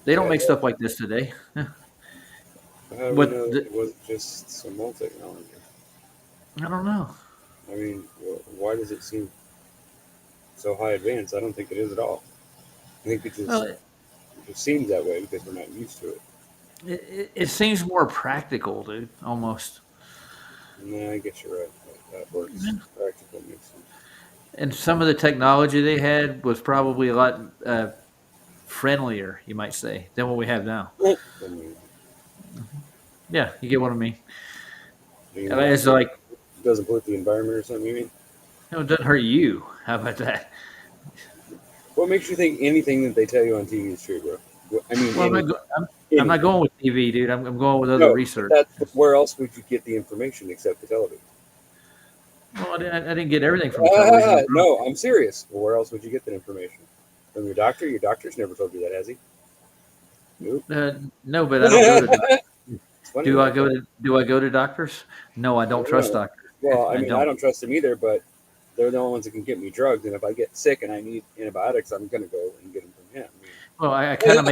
A: They don't make stuff like this today. Yeah.
F: How do we
A: But
F: know it wasn't just some old technology?
A: I don't know.
F: I mean, why does it seem so high advanced? I don't think it is at all. I think it just seems that way because we're not used to it.
A: It seems more practical, dude. Almost.
F: No, I guess you're right. That works. Practical makes sense.
A: And some of the technology they had was probably a lot friendlier, you might say, than what we have now. Yeah, you get what I mean.
F: You know,
A: It's like,
F: it doesn't pollute the environment or something, you mean?
A: no, it doesn't hurt you. How about that?
F: What makes you think anything that they tell you on TV is true, bro? I mean,
A: Well, I'm not going with TV, dude. I'm going with other research.
F: Where else would you get the information except the television?
A: Well, I didn't get everything from television.
F: No, I'm serious. Well, where else would you get that information? From your doctor? Your doctor's never told you that, has he? Nope.
A: No, but I don't go to doctors.
F: funny,
A: Do I go to doctors? No, I don't trust doctors.
F: Well, I mean, I don't trust them either, but they're the only ones that can get me drugs. And if I get sick and I need antibiotics, I'm going to go and get them from him.
A: Well, I kind of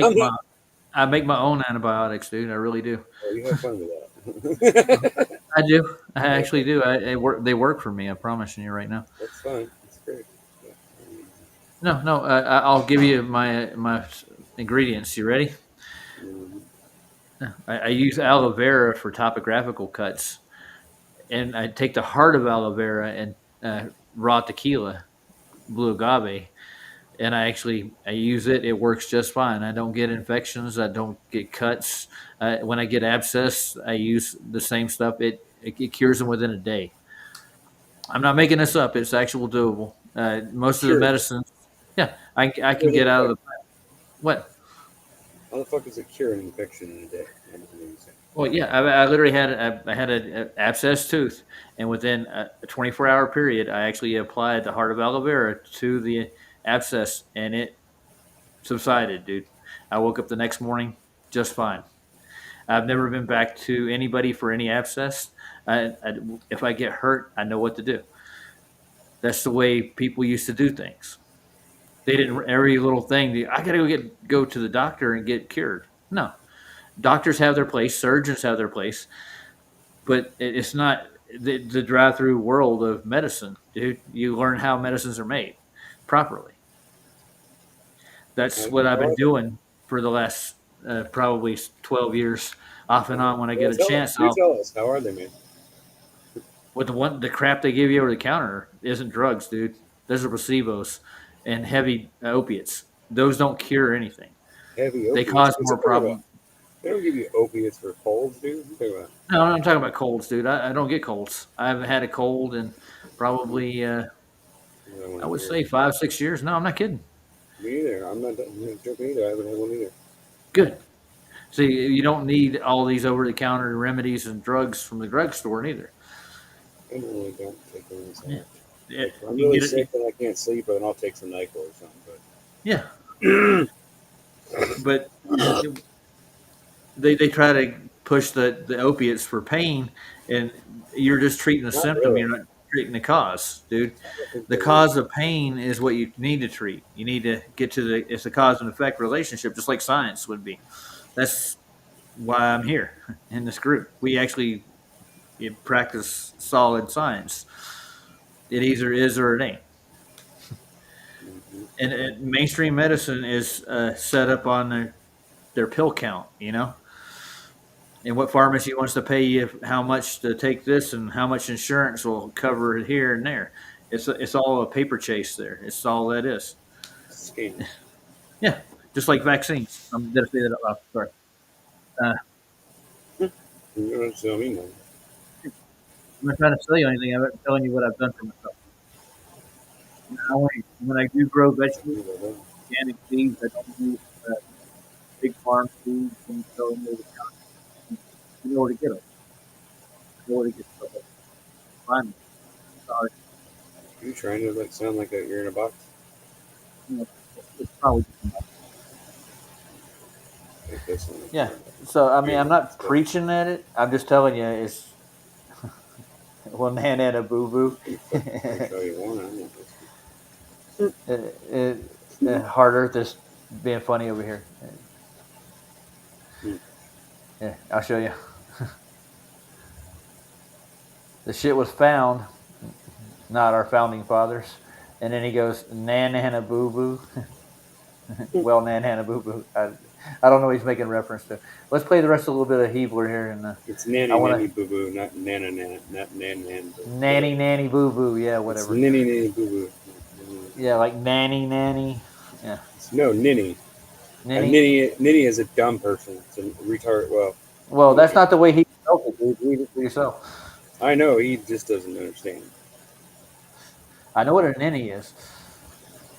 A: make my own antibiotics, dude. I really do.
F: Well, you have fun with that.
A: I do. I actually do. They work for me. I promise you right now.
F: That's fine. That's great.
A: No. I'll give you my ingredients. You ready? I use aloe vera for topographical cuts, and I take the heart of aloe vera and raw tequila, blue agave, and I use it. It works just fine. I don't get infections. I don't get cuts. When I get abscess, I use the same stuff. It cures them within a day. I'm not making this up. It's actual doable. Most of the medicines, yeah, I can get out of the. What?
F: How the fuck is it cure an infection in a day?
A: Well, yeah, I literally had an abscessed tooth, and within a 24-hour period, I actually applied the heart of aloe vera to the abscess, and it subsided, dude. I woke up the next morning just fine. I've never been back to anybody for any abscess. If I get hurt, I know what to do. That's the way people used to do things. They didn't every little thing. I got to go to the doctor and get cured. No. Doctors have their place, surgeons have their place, but it's not the drive-through world of medicine, dude. You learn how medicines are made properly. That's what I've been doing for the last probably 12 years, off and on. When I get a chance,
F: You tell us, how are they made?
A: With the crap they give you over the counter isn't drugs, dude. Those are placebos and heavy opiates. Those don't cure anything.
F: Heavy
A: They
F: opiates?
A: cause
F: What's
A: more
F: that about?
A: problems.
F: They don't give you opiates for colds, dude. What are you talking about?
A: No, I'm talking about colds, dude. I don't get colds. I haven't had a cold in probably, I would say 5-6 years. No, I'm not kidding.
F: Me either. I'm not joking either. I haven't had one either.
A: Good. See, you don't need all these over-the-counter remedies and drugs from the drugstore neither.
F: I really don't take them.
A: Yeah.
F: If I'm
A: You
F: really
A: get it-
F: sick and I can't sleep, then I'll take some NyQuil or something. But
A: Yeah. But they try to push the opiates for pain, and you're just treating the
F: Not
A: symptom.
F: really.
A: You're not treating the cause, dude. The cause of pain is what you need to treat. You need to get to it's a cause and effect relationship, just like science would be. That's why I'm here in this group. We actually practice solid science. It either is or it ain't. And mainstream medicine is set up on their pill count, you know? And what pharmacy wants to pay you how much to take this and how much insurance will cover it here and there. It's all a paper chase there. It's all that is.
F: Scam.
A: Yeah, just like vaccines. I'm going to say that out loud. Sorry.
F: You don't tell me nothing.
A: I'm not trying to sell you anything. I'm telling you what I've done for myself. When I do grow vegetables, organic seeds, I don't use big farm seeds and so them over the counter. You know where to get them. You know where to get them. Find them. Sorry.
F: You trying to sound like you're in a box?
A: It's probably
F: Like this one.
A: yeah. So I mean, I'm not preaching at it. I'm just telling you, it's well, nan and a boo boo.
F: I'll tell you one. I'm not
A: Hard Earth is being funny over here. Yeah, I'll show you. The shit was found, not our founding fathers. And then he goes, nan Hannah boo boo. Well, nan Hannah boo boo. I don't know what he's making reference to. Let's play the rest of a little bit of Hebler here. And
F: It's nanny boo boo, not nana nana, not nan.
A: nanny boo boo. Yeah, whatever.
F: It's nanny boo boo.
A: Yeah, like nanny. Yeah.
F: No, ninny. Ninny is a dumb person. It's a retard.
A: Well, that's not the way he spelled it, dude. Read it for yourself.
F: I know. He just doesn't understand.
A: I know what a ninny is.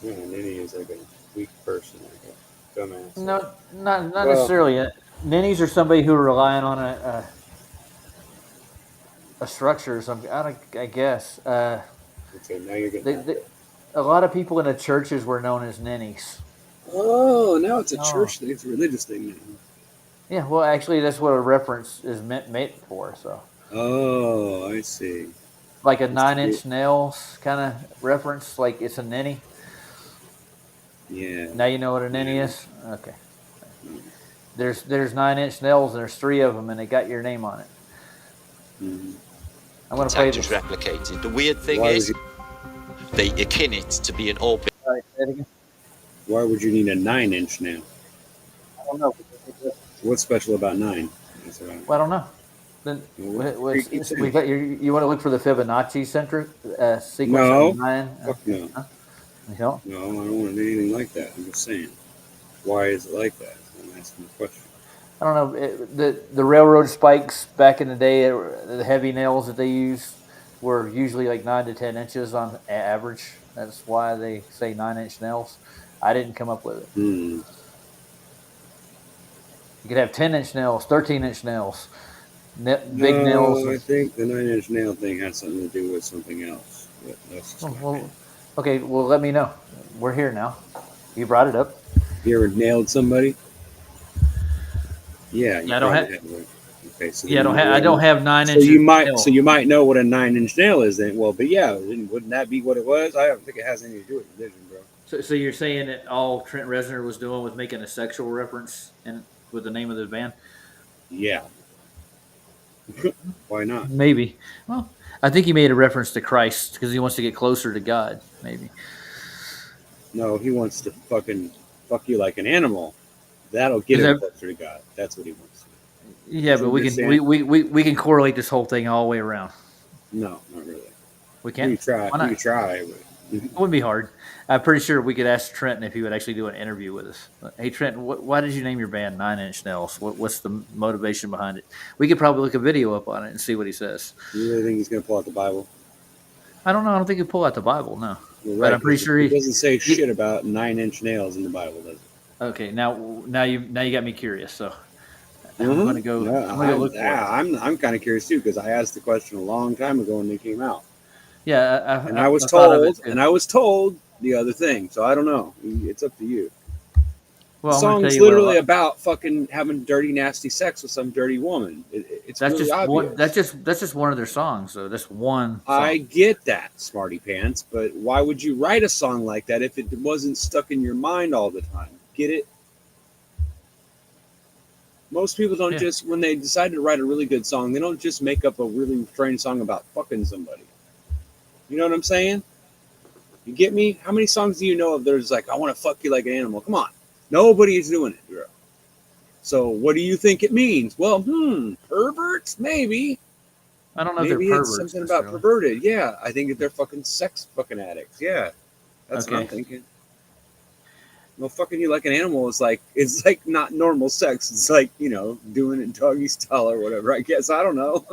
F: Yeah, ninny is like a weak person, like a dumbass.
A: No, not necessarily. Ninnies are somebody who are relying on a structure. I guess.
F: Okay, now you're getting.
A: A lot of people in the churches were known as ninnies.
F: Oh, now it's a church thing. It's a religious thing now.
A: Yeah, well, actually, that's what a reference is meant for. So.
F: Oh, I see.
A: Like a 9-inch nails kind of reference, like it's a ninny.
F: Yeah.
A: Now you know what a ninny is. Okay. There's 9-inch nails, and there's 3 of them, and they got your name on it.
F: Mm-hmm.
A: I'm gonna play this.
S: Replicated. The weird thing is, they akin it to be an open.
A: Sorry, say it again.
F: Why would you need a 9-inch nail?
A: I don't know.
F: What's special about 9?
A: Well, I don't know. Then we got you want to look for the Fibonacci sequence
F: No.
A: of 9?
F: Fuck no.
A: Huh? You don't?
F: No, I don't want to do anything like that. I'm just saying. Why is it like that? I'm asking the question.
A: I don't know. The railroad spikes back in the day, the heavy nails that they used were usually like 9 to 10 inches on average. That's why they say 9-inch nails. I didn't come up with it.
F: Hmm.
A: You could have 10-inch nails, 13-inch nails, big
F: No,
A: nails.
F: I think the 9-inch nail thing has something to do with something else. But that's just my opinion.
A: Okay, well, let me know. We're here now. You brought it up.
F: You ever nailed somebody? Yeah.
A: Yeah, I don't have.
F: Okay, so
A: Yeah, I don't have 9 inches.
F: So you might know what a 9-inch nail is then. Well, but yeah, wouldn't that be what it was? I don't think it has anything to do with religion, bro.
A: So you're saying that all Trent Reznor was doing was making a sexual reference and with the name of the band?
F: Yeah. Why not?
A: Maybe. Well, I think he made a reference to Christ because he wants to get closer to God. Maybe.
F: No, he wants to fucking fuck you like an animal, that'll get
A: Is
F: him
A: that-
F: closer to God. That's what he wants.
A: Yeah,
F: So
A: but we
F: you're
A: can
F: saying-
A: we can correlate this whole thing all the way around.
F: No, not really.
A: We can.
F: You try.
A: Why not?
F: You try. But
A: It wouldn't be hard. I'm pretty sure we could ask Trenton if he would actually do an interview with us. Hey, Trenton, why did you name your band 9 Inch Nails? What's the motivation behind it? We could probably look a video up on it and see what he says.
F: You really think he's going to pull out the Bible?
A: I don't know. I don't think he'd pull out the Bible, no.
F: You're
A: But
F: right,
A: I'm pretty sure
F: he doesn't say shit about 9-inch nails in the Bible, does it?
A: Okay, now you got me curious. So I'm
F: Mhm.
A: gonna go.
F: Yeah,
A: I'm gonna go look for it.
F: I'm kind of curious too because I asked the question a long time ago when they came out,
A: Yeah,
F: and I was
A: thought of it
F: told,
A: too.
F: and I was told the other thing. So I don't know. It's up to you.
A: Well,
F: the
A: I'm gonna
F: song's
A: tell you what,
F: literally about fucking having dirty, nasty sex with some dirty woman. It's
A: that's
F: really
A: just
F: obvious.
A: one. That's just one of their songs, though. That's one.
F: I get that, smarty pants, but why would you write a song like that if it wasn't stuck in your mind all the time? Get it? Most people don't just, when they decide to write a really good song, they don't just make up a really strange song about fucking somebody. You know what I'm saying? You get me? How many songs do you know of there's like, I want to fuck you like an animal? Come on. Nobody's doing it, bro. So what do you think it means? Well, perverts? Maybe.
A: I don't know if
F: Maybe
A: they're
F: it's
A: perverts.
F: something about
A: necessarily.
F: perverted. Yeah, I think that they're fucking sex fucking addicts. Yeah, that's what I'm
A: Okay.
F: thinking. Well, fucking you like an animal is like, it's like not normal sex. It's like, doing it doggy style or whatever. I guess I don't know.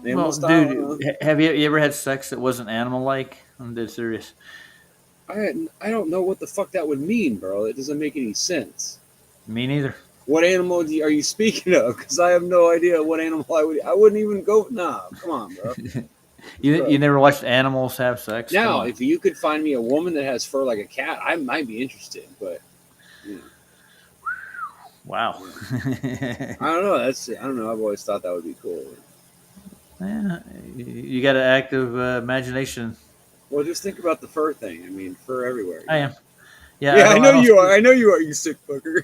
F: Animal
A: Well,
F: style. I don't
A: dude,
F: know.
A: have you ever had sex that wasn't animal-like? I'm dead serious.
F: I don't know what the fuck that would mean, bro. It doesn't make any sense.
A: Me neither.
F: What animal are you speaking of? Because I have no idea what animal I wouldn't even go. Nah, come on, bro.
A: You never watched animals have sex? Come
F: Now,
A: on.
F: if you could find me a woman that has fur like a cat, I might be interested. But
A: Wow.
F: I don't know. I don't know. I've always thought that would be cool.
A: Yeah, you got an active imagination.
F: Well, just think about the fur thing. I mean, fur everywhere.
A: I am.
F: Yeah,
A: Yeah,
F: I
A: don't-
F: know
A: don't
F: you
A: see-
F: are. I know you are. You sick fucker.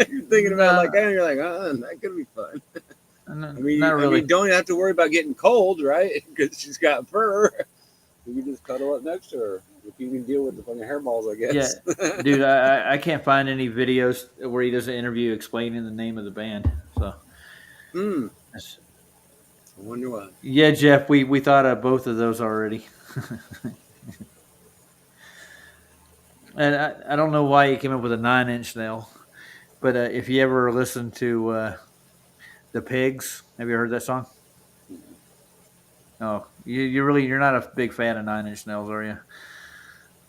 F: You're thinking about it like that, and you're like, that could be fun. I mean,
A: not really.
F: don't have to worry about getting cold, right? Because she's got fur. You can just cuddle up next to her. If you can deal with the fucking hairballs, I guess.
A: Yeah, dude, I can't find any videos where he does an interview explaining the name of the band. So, That's-
F: I wonder why.
A: yeah, Jeff, we thought of both of those already. And I don't know why he came up with a 9-inch nail, but if you ever listen to the Pigs, have you heard that song? Oh, you're not a big fan of 9-inch nails, are you?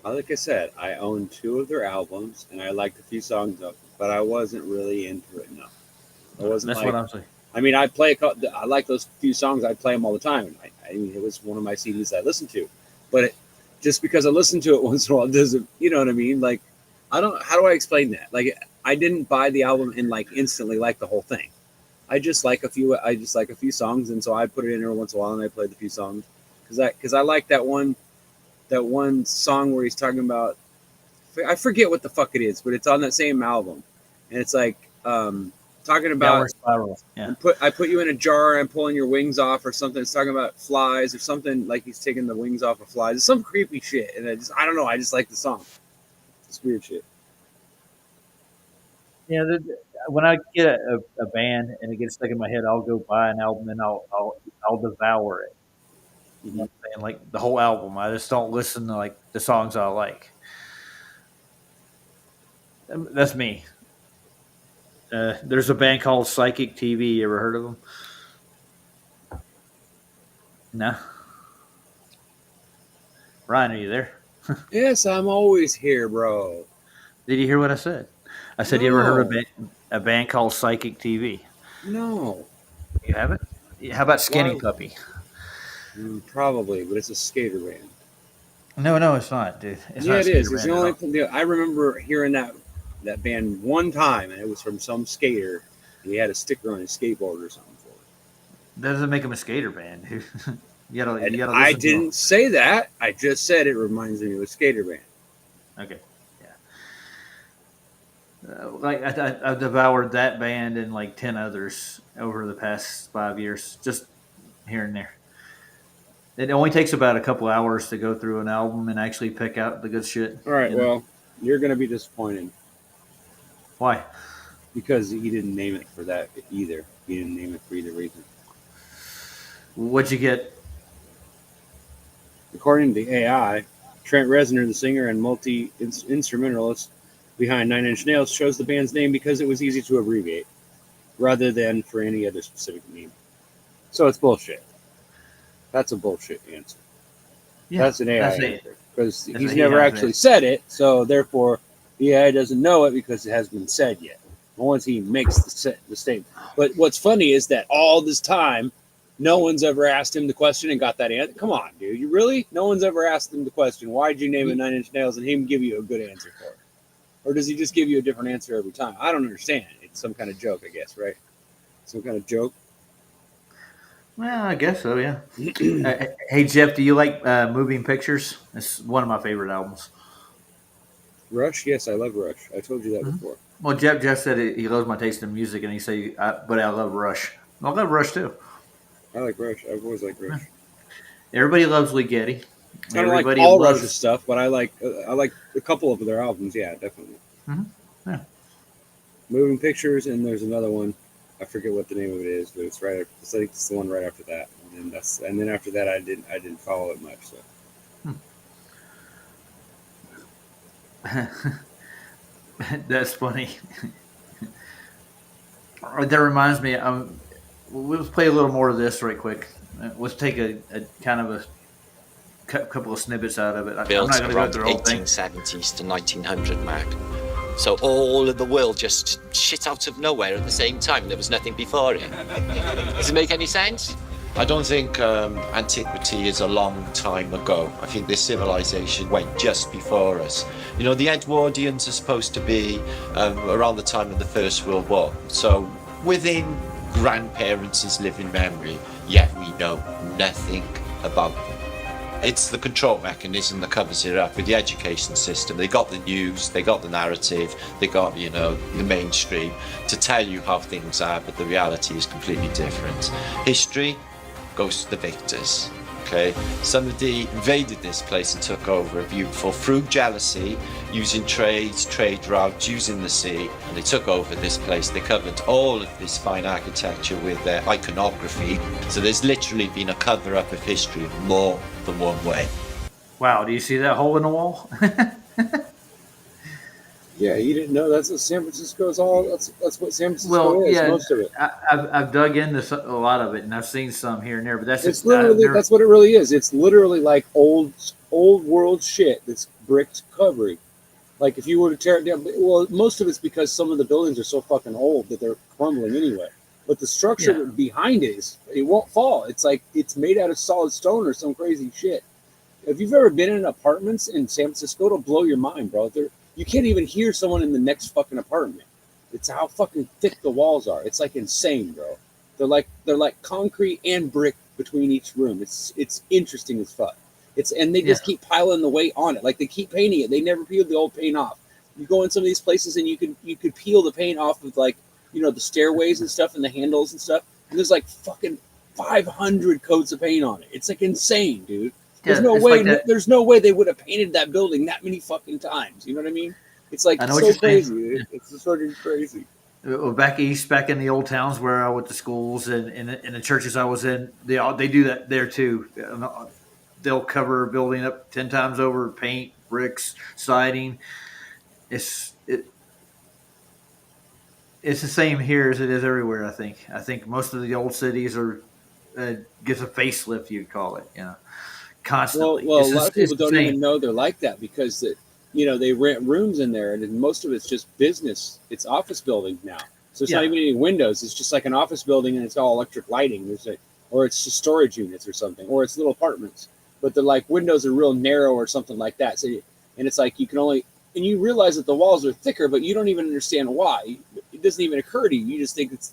F: Like I said, I own 2 of their albums, and I liked a few songs of them, but I wasn't really into it. No, I wasn't.
A: That's
F: like,
A: what I'm saying.
F: I mean, I like those few songs. I play them all the time. I mean, it was one of my CDs I listened to, but just because I listen to it once in a while doesn't, you know what I mean? Like, how do I explain that? Like, I didn't buy the album and like instantly like the whole thing. I just like a few songs, and so I put it in every once in a while, and I played the few songs because I like that one song where he's talking about, I forget what the fuck it is, but it's on that same album, and it's like talking about
A: Downward Spiral. Yeah.
F: I put you in a jar, I'm pulling your wings off or something. It's talking about flies or something, like he's taking the wings off of flies. It's some creepy shit, and I don't know. I just like the song. It's weird shit.
A: Yeah, when I get a band and it gets stuck in my head, I'll go buy an album and I'll devour it. You know what I'm saying? Like the whole album. I just don't listen to like the songs I like. That's me. There's a band called Psychic TV. You ever heard of them? No. Ryan, are you there?
F: Yes, I'm always here, bro.
A: Did you hear what I said? I said, you ever heard of a band called Psychic TV?
F: No.
A: You haven't? How about Skinny
F: Why?
A: Puppy?
F: Probably, but it's a skater band.
A: No, it's not, dude. It's
F: Yeah,
A: not a
F: it is.
A: skater
F: It's the
A: band at
F: only.
A: all.
F: I remember hearing that band one time, and it was from some skater. And he had a sticker on his skateboard or something for it.
A: That doesn't make them a skater band, dude. you gotta
F: I
A: listen to 'em.
F: didn't say that. I just said it reminds me of a skater band.
A: Okay. Like I've devoured that band and like 10 others over the past 5 years, just here and there. It only takes about a couple hours to go through an album and actually pick out the good shit.
F: All right,
A: you know?
F: well, you're going to be disappointed.
A: Why?
F: Because he didn't name it for that either. He didn't name it for either reason.
A: What'd you get?
F: According to the AI, Trent Reznor, the singer and multi-instrumentalist behind Nine Inch Nails, chose the band's name because it was easy to abbreviate, rather than for any other specific name. So it's bullshit. That's a bullshit answer.
A: Yeah,
F: that's an AI
A: that's a-
F: answer. Because
A: that's
F: he's
A: a
F: never
A: AI
F: actually
A: thing.
F: said it, so therefore the AI doesn't know it because it hasn't been said yet. Once he makes the statement. But what's funny is that all this time, no one's ever asked him the question and got that answer. Come on, dude. You really? No one's ever asked him the question, why'd you name it Nine Inch Nails, and him give you a good answer for it? Or does he just give you a different answer every time? I don't understand. It's some kind of joke, I guess, right? Some kind of joke.
A: Well, I guess so. Yeah. Hey Jeff, do you like Moving Pictures? It's one of my favorite albums.
F: Rush? Yes, I love Rush. I told you that before.
A: Well, Jeff said he loves my taste in music, and he said, but I love Rush. I love Rush too.
F: I like Rush. I've always liked Rush.
A: Everybody loves Lee Getty.
F: I don't like
A: Everybody
F: all
A: loves
F: Rush's stuff, but I like a couple of their albums. Yeah, definitely.
A: Yeah.
F: Moving Pictures, and there's another one. I forget what the name of it is, but it's right. I think it's the one right after that. And then after that, I didn't follow it much. So.
A: That's funny. That reminds me. Let's play a little more of this right quick. Let's take a kind of a couple of snippets out of it. I'm
S: Built
A: not going to go
S: around
A: through the whole thing.
S: 1870s to 1900 mark. So all of the world just shit out of nowhere at the same time. There was nothing before it. Does it make any sense?
T: I don't think antiquity is a long time ago. I think this civilization went just before us. You know, the Edwardians are supposed to be around the time of the First World War. So within grandparents' living memory, yet we know nothing about them. It's the control mechanism that covers it up with the education system. They got the news, they got the narrative, they got, you know, the mainstream to tell you how things are, but the reality is completely different. History goes to the victors, okay? Somebody invaded this place and took over a beautiful through jealousy, using trade routes, using the sea, and they took over this place. They covered all of this fine architecture with their iconography. So there's literally been a cover-up of history more than one way.
A: Wow, do you see that hole in the wall?
F: Yeah, you didn't know that's what San Francisco is all. That's what San Francisco is. Most of it.
A: I've dug into a lot of it, and I've seen some here and there. But
F: It's literally that's what it really is. It's literally like old world shit that's bricked covering. Like if you were to tear it down, well, most of it's because some of the buildings are so fucking old that they're crumbling anyway. But the structure behind it won't fall. It's like it's made out of solid stone or some crazy shit. If you've ever been in apartments in San Francisco, it'll blow your mind, bro. You can't even hear someone in the next fucking apartment. It's how fucking thick the walls are. It's like insane, bro. They're like concrete and brick between each room. It's interesting as fuck. And they just keep piling the weight on it. Like they keep painting it. They never peeled the old paint off. You go in some of these places and you could peel the paint off of like, you know, the stairways and stuff and the handles and stuff. And there's like fucking 500 coats of paint on it. It's like insane, dude. There's no way. Like there's no way they would have painted that building that many fucking times. You know what I mean? It's like so crazy. Dude. It's just sort of crazy.
A: Back east, back in the old towns where I went to schools and in the churches I was in, they do that there too. They'll cover a building up 10 times over, paint, bricks, siding. It's the same here as it is everywhere. I think most of the old cities are gets a facelift, you'd call it. Constantly.
F: Well, a lot of people don't even know they're like that because they rent rooms in there, and most of it's just business. It's office buildings now, so it's not even any windows. It's just like an office building, and it's all electric lighting. Or it's just storage units or something, or it's little apartments. But the like windows are real narrow or something like that. So, and it's like you can only, and you realize that the walls are thicker, but you don't even understand why. It doesn't even occur to you. You just think it's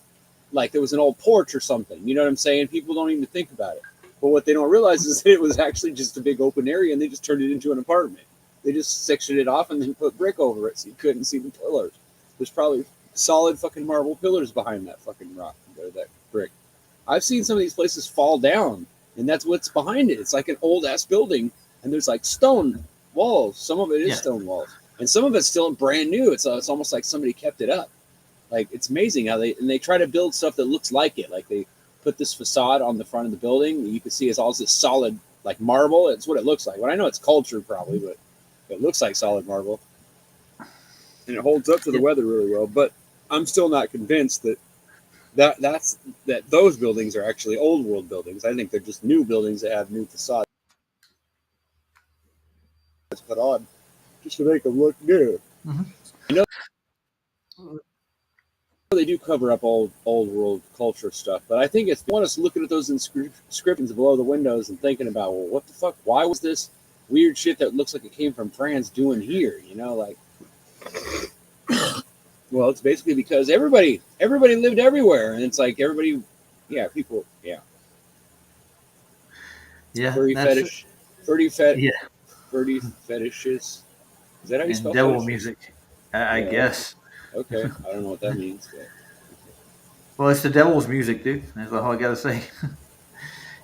F: like there was an old porch or something. You know what I'm saying? People don't even think about it. But what they don't realize is that it was actually just a big open area, and they just turned it into an apartment. They just sectioned it off and then put brick over it so you couldn't see the pillars. There's probably solid fucking marble pillars behind that fucking rock or that brick. I've seen some of these places fall down, and that's what's behind it. It's like an old ass building, and there's like stone walls. Some of it is stone walls. and some of it's still brand new. It's almost like somebody kept it up. Like, it's amazing how they try to build stuff that looks like it. Like, they put this facade on the front of the building that you can see is all this solid, like marble. It's what it looks like. Well, I know it's cultured probably, but it looks like solid marble, and it holds up to the weather really well. But I'm still not convinced that those buildings are actually old world buildings. I think they're just new buildings that have new facades put on just to make them look new.
A: Mhm.
F: You know, they do cover up old world culture stuff, but I think it's want us looking at those inscriptions below the windows and thinking about, well, what the fuck? Why was this weird shit that looks like it came from France doing here? You know, like, well, it's basically because everybody lived everywhere, and it's like everybody, people,
A: Yeah,
F: furry
A: that's
F: fetish,
A: yeah,
F: furry fetishes. Is that how you
A: and
F: spell
A: devil
F: fetish?
A: music. I
F: Yeah.
A: guess.
F: Okay, I don't know what that means. But.
A: Well, it's the devil's music, dude. That's all I gotta say.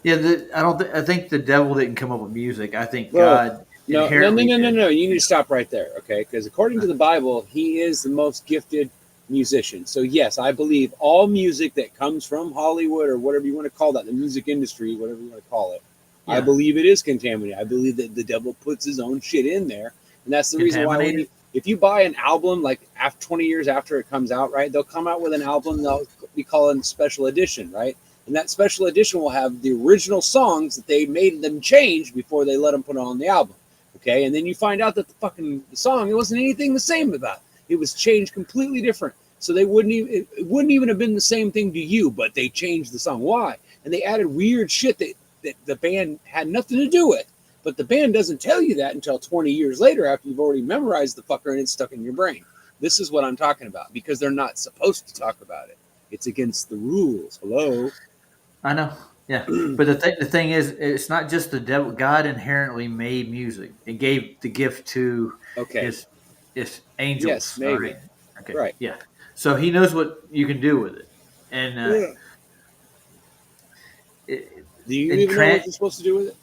A: Yeah, I think the devil didn't come up with music. I think God
F: No.
A: inherently did.
F: You need to stop right there, okay? Because according to the Bible, he is the most gifted musician. So yes, I believe all music that comes from Hollywood or whatever you want to call that, the music industry, whatever you want to call it, I
A: Yeah.
F: believe it is contaminated. I believe that the devil puts his own shit in there, and that's the reason why if you buy an album like after 20 years after it comes out, right, they'll come out with an album they'll be calling special edition, right? And that special edition will have the original songs that they made them change before they let them put it on the album. Okay, and then you find out that the song, it wasn't anything the same about it. It was changed completely different. So it wouldn't even have been the same thing to you, but they changed the song. Why? And they added weird shit that the band had nothing to do with. But the band doesn't tell you that until 20 years later after you've already memorized the fucker and it's stuck in your brain. This is what I'm talking about because they're not supposed to talk about it. It's against the rules. Hello?
A: I know. Yeah, but the thing is, it's not just the devil. God inherently made music and gave the gift to his angels.
F: Yes, maybe.
A: All right? Okay.
F: Right.
A: Yeah. So he knows what you can do with it, and
F: do you even know what you're supposed to do with it?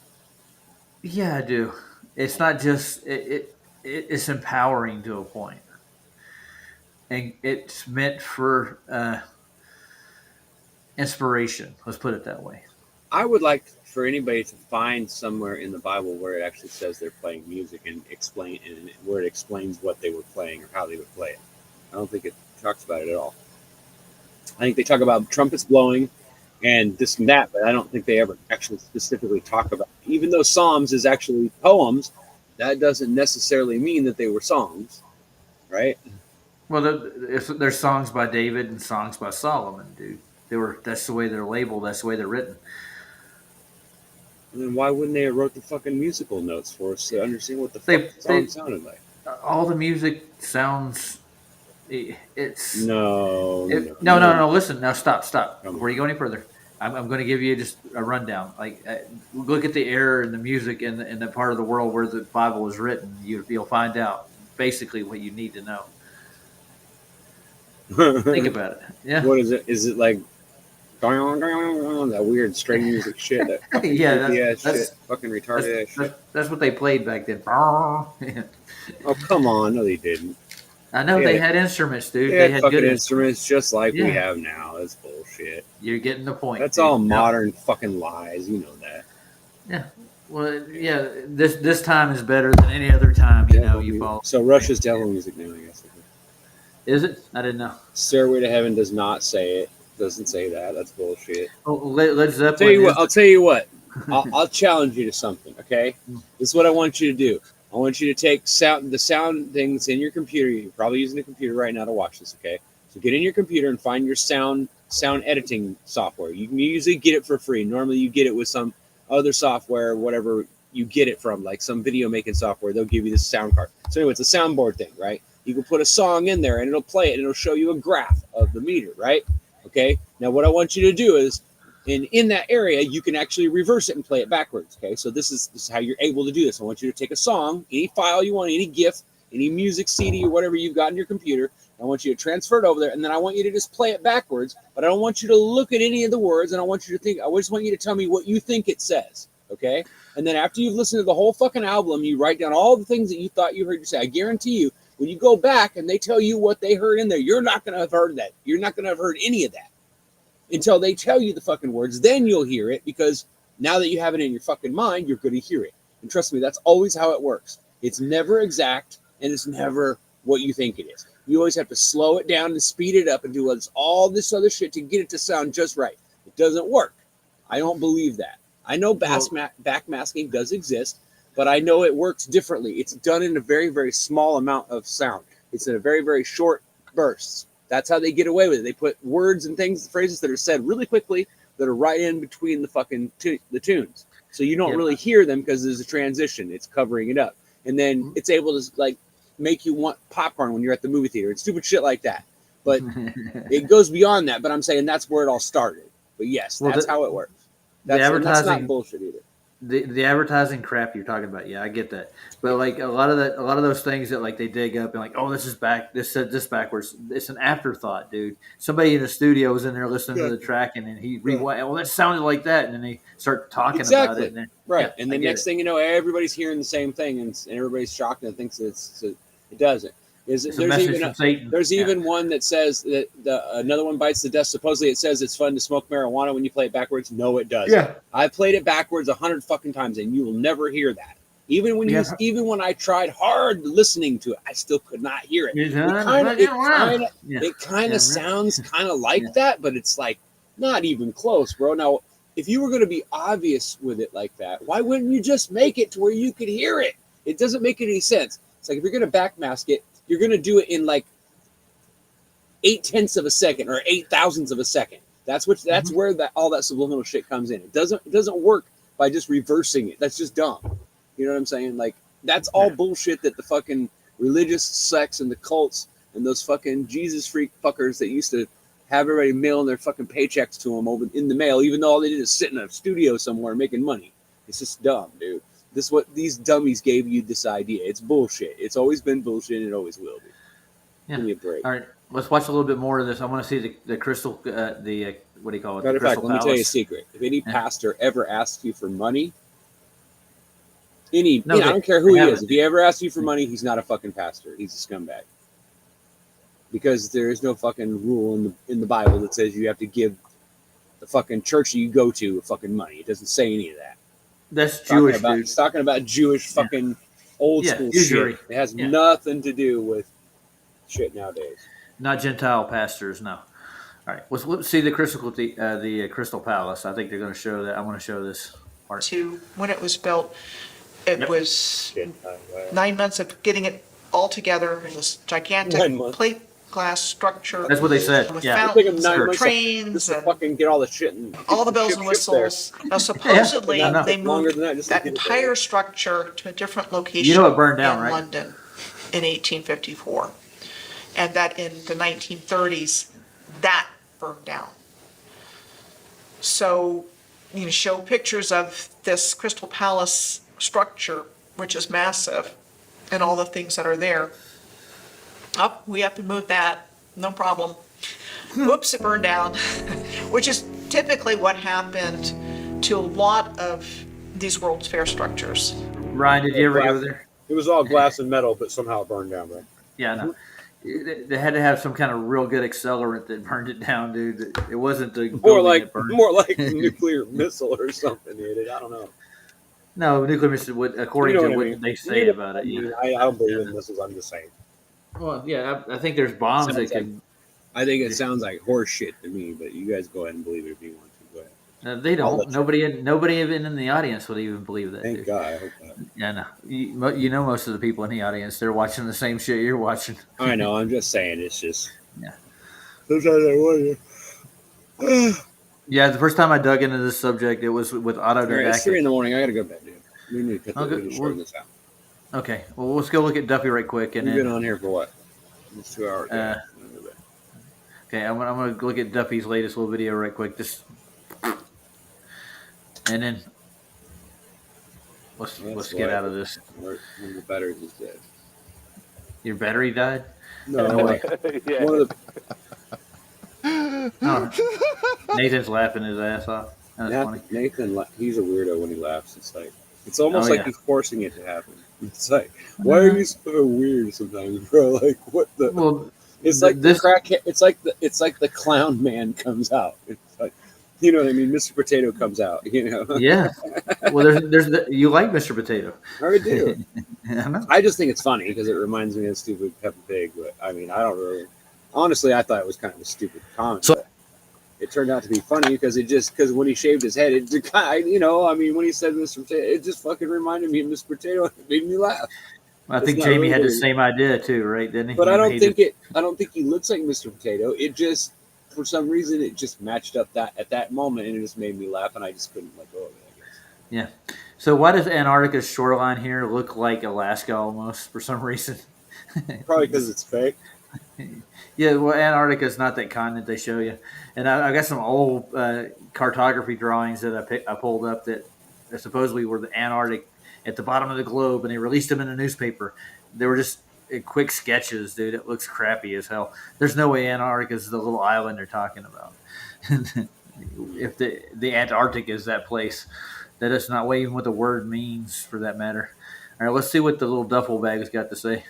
A: Yeah, I do. It's not just it's empowering to a point, and it's meant for inspiration. Let's put it that way.
F: I would like for anybody to find somewhere in the Bible where it actually says they're playing music and where it explains what they were playing or how they would play it. I don't think it talks about it at all. I think they talk about trumpets blowing and this and that, but I don't think they ever actually specifically talk about it. Even though Psalms is actually poems, that doesn't necessarily mean that they were songs, right?
A: Well, there's songs by David and songs by Solomon, dude. That's the way they're labeled. That's the way they're written.
F: And then why wouldn't they have wrote the fucking musical notes for us to understand what the fuck the song sounded like?
A: All the music sounds. It's
F: no.
A: Listen, now stop. Before you go any further, I'm going to give you just a rundown. Like, look at the era and the music in the part of the world where the Bible was written. You'll find out basically what you need to know. Think about it. Yeah.
F: What is it? Is it like that weird string music shit? That fucking
A: that's
F: shit, fucking retarded ass shit.
A: That's what they played back then.
F: Oh, come on. No, they didn't.
A: I know they had instruments, dude.
F: They had
A: fucking
F: good instruments just like we have now. That's bullshit.
A: You're getting the point.
F: That's all modern fucking lies. You know that.
A: Yeah. Well, yeah. This time is better than any other time. You follow.
F: So Russia's devil music now, I guess.
A: Is it? I didn't know.
F: Stairway to Heaven does not say it. Doesn't say that. That's bullshit.
A: Well, Led Zeppelin.
F: I'll tell you what. I'll challenge you to something. Okay. This is what I want you to do. I want you to take the sound things in your computer. You're probably using a computer right now to watch this, okay? So get in your computer and find your sound editing software. You can usually get it for free. Normally you get it with some other software, whatever you get it from, like some video making software. They'll give you this sound card. So anyway, it's a soundboard thing, right? You can put a song in there and it'll play it and it'll show you a graph of the meter, right? Okay. Now what I want you to do is in that area, you can actually reverse it and play it backwards. Okay, so this is how you're able to do this. I want you to take a song, any file you want, any GIF, any music CD or whatever you've got in your computer. I want you to transfer it over there, and then I want you to just play it backwards. But I don't want you to look at any of the words, and I want you to think. I just want you to tell me what you think it says. Okay? And then after you've listened to the whole fucking album, you write down all the things that you thought you heard you say. I guarantee you, when you go back and they tell you what they heard in there, you're not going to have heard that. You're not going to have heard any of that until they tell you the fucking words. Then you'll hear it, because now that you have it in your fucking mind, you're going to hear it. And trust me, that's always how it works. It's never exact, and it's never what you think it is. You always have to slow it down and speed it up and do all this other shit to get it to sound just right. It doesn't work. I don't believe that. I know backmasking does exist, but I know it works differently. It's done in a very, very small amount of sound. It's in a very, very short bursts. That's how they get away with it. They put words and things, phrases that are said really quickly that are right in between the fucking the tunes. So you don't really hear them because there's a transition. It's covering it up. And then it's able to like make you want popcorn when you're at the movie theater and stupid shit like that. But it goes beyond that. But I'm saying that's where it all started. But yes, that's how it works. That's not bullshit either.
A: The advertising crap you're talking about, yeah, I get that. But like a lot of those things that like they dig up and like, oh, this said this backwards. It's an afterthought, dude. Somebody in the studio was in there listening to the track and then he rewind. Well, that sounded like that, and then they start talking about it. And then,
F: right, and the next thing you know, everybody's hearing the same thing, and everybody's shocked and thinks it doesn't. There's even one that says that another one bites the dust. Supposedly it says it's fun to smoke marijuana when you play it backwards. No, it doesn't.
A: Yeah.
F: I've played it backwards 100 fucking times, and you will never hear that. Even when when I tried hard listening to it, I still could not hear it. It kind of sounds kind of like that, but it's like not even close, bro. Now, if you were going to be obvious with it like that, why wouldn't you just make it to where you could hear it? It doesn't make any sense. It's like if you're going to backmask it, you're going to do it in like 0.8 of a second or 0.008 of a second. That's where all that subliminal shit comes in. It doesn't work by just reversing it. That's just dumb. You know what I'm saying? Like that's all bullshit that the fucking religious sects and the cults and those fucking Jesus freak fuckers that used to have everybody mailing their fucking paychecks to them over in the mail, even though all they did is sit in a studio somewhere making money. It's just dumb, dude. This is what these dummies gave you this idea. It's bullshit. It's always been bullshit, and it always will be.
A: Yeah.
F: Give me a break.
A: All right, let's watch a little bit more of this. I want to see the crystal, what do you call it?
F: Matter of fact, let me tell you a
A: Palace.
F: secret. If any pastor ever asks you for money, I don't care who he is. If he ever asks you for money, he's not a fucking pastor. He's a scumbag. Because there is no fucking rule in the Bible that says you have to give the fucking church you go to fucking money. It doesn't say any of that.
A: That's Jewish, dude.
F: It's talking about Jewish fucking old school
A: usury.
F: shit. It has nothing to do with shit nowadays.
A: Not Gentile pastors, no. All right, let's see the Crystal Palace. I think they're going to show that. I want to show this part.
M: When it was built, it was 9 months of getting it all together in this gigantic plate glass structure.
A: That's what they said.
M: With
A: Yeah.
M: fountains and trains and
F: fucking get all the shit and
M: all the bells and whistles. Now, supposedly,
A: Yeah.
M: they
F: Longer
M: moved
F: than that, just to
M: that
F: get it
M: entire structure to a different location
A: You know it burned down,
M: in
A: right?
M: London in 1854. And that in the 1930s, that burned down. So, show pictures of this Crystal Palace structure, which is massive, and all the things that are there. Oh, we have to move that. No problem. Whoops, it burned down. Which is typically what happened to a lot of these World's Fair structures.
A: Ryan, did you ever go there?
F: It was all glass and metal, but somehow it burned down, right?
A: Yeah, no. They had to have some kind of real good accelerant that burned it down, dude. It wasn't the
F: More
A: building
F: like
A: that burned.
F: nuclear missile or something, dude. I don't know.
A: No, nuclear missile would, according
F: You know
A: to
F: what I
A: what
F: mean.
A: they say about it. Yeah.
F: I don't believe in missiles. I'm just saying.
A: Well, yeah, I think there's bombs that could.
F: I think it sounds like horse shit to me, but you guys go ahead and believe it if you want to. Go ahead.
A: They don't. Nobody even in the audience would even believe that.
F: Thank
A: dude.
F: God. I hope not.
A: Yeah, no. You know, most of the people in the audience, they're watching the same shit you're watching.
F: I know. I'm just saying. It's just.
A: Yeah.
F: Sometimes I wonder.
A: Yeah, the first time I dug into this subject, it was with
F: All right, it's 3
A: autodidactic.
F: in the morning. I gotta go to bed, dude. We need to cut
A: Okay,
F: shorten this out.
A: Okay, well, let's go look at Duffy right quick, and
F: We've
A: then
F: been on here for what? It's 2 hours.
A: okay, I'm gonna look at Duffy's latest little video right quick. And then let's get out of this.
F: One of the batteries is dead.
A: Your battery died?
F: No,
A: No way.
F: One of the
A: Oh. Nathan's laughing his ass off. That's funny.
F: Nathan, he's a weirdo when he laughs. It's almost
A: Oh,
F: like
A: yeah.
F: he's forcing it to happen. It's like, why are you so weird sometimes, bro? Like, what the?
A: Well,
F: it's like
A: this-
F: the crackhead. It's like the clown man comes out. It's like, you know what I mean? Mr. Potato comes out. You know?
A: Yeah. Well, you like Mr. Potato.
F: I do.
A: I know.
F: I just think it's funny because it reminds me of stupid Peppa Pig. But I mean, I don't really. Honestly, I thought it was kind of a stupid comment.
T: So-
F: but it turned out to be funny because when he shaved his head, it kind of, you know, I mean, when he said Mr. Potato, it just fucking reminded me of Mr. Potato. It made me laugh.
A: I think
F: It's not
A: Jamie had the
F: really-
A: same idea too, right? Didn't he?
F: But I don't
A: He
F: think
A: hated-
F: I don't think he looks like Mr. Potato. It just, for some reason, it just matched up at that moment, and it just made me laugh, and I just couldn't let go of it. I guess.
A: Yeah. So why does Antarctica's shoreline here look like Alaska almost for some reason?
F: Probably because it's fake.
A: Yeah, well, Antarctica is not that continent they show you, and I got some old cartography drawings that I pulled up that supposedly were the Antarctic at the bottom of the globe, and they released them in a newspaper. They were just quick sketches, dude. It looks crappy as hell. There's no way Antarctica is the little island they're talking about. If the Antarctic is that place, that is not even what the word means, for that matter. All right, let's see what the little duffel bag has got to say.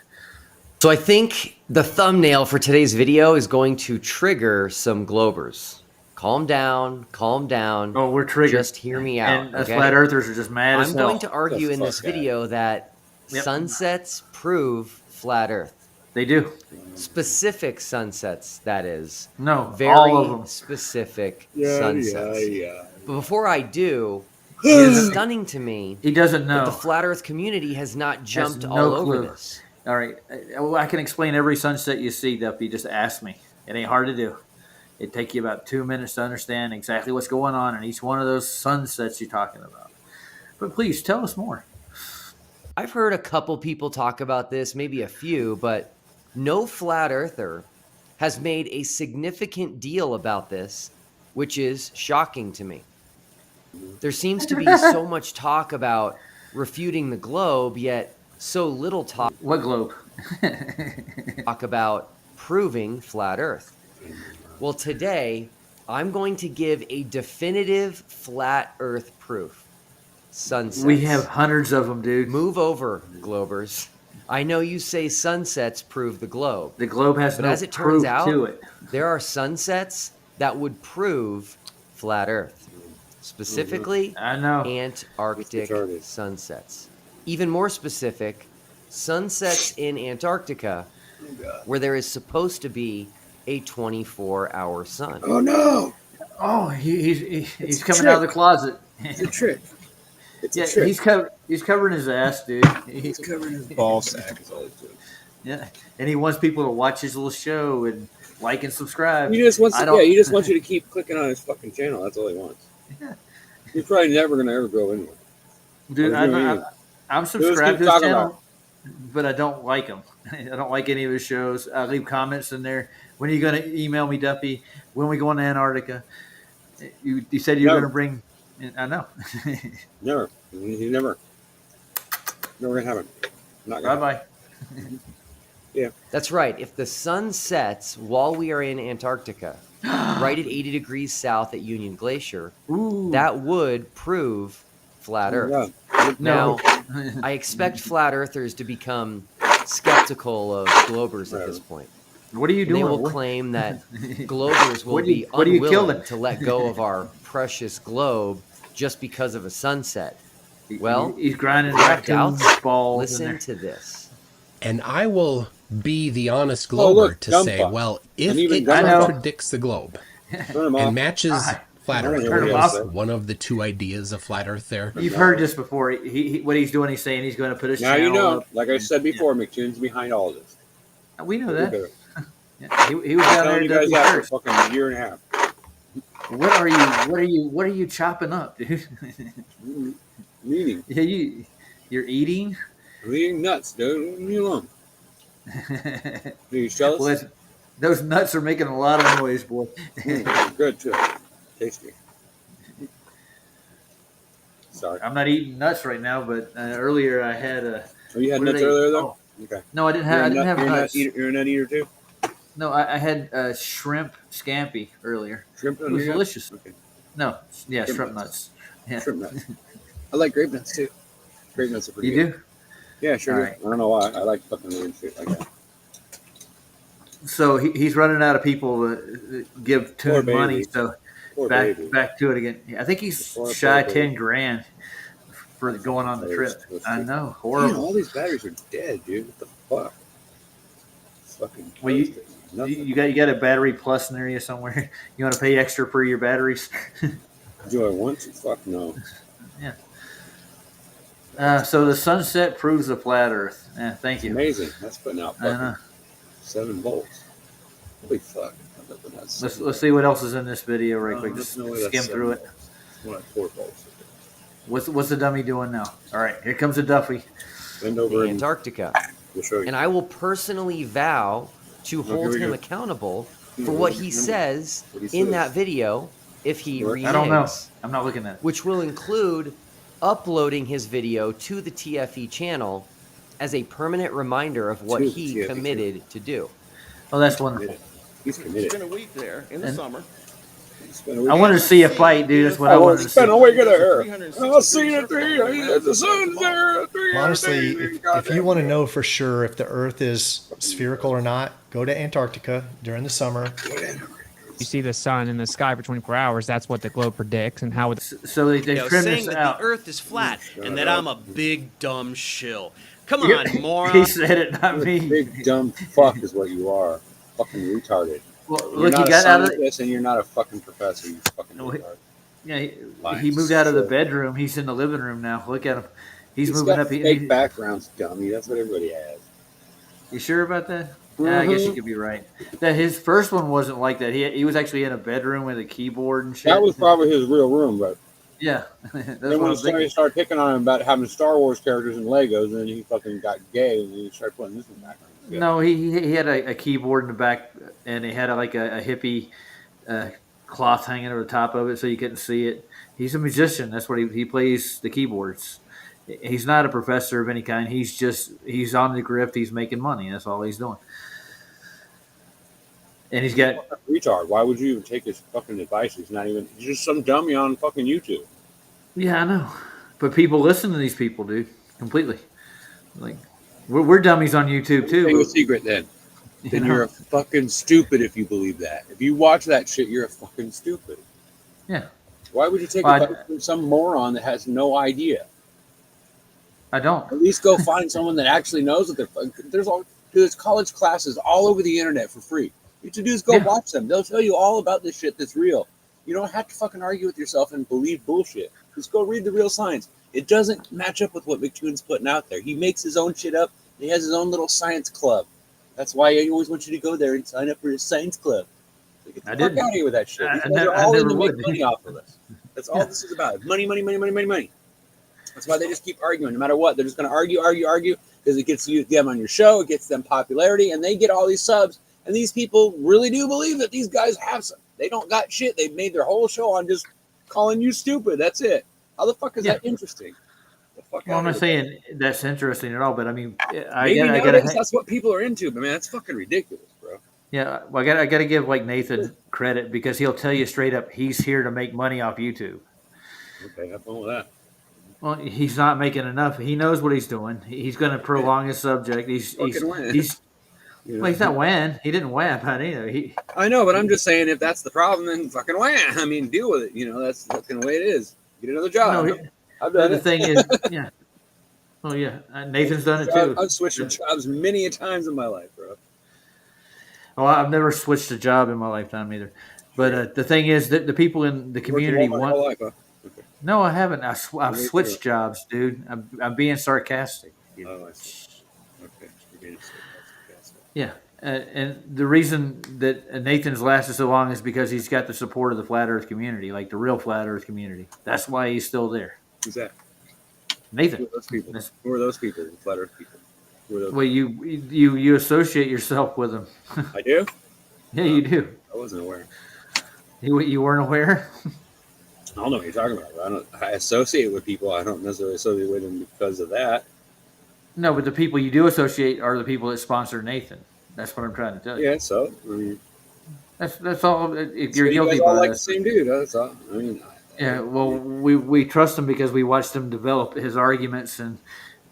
T: So I think the thumbnail for today's video is going to trigger some Globers. Calm down, calm down.
A: Oh, we're triggered.
T: Just hear me out.
A: And us
T: okay?
A: flat earthers are just mad as
T: I'm
A: hell.
T: going to argue in this video that
A: Yep.
T: sunsets prove flat Earth.
A: They do.
T: Specific sunsets, that is.
A: No,
T: very
A: all of them.
T: specific
F: Yeah,
T: sunsets.
F: yeah.
T: But before I do, it's stunning to me
A: He doesn't know.
T: that the flat Earth community has not jumped
A: no
T: all over
A: clue.
T: this.
A: All right. Well, I can explain every sunset you see, Duffy. Just ask me. It ain't hard to do. It'd take you about 2 minutes to understand exactly what's going on in each one of those sunsets you're talking about. But please, tell us more.
T: I've heard a couple people talk about this, maybe a few, but no flat earther has made a significant deal about this, which is shocking to me. There seems to be so much talk about refuting the globe, yet so little talk.
A: What globe?
T: Talk about proving flat Earth. Well, today I'm going to give a definitive flat Earth proof. Sunsets.
A: We have hundreds of them, dude.
T: Move over, Globers. I know you say sunsets prove the globe.
A: The globe has
T: but
A: no
T: as it turns
A: proof
T: out,
A: to it.
T: there are sunsets that would prove flat Earth. Specifically,
A: I know.
T: Antarctic sunsets. Even more specific, sunsets in Antarctica, where there is supposed to be a 24-hour sun.
F: Oh no!
A: Oh, he's
F: a
A: coming out of the
F: trick.
A: closet.
F: It's a trick. It's
A: Yeah,
F: a trick.
A: he's covering his ass, dude.
F: He's covering his ball sack. Is all he's doing.
A: Yeah, and he wants people to watch his little show and like and subscribe.
F: He just wants
A: I
F: to,
A: don't-
F: he just wants you to keep clicking on his fucking channel. That's all he wants.
A: Yeah.
F: He's probably never gonna ever go anywhere.
A: Dude,
F: What are you doing?
A: I'm
F: Just
A: subscribed
F: keep
A: to his
F: talking
A: channel,
F: about
A: but I don't like him. I don't like any of his shows. I leave comments in there. When are you going to email me, Duffy? When are we going to Antarctica? You said you were
F: Never.
A: going to bring. I know.
F: Never. He never. Never gonna happen. Not gonna.
A: Bye bye.
F: Yeah.
T: That's right. If the sun sets while we are in Antarctica, right at 80 degrees south at Union Glacier, that would prove flat Earth.
A: No.
T: Now, I expect flat earthers to become skeptical of Globers at this point.
A: What are you
T: And
A: doing?
T: They will
A: What-
T: claim that Globers will
A: What do you-
T: be
A: what do you kill
T: unwilling
A: them?
T: to let go of our precious globe just because of a sunset. Well,
A: he's grinding
T: without
A: raccoon
T: doubt,
A: balls in
T: listen
A: there.
T: to this.
U: And I will be the honest
F: Oh,
U: Glober
F: look,
U: to
F: gum
U: say,
F: puff.
U: well, if
F: And even
U: it
F: gum puff.
U: contradicts the globe
F: Turn him off.
U: and matches
A: Hi.
U: flat
F: Turn
U: Earth,
F: him
U: or
F: off.
U: is one of the two ideas of flat Earth there.
A: You've heard this before. He what he's doing. He's saying he's going to put his
F: Now
A: channel
F: you know.
A: up.
F: Like I said before, McTune's behind all of this.
A: We know
F: Look
A: that.
F: at it.
A: Yeah, he was
F: I'm
A: down there
F: telling
A: at
F: you guys
A: Duffy
F: that for
A: first.
F: fucking a year and a half.
A: What are you chopping up, dude?
F: I'm eating.
A: Yeah, you're eating.
F: I'm eating nuts, dude. Leave me alone. Are you jealous?
A: Well, those nuts are making a lot of noise, boy.
F: Good too. Tasty. Sorry.
A: I'm not eating nuts right now, but earlier I had a.
F: Oh, you had
A: what did
F: nuts
A: I eat?
F: earlier though?
A: Oh,
F: Okay.
A: no, I didn't have. I didn't have nuts.
F: You're a nut eater too?
A: No, I had shrimp scampi earlier.
F: Shrimp
A: It was delicious.
F: Okay.
A: No, yeah,
F: Shrimp
A: shrimp nuts. Yeah.
F: Shrimp nuts. I like grape nuts too. Grape nuts are pretty
A: You
F: good.
A: do?
F: Yeah, sure.
A: All
F: do.
A: right.
F: I don't know why. I like fucking weird shit like that.
A: So he's running out of people to give
F: Poor
A: Toon money.
F: baby.
A: So
F: Poor
A: back
F: baby.
A: back to it again. I think he's
F: Poor
A: shy
F: baby.
A: 10 grand for going on the trip. I know,
F: Man,
A: horrible.
F: all these batteries are dead, dude. What the fuck? It's fucking.
A: Well, you
F: Nothing.
A: you got a battery plus in area somewhere. You want to pay extra for your batteries?
F: Do I want to? Fuck no.
A: Yeah. So the sunset proves the flat Earth. Yeah, thank you.
F: Amazing. That's putting out
A: I know.
F: fucking 7 volts. Holy fuck. I'm up with that
A: Let's
F: 7
A: see what else is in this video right
F: Oh,
A: quick.
F: there's
A: Just
F: no way that's
A: skim
F: 7
A: through it.
F: volts. It's more like 4 volts.
A: What's the dummy doing now? All right, here comes the Duffy.
F: Bend over and
C: Antarctica.
F: we'll show you.
C: And I will personally vow to
F: here
C: hold
F: we
C: him
F: go.
C: accountable
F: Yeah,
C: for what he says
F: What he
C: in
F: says.
C: that video if he reneges.
A: I don't know. I'm not looking at it.
C: Which will include uploading his video to the TFE channel as a permanent reminder of what
F: To the
C: he
F: TFE
C: committed to do.
A: Oh, that's wonderful.
F: He's committed.
V: Spend a week there in the
A: And-
V: summer.
A: I wanted to see a fight, dude. That's what I wanted to see.
F: Spend a week there. I'll see you at 3. The sun's there at 3.
W: Honestly, if you want to know for sure if the Earth is spherical or not, go to Antarctica during the summer.
X: You see the sun in the sky for 24 hours. That's what the globe predicts, and how.
A: So they
Y: Saying
A: trimmed this
Y: that
A: out.
Y: the Earth is flat and that I'm a big dumb shill. Come
A: Yeah,
Y: on, moron.
A: he said it, not me.
F: Big dumb fuck is what you are. Fucking retarded.
A: Well,
F: You're
A: look,
F: not
A: he
F: a
A: got out of
F: scientist and you're not a fucking professor. You fucking
A: No, he-
F: retard.
A: yeah. He
F: Lying
A: moved out of the
F: shit.
A: bedroom. He's in the living room now. Look at him. He's moving
F: got
A: up.
F: fake backgrounds, dummy. That's what everybody has.
A: You sure about that? Yeah, I guess you
F: Mhm.
A: could be right. That his first one wasn't like that. He was actually in a bedroom with a keyboard and shit.
F: That was probably his real room, but
A: yeah. That's
F: then
A: what
F: when
A: I'm
F: somebody
A: thinking.
F: started picking on him about having Star Wars characters and Legos, and then he fucking got gay, and then he started putting this in the background. Yeah.
A: No, he had a keyboard in the back, and he had a hippie cloth hanging over the top of it, so you couldn't see it. He's a musician. That's what he plays the keyboards. He's not a professor of any kind. He's on the grift. He's making money. That's all he's doing. And he's got
F: Retard. Why would you even take his fucking advice? He's just some dummy on fucking YouTube.
A: yeah, I know, but people listen to these people, dude, completely. Like we're dummies on YouTube too.
F: Take a
A: but-
F: secret then. Then
A: You know?
F: you're a fucking stupid if you believe that. If you watch that shit, you're a fucking stupid.
A: Yeah.
F: Why would you take
A: Well,
F: advice from some moron that has no idea?
A: I don't.
F: At least go find someone that actually knows what they're fucking. There's college classes all over the internet for free. What you do is go watch them. They'll tell you all about this shit that's real. You don't have to fucking argue with yourself and believe bullshit. Just go read the real science. It doesn't match up with what McToon's putting out there. He makes his own shit up. He has his own little science club. That's why I always want you to go there and sign up for his science club. So get the
A: I
F: fuck
A: didn't.
F: out of here with that shit.
A: I
F: These guys
A: never-
F: are
A: I
F: all in
A: never
F: to make
A: would.
F: money off of us. That's all this is about. Money, money, money, money, money, money. That's why they just keep arguing. No matter what, they're just going to argue because it gets them on your show, it gets them popularity, and they get all these subs. And these people really do believe that these guys have some. They don't got shit. They've made their whole show on just calling you stupid. That's it. How the fuck is that interesting? The fuck
A: Well, I'm
F: out
A: not
F: of
A: saying that's interesting at all, but I mean,
F: Maybe
A: I
F: nowadays
A: gotta,
F: that's what people are into, but man, that's fucking ridiculous, bro.
A: yeah, well, I gotta give like Nathan credit because he'll tell you straight up he's here to make money off YouTube.
F: Okay, have fun with that.
A: Well, he's not making enough. He knows what he's doing. He's going to prolong his subject. He's
F: win.
A: well, he's not win. He didn't win, but either.
F: I know, but I'm just saying if that's the problem, then fucking win. I mean, deal with it. You know, that's fucking the way it is. Get another job.
A: No,
F: I've done
A: the
F: it.
A: thing is, yeah. Oh yeah, Nathan's done it too.
F: I've switched jobs many a times in my life, bro.
A: Well, I've never switched a job in my lifetime either. But the thing is that the people in the community
F: Walmart my
A: want.
F: whole life, huh?
A: No, I haven't. I've
F: Me
A: switched
F: too.
A: jobs, dude. I'm being sarcastic.
F: Oh, I see. Okay. You're being sarcastic.
A: Yeah, and the reason that Nathan's lasted so long is because he's got the support of the flat Earth community, like the real flat Earth community. That's why he's still there.
F: Who's that?
A: Nathan.
F: Who are those people? Who are those people? The flat Earth people. Who are those
A: Well, you associate yourself with them.
F: I do?
A: Yeah, you do.
F: I wasn't aware.
A: You weren't aware?
F: I don't know what you're talking about. I associate with people. I don't necessarily associate with them because of that.
A: No, but the people you do associate are the people that sponsor Nathan. That's what I'm trying to tell you.
F: Yeah, so I mean,
A: That's all. If
F: So
A: you're
F: you guys
A: guilty
F: all
A: by
F: like the
A: this.
F: same dude. That's all. I mean,
A: Yeah, well, we trust him because we watched him develop his arguments and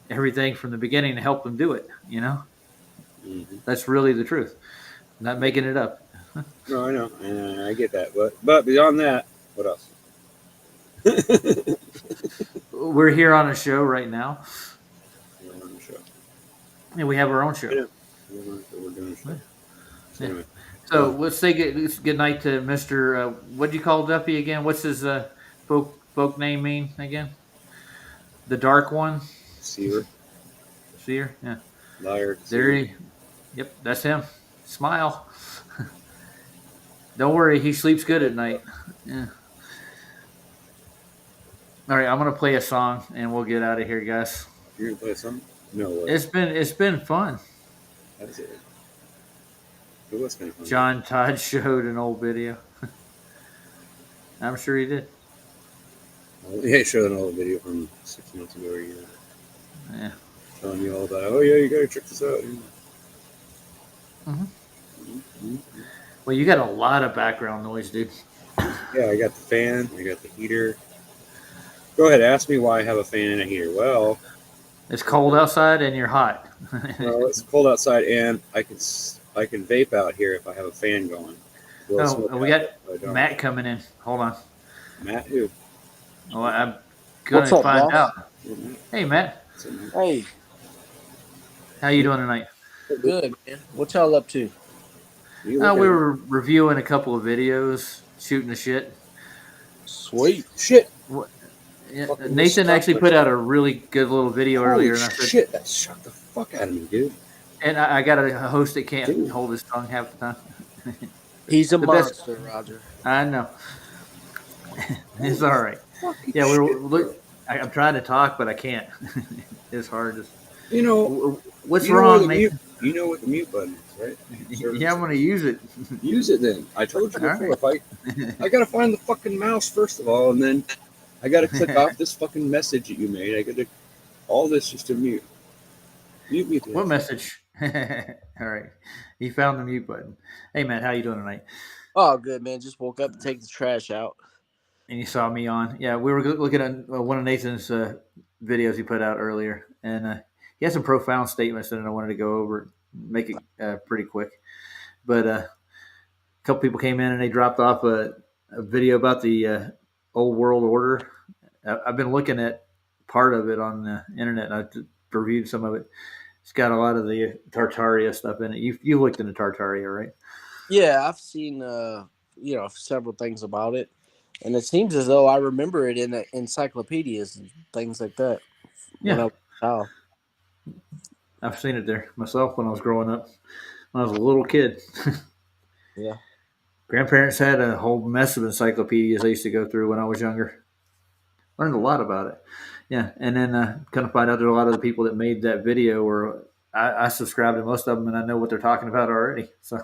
A: everything from the beginning to help him do it. You know, that's really the truth. Not making it up.
F: no, I know, and I get that. But beyond that, what else?
A: We're here on a show right now.
F: We're on the show.
A: Yeah, we have our own show.
F: Yeah. We're doing a show.
A: Yeah.
F: Anyway,
A: So let's say good night to Mr. What do you call Duffy again? What's his folk name mean again? The Dark One?
F: Seer.
A: Seer? Yeah.
F: Liar.
A: There he. Yep, that's him. Smile. Don't worry, he sleeps good at night. Yeah. All right, I'm gonna play a song and we'll get out of here, guys.
F: You're gonna play something? No way.
A: It's been fun.
F: That's it. It was kind of fun.
A: John Todd showed an old video. I'm sure he did.
F: Yeah, he showed an old video from 6 months ago or a year.
A: Yeah.
F: Telling you all about, oh yeah, you gotta check this out.
A: Well, you got a lot of background noise, dude.
F: Yeah, I got the fan, I got the heater. Go ahead, ask me why I have a fan and a heater. Well,
A: it's cold outside and you're hot.
F: well, it's cold outside and I can vape out here if I have a fan going.
A: Oh, we got Matt coming in. Hold on.
F: Matt who?
A: Oh, I'm gonna
B: What's up,
A: find
B: boss?
A: out. Hey, Matt.
B: Hey,
A: How you doing tonight?
B: good, man. What y'all up to?
A: We were reviewing a couple of videos, shooting the shit.
B: Sweet.
F: Shit.
A: Yeah, Nathan actually put out a really good little video
F: Holy
A: earlier. And I said,
F: shit, that shocked the fuck out of me, dude.
A: And I got a host that can't hold his tongue half the time.
B: He's a
A: The best-
B: monster, Roger.
A: I know. It's all right. Yeah, I'm trying to talk, but I can't. It's hard.
F: You know,
A: What's
F: you know
A: wrong,
F: where the
A: Nathan?
F: You know what the mute button is, right?
A: Yeah, I'm going to use it.
F: Use it then. I told you
A: All
F: before. If I gotta find the fucking mouse first of all, and then I gotta click off this fucking message that you made. I gotta all this just to mute. Mute me. Please.
A: What message? All right. He found the mute button. Hey, Matt, how you doing tonight?
B: Oh, good, man. Just woke up to take the trash out.
A: And you saw me on. Yeah, we were looking at one of Nathan's videos he put out earlier. And he had some profound statements that I wanted to go over, make it pretty quick. But a couple people came in and they dropped off a video about the old world order. I've been looking at part of it on the internet, and I reviewed some of it. It's got a lot of the Tartaria stuff in it. You looked into Tartaria, right?
B: Yeah, I've seen several things about it, and it seems as though I remember it in the encyclopedias and things like that.
A: Yeah.
B: When I was a child.
A: I've seen it there myself when I was growing up, when I was a little kid.
B: Yeah.
A: Grandparents had a whole mess of encyclopedias I used to go through when I was younger. Learned a lot about it. Yeah, and then kind of find out there are a lot of the people that made that video where I subscribe to most of them and I know what they're talking about already. So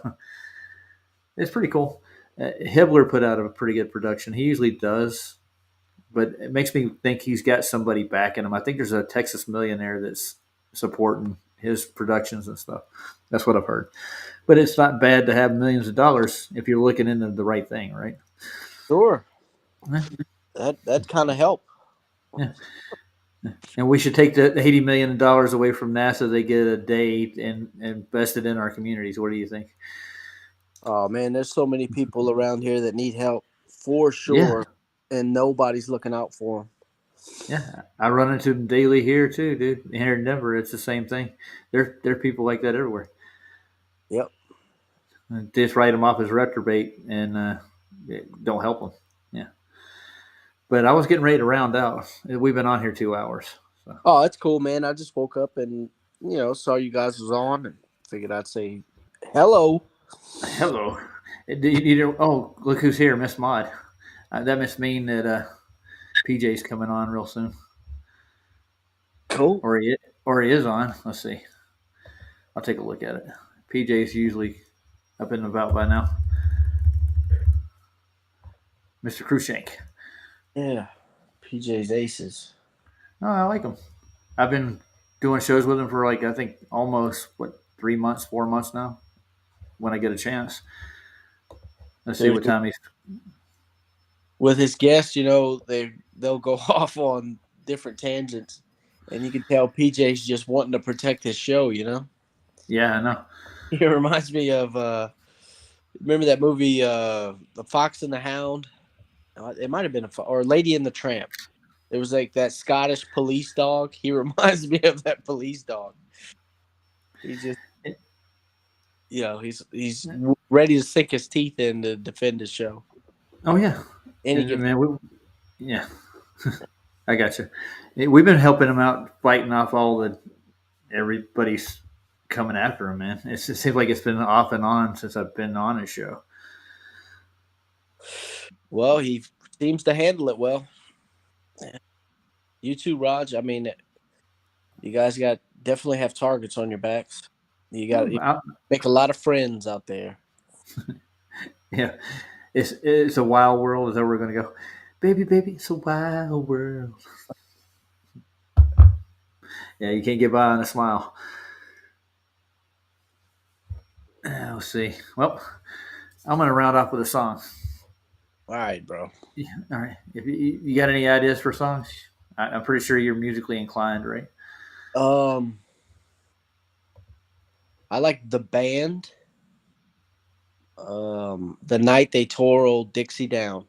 A: it's pretty cool. Hibbler put out a pretty good production. He usually does, but it makes me think he's got somebody backing him. I think there's a Texas millionaire that's supporting his productions and stuff. That's what I've heard. But it's not bad to have millions of dollars if you're looking into the right thing, right?
B: Sure.
A: Yeah.
B: That kind of help.
A: Yeah. And we should take the $80 million away from NASA. They get a day and invest it in our communities. What do you think?
B: Oh man, there's so many people around here that need help for sure, and nobody's looking out for them.
A: Yeah, I run into them daily here too, dude. Here in Denver, it's the same thing. There are people like that everywhere.
B: Yep.
A: Just write them off as reprobate and don't help them. Yeah. But I was getting ready to round out. We've been on here 2 hours. So.
B: Oh, that's cool, man. I just woke up and saw you guys was on and figured I'd say hello.
A: Hello. Oh, look who's here, Miss Maud. That must mean that PJ's coming on real soon.
B: Cool.
A: Or he is on. Let's see. I'll take a look at it. PJ's usually up and about by now. Mr. Cruikshank.
B: Yeah. PJ's Aces.
A: Oh, I like him. I've been doing shows with him for I think almost 3 months, 4 months now when I get a chance. Let's see what time he's.
B: With his guests, they'll go off on different tangents, and you can tell PJ's just wanting to protect his show.
A: Yeah, I know.
B: It reminds me of remember that movie, The Fox and the Hound? It might have been or Lady and the Tramp. There was like that Scottish police dog. He reminds me of that police dog. He's just, he's ready to sink his teeth in to defend his show.
A: Oh yeah,
B: man.
A: Yeah, I got you. We've been helping him out, fighting off everybody's coming after him, man. It seems like it's been off and on since I've been on his show.
B: Well, he seems to handle it well. You too, Raj. I mean, you guys definitely have targets on your backs. You make a lot of friends out there.
A: Yeah, it's a wild world. Is that where we're gonna go? Baby, it's a wild world. Yeah, you can't get by on a smile. Let's see. Well, I'm gonna round off with a song.
B: All right, bro.
A: Yeah, all right. If you got any ideas for songs, I'm pretty sure you're musically inclined, right?
B: I like The Band. The Night They Tore Old Dixie Down.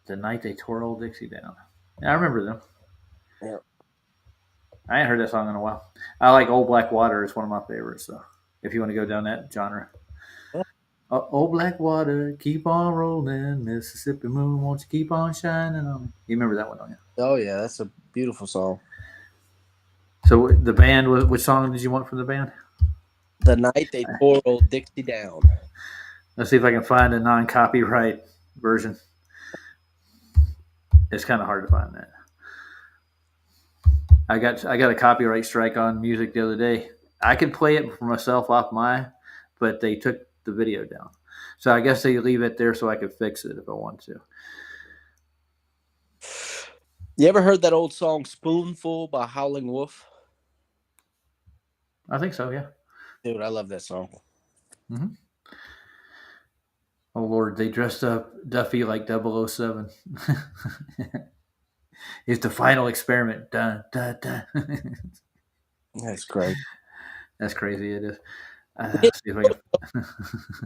A: The Night They Tore Old Dixie Down. Yeah, I remember them.
B: Yeah.
A: I ain't heard that song in a while. I like Old Black Water. It's one of my favorites. So if you want to go down that genre. Old Black Water, keep on rolling, Mississippi moon, won't you keep on shining on me? You remember that one, don't you?
B: Oh, yeah, that's a beautiful song.
A: So the band, which song did you want from the band?
B: The Night They Tore Old Dixie Down.
A: Let's see if I can find a non-copyright version. It's kind of hard to find that. I got a copyright strike on music the other day. I could play it for myself off but they took the video down. So I guess they leave it there so I could fix it if I want to.
B: You ever heard that old song Spoonful by Howling Wolf?
A: I think so, yeah.
B: Dude, I love that song.
A: Mm-hmm. Oh, Lord, they dressed up Duffy like 007. It's the final experiment. Dun, dun, dun.
B: That's great.
A: That's crazy, it is. Let's see if I can...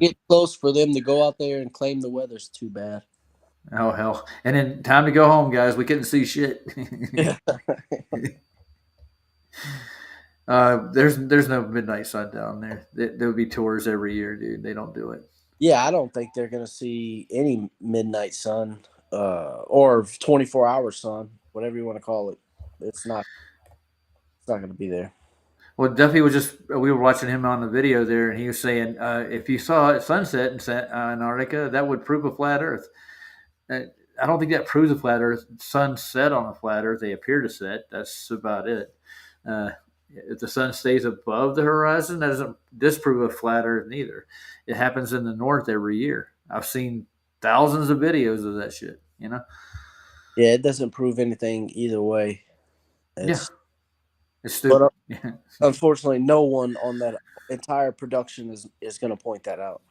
B: Get close for them to go out there and claim the weather's too bad.
A: Oh, hell. And then time to go home, guys. We couldn't see shit. There's no midnight sun down there. There would be tours every year, dude. They don't do it.
B: Yeah, I don't think they're going to see any midnight sun or 24-hour sun, whatever you want to call it. It's not going to be there.
A: Well, Duffy we were watching him on the video there, and he was saying, if you saw a sunset in Antarctica, that would prove a flat Earth. I don't think that proves a flat Earth. Sun set on a flat Earth. They appear to set. That's about it. If the sun stays above the horizon, that doesn't disprove a flat Earth neither. It happens in the north every year. I've seen thousands of videos of that shit,
B: Yeah, it doesn't prove anything either way.
A: It's stupid.
B: But unfortunately, no one on that entire production is going to point that out.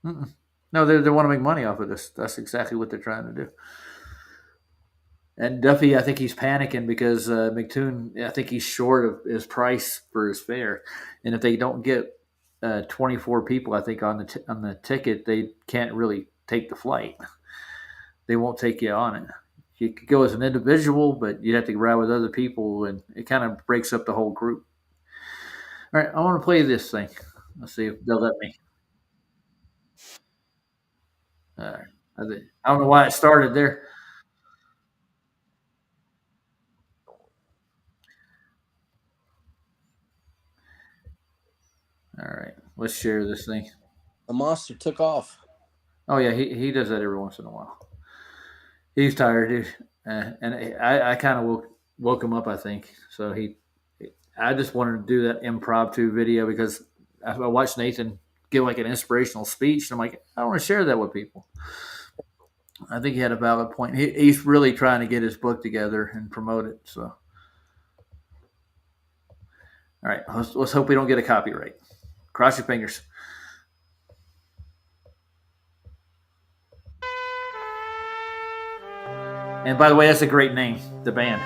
A: Mm-mm. No, they want to make money off of this. That's exactly what they're trying to do. And Duffy, I think he's panicking because McToon, I think he's short of his price for his fare. And if they don't get 24 people, I think on the ticket, they can't really take the flight. They won't take you on it. You could go as an individual, but you'd have to ride with other people, and it kind of breaks up the whole group. All right, I want to play this thing. Let's see if they'll let me. All right. I don't know why it started there. All right, let's share this thing.
B: The monster took off.
A: Oh yeah, he does that every once in a while. He's tired, dude, and I kind of woke him up. I think so. I just wanted to do that impromptu video because I watched Nathan give like an inspirational speech, and I'm like, I want to share that with people. I think he had a valid point. He's really trying to get his book together and promote it. So, all right, let's hope we don't get a copyright. Cross your fingers. And by the way, that's a great name, the band.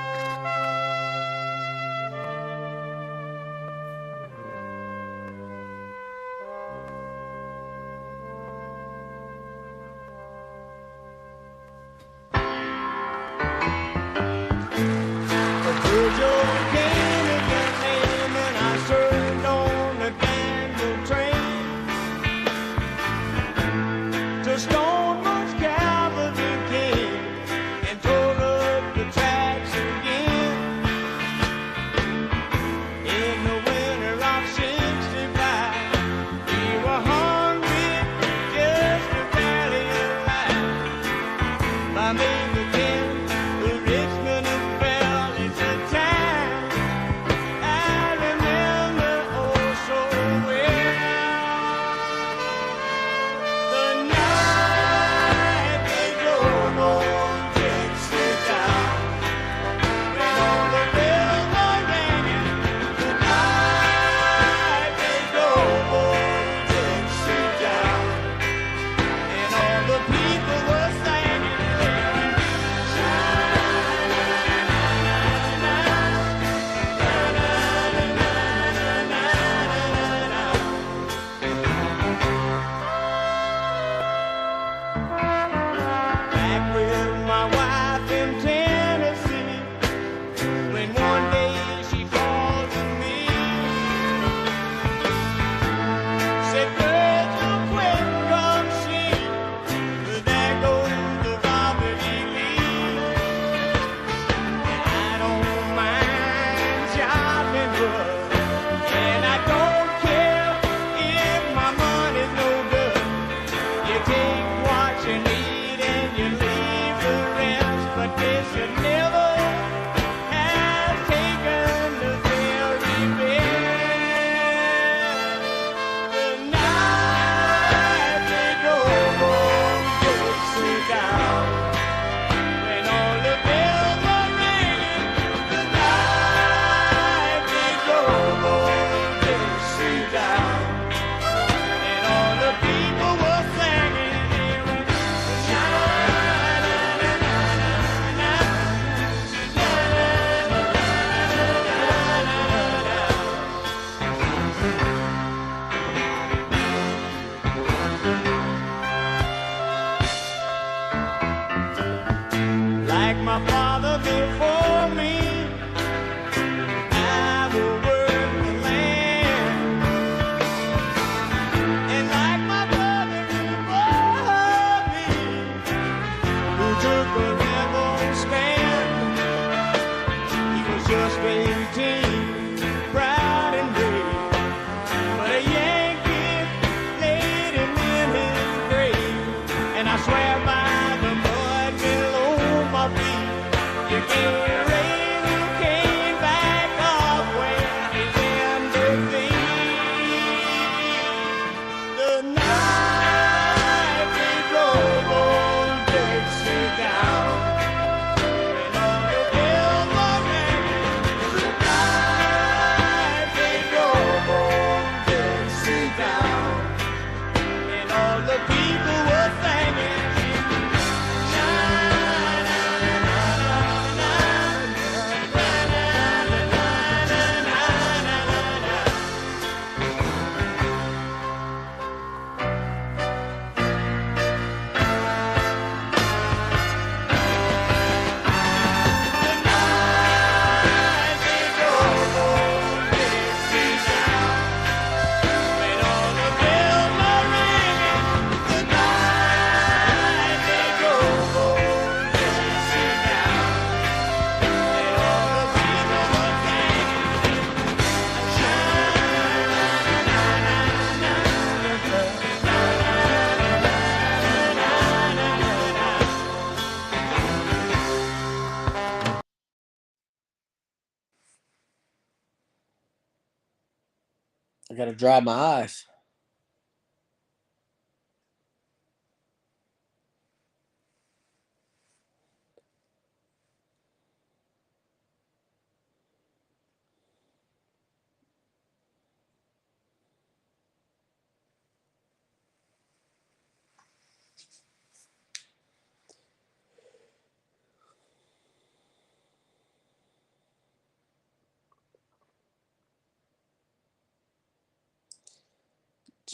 B: I gotta dry my eyes.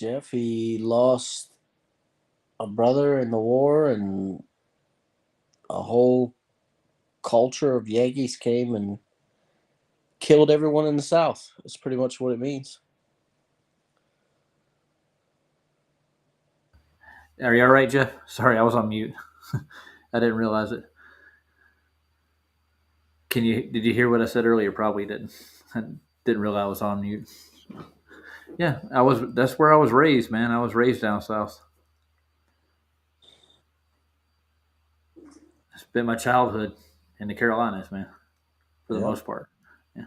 B: Jeff, he lost a brother in the war, and a whole culture of Yankees came and killed everyone in the South. That's pretty much what it means.
A: Are you all right, Jeff? Sorry, I was on mute. I didn't realize it. Did you hear what I said earlier? Probably didn't. I didn't realize I was on mute. Yeah, that's where I was raised, man. I was raised down south. I spent my childhood in the Carolinas, man, for the most part. Yeah.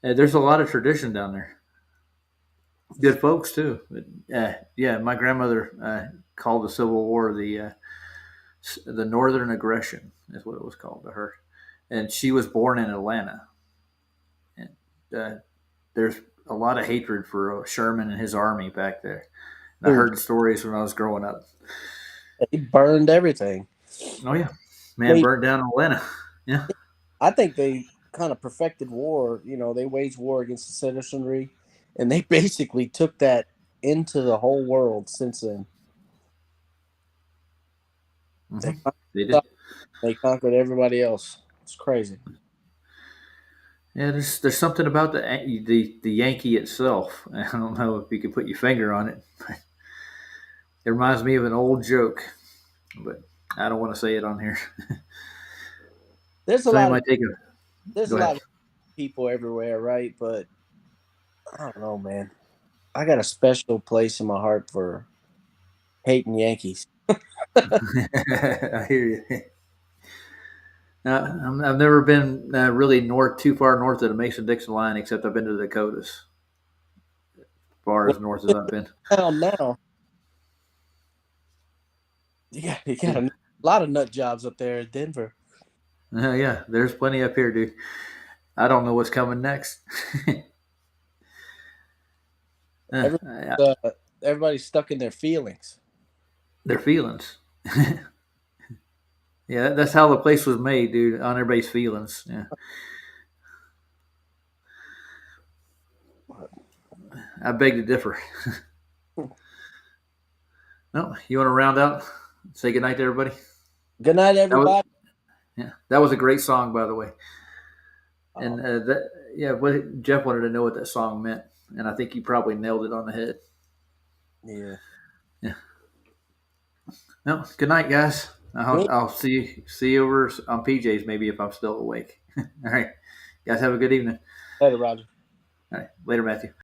A: There's a lot of tradition down there. Good folks too. But, yeah, my grandmother called the Civil War the Northern Aggression is what it was called to her, and she was born in Atlanta. And there's a lot of hatred for Sherman and his army back there. And I heard stories when I was growing up.
B: They burned everything.
A: Oh yeah, man, burned down Atlanta. Yeah,
B: I think they kind of perfected war. You know, they waged war against the citizenry, and they basically took that into the whole world since then.
A: Mm-hmm. They did.
B: They conquered everybody else. It's crazy.
A: Yeah, there's something about the Yankee itself. I don't know if you could put your finger on it. But it reminds me of an old joke, but I don't want to say it on here.
B: There's a lot of people everywhere, right? But I don't know, man. I got a special place in my heart for hating Yankees.
A: I hear you. I've never been really too far north of the Mason-Dixon line, except I've been to the Dakotas. As far as north as I've been.
B: Now, you got a lot of nut jobs up there in Denver.
A: Yeah, there's plenty up here, dude. I don't know what's coming next.
B: Everybody's stuck in their feelings.
A: Their feelings. Yeah, that's how the place was made, dude, on everybody's feelings. Yeah. I beg to differ. No, you want to round out? Say goodnight to everybody?
B: Good night, everybody.
A: That was a great song, by the way. And Jeff wanted to know what that song meant, and I think he probably nailed it on the head.
B: Yeah.
A: No, good night, guys. I'll see you over on PJ's maybe if I'm still awake. All right. Guys, have a good evening.
B: Later, Roger.
A: All right. Later, Matthew.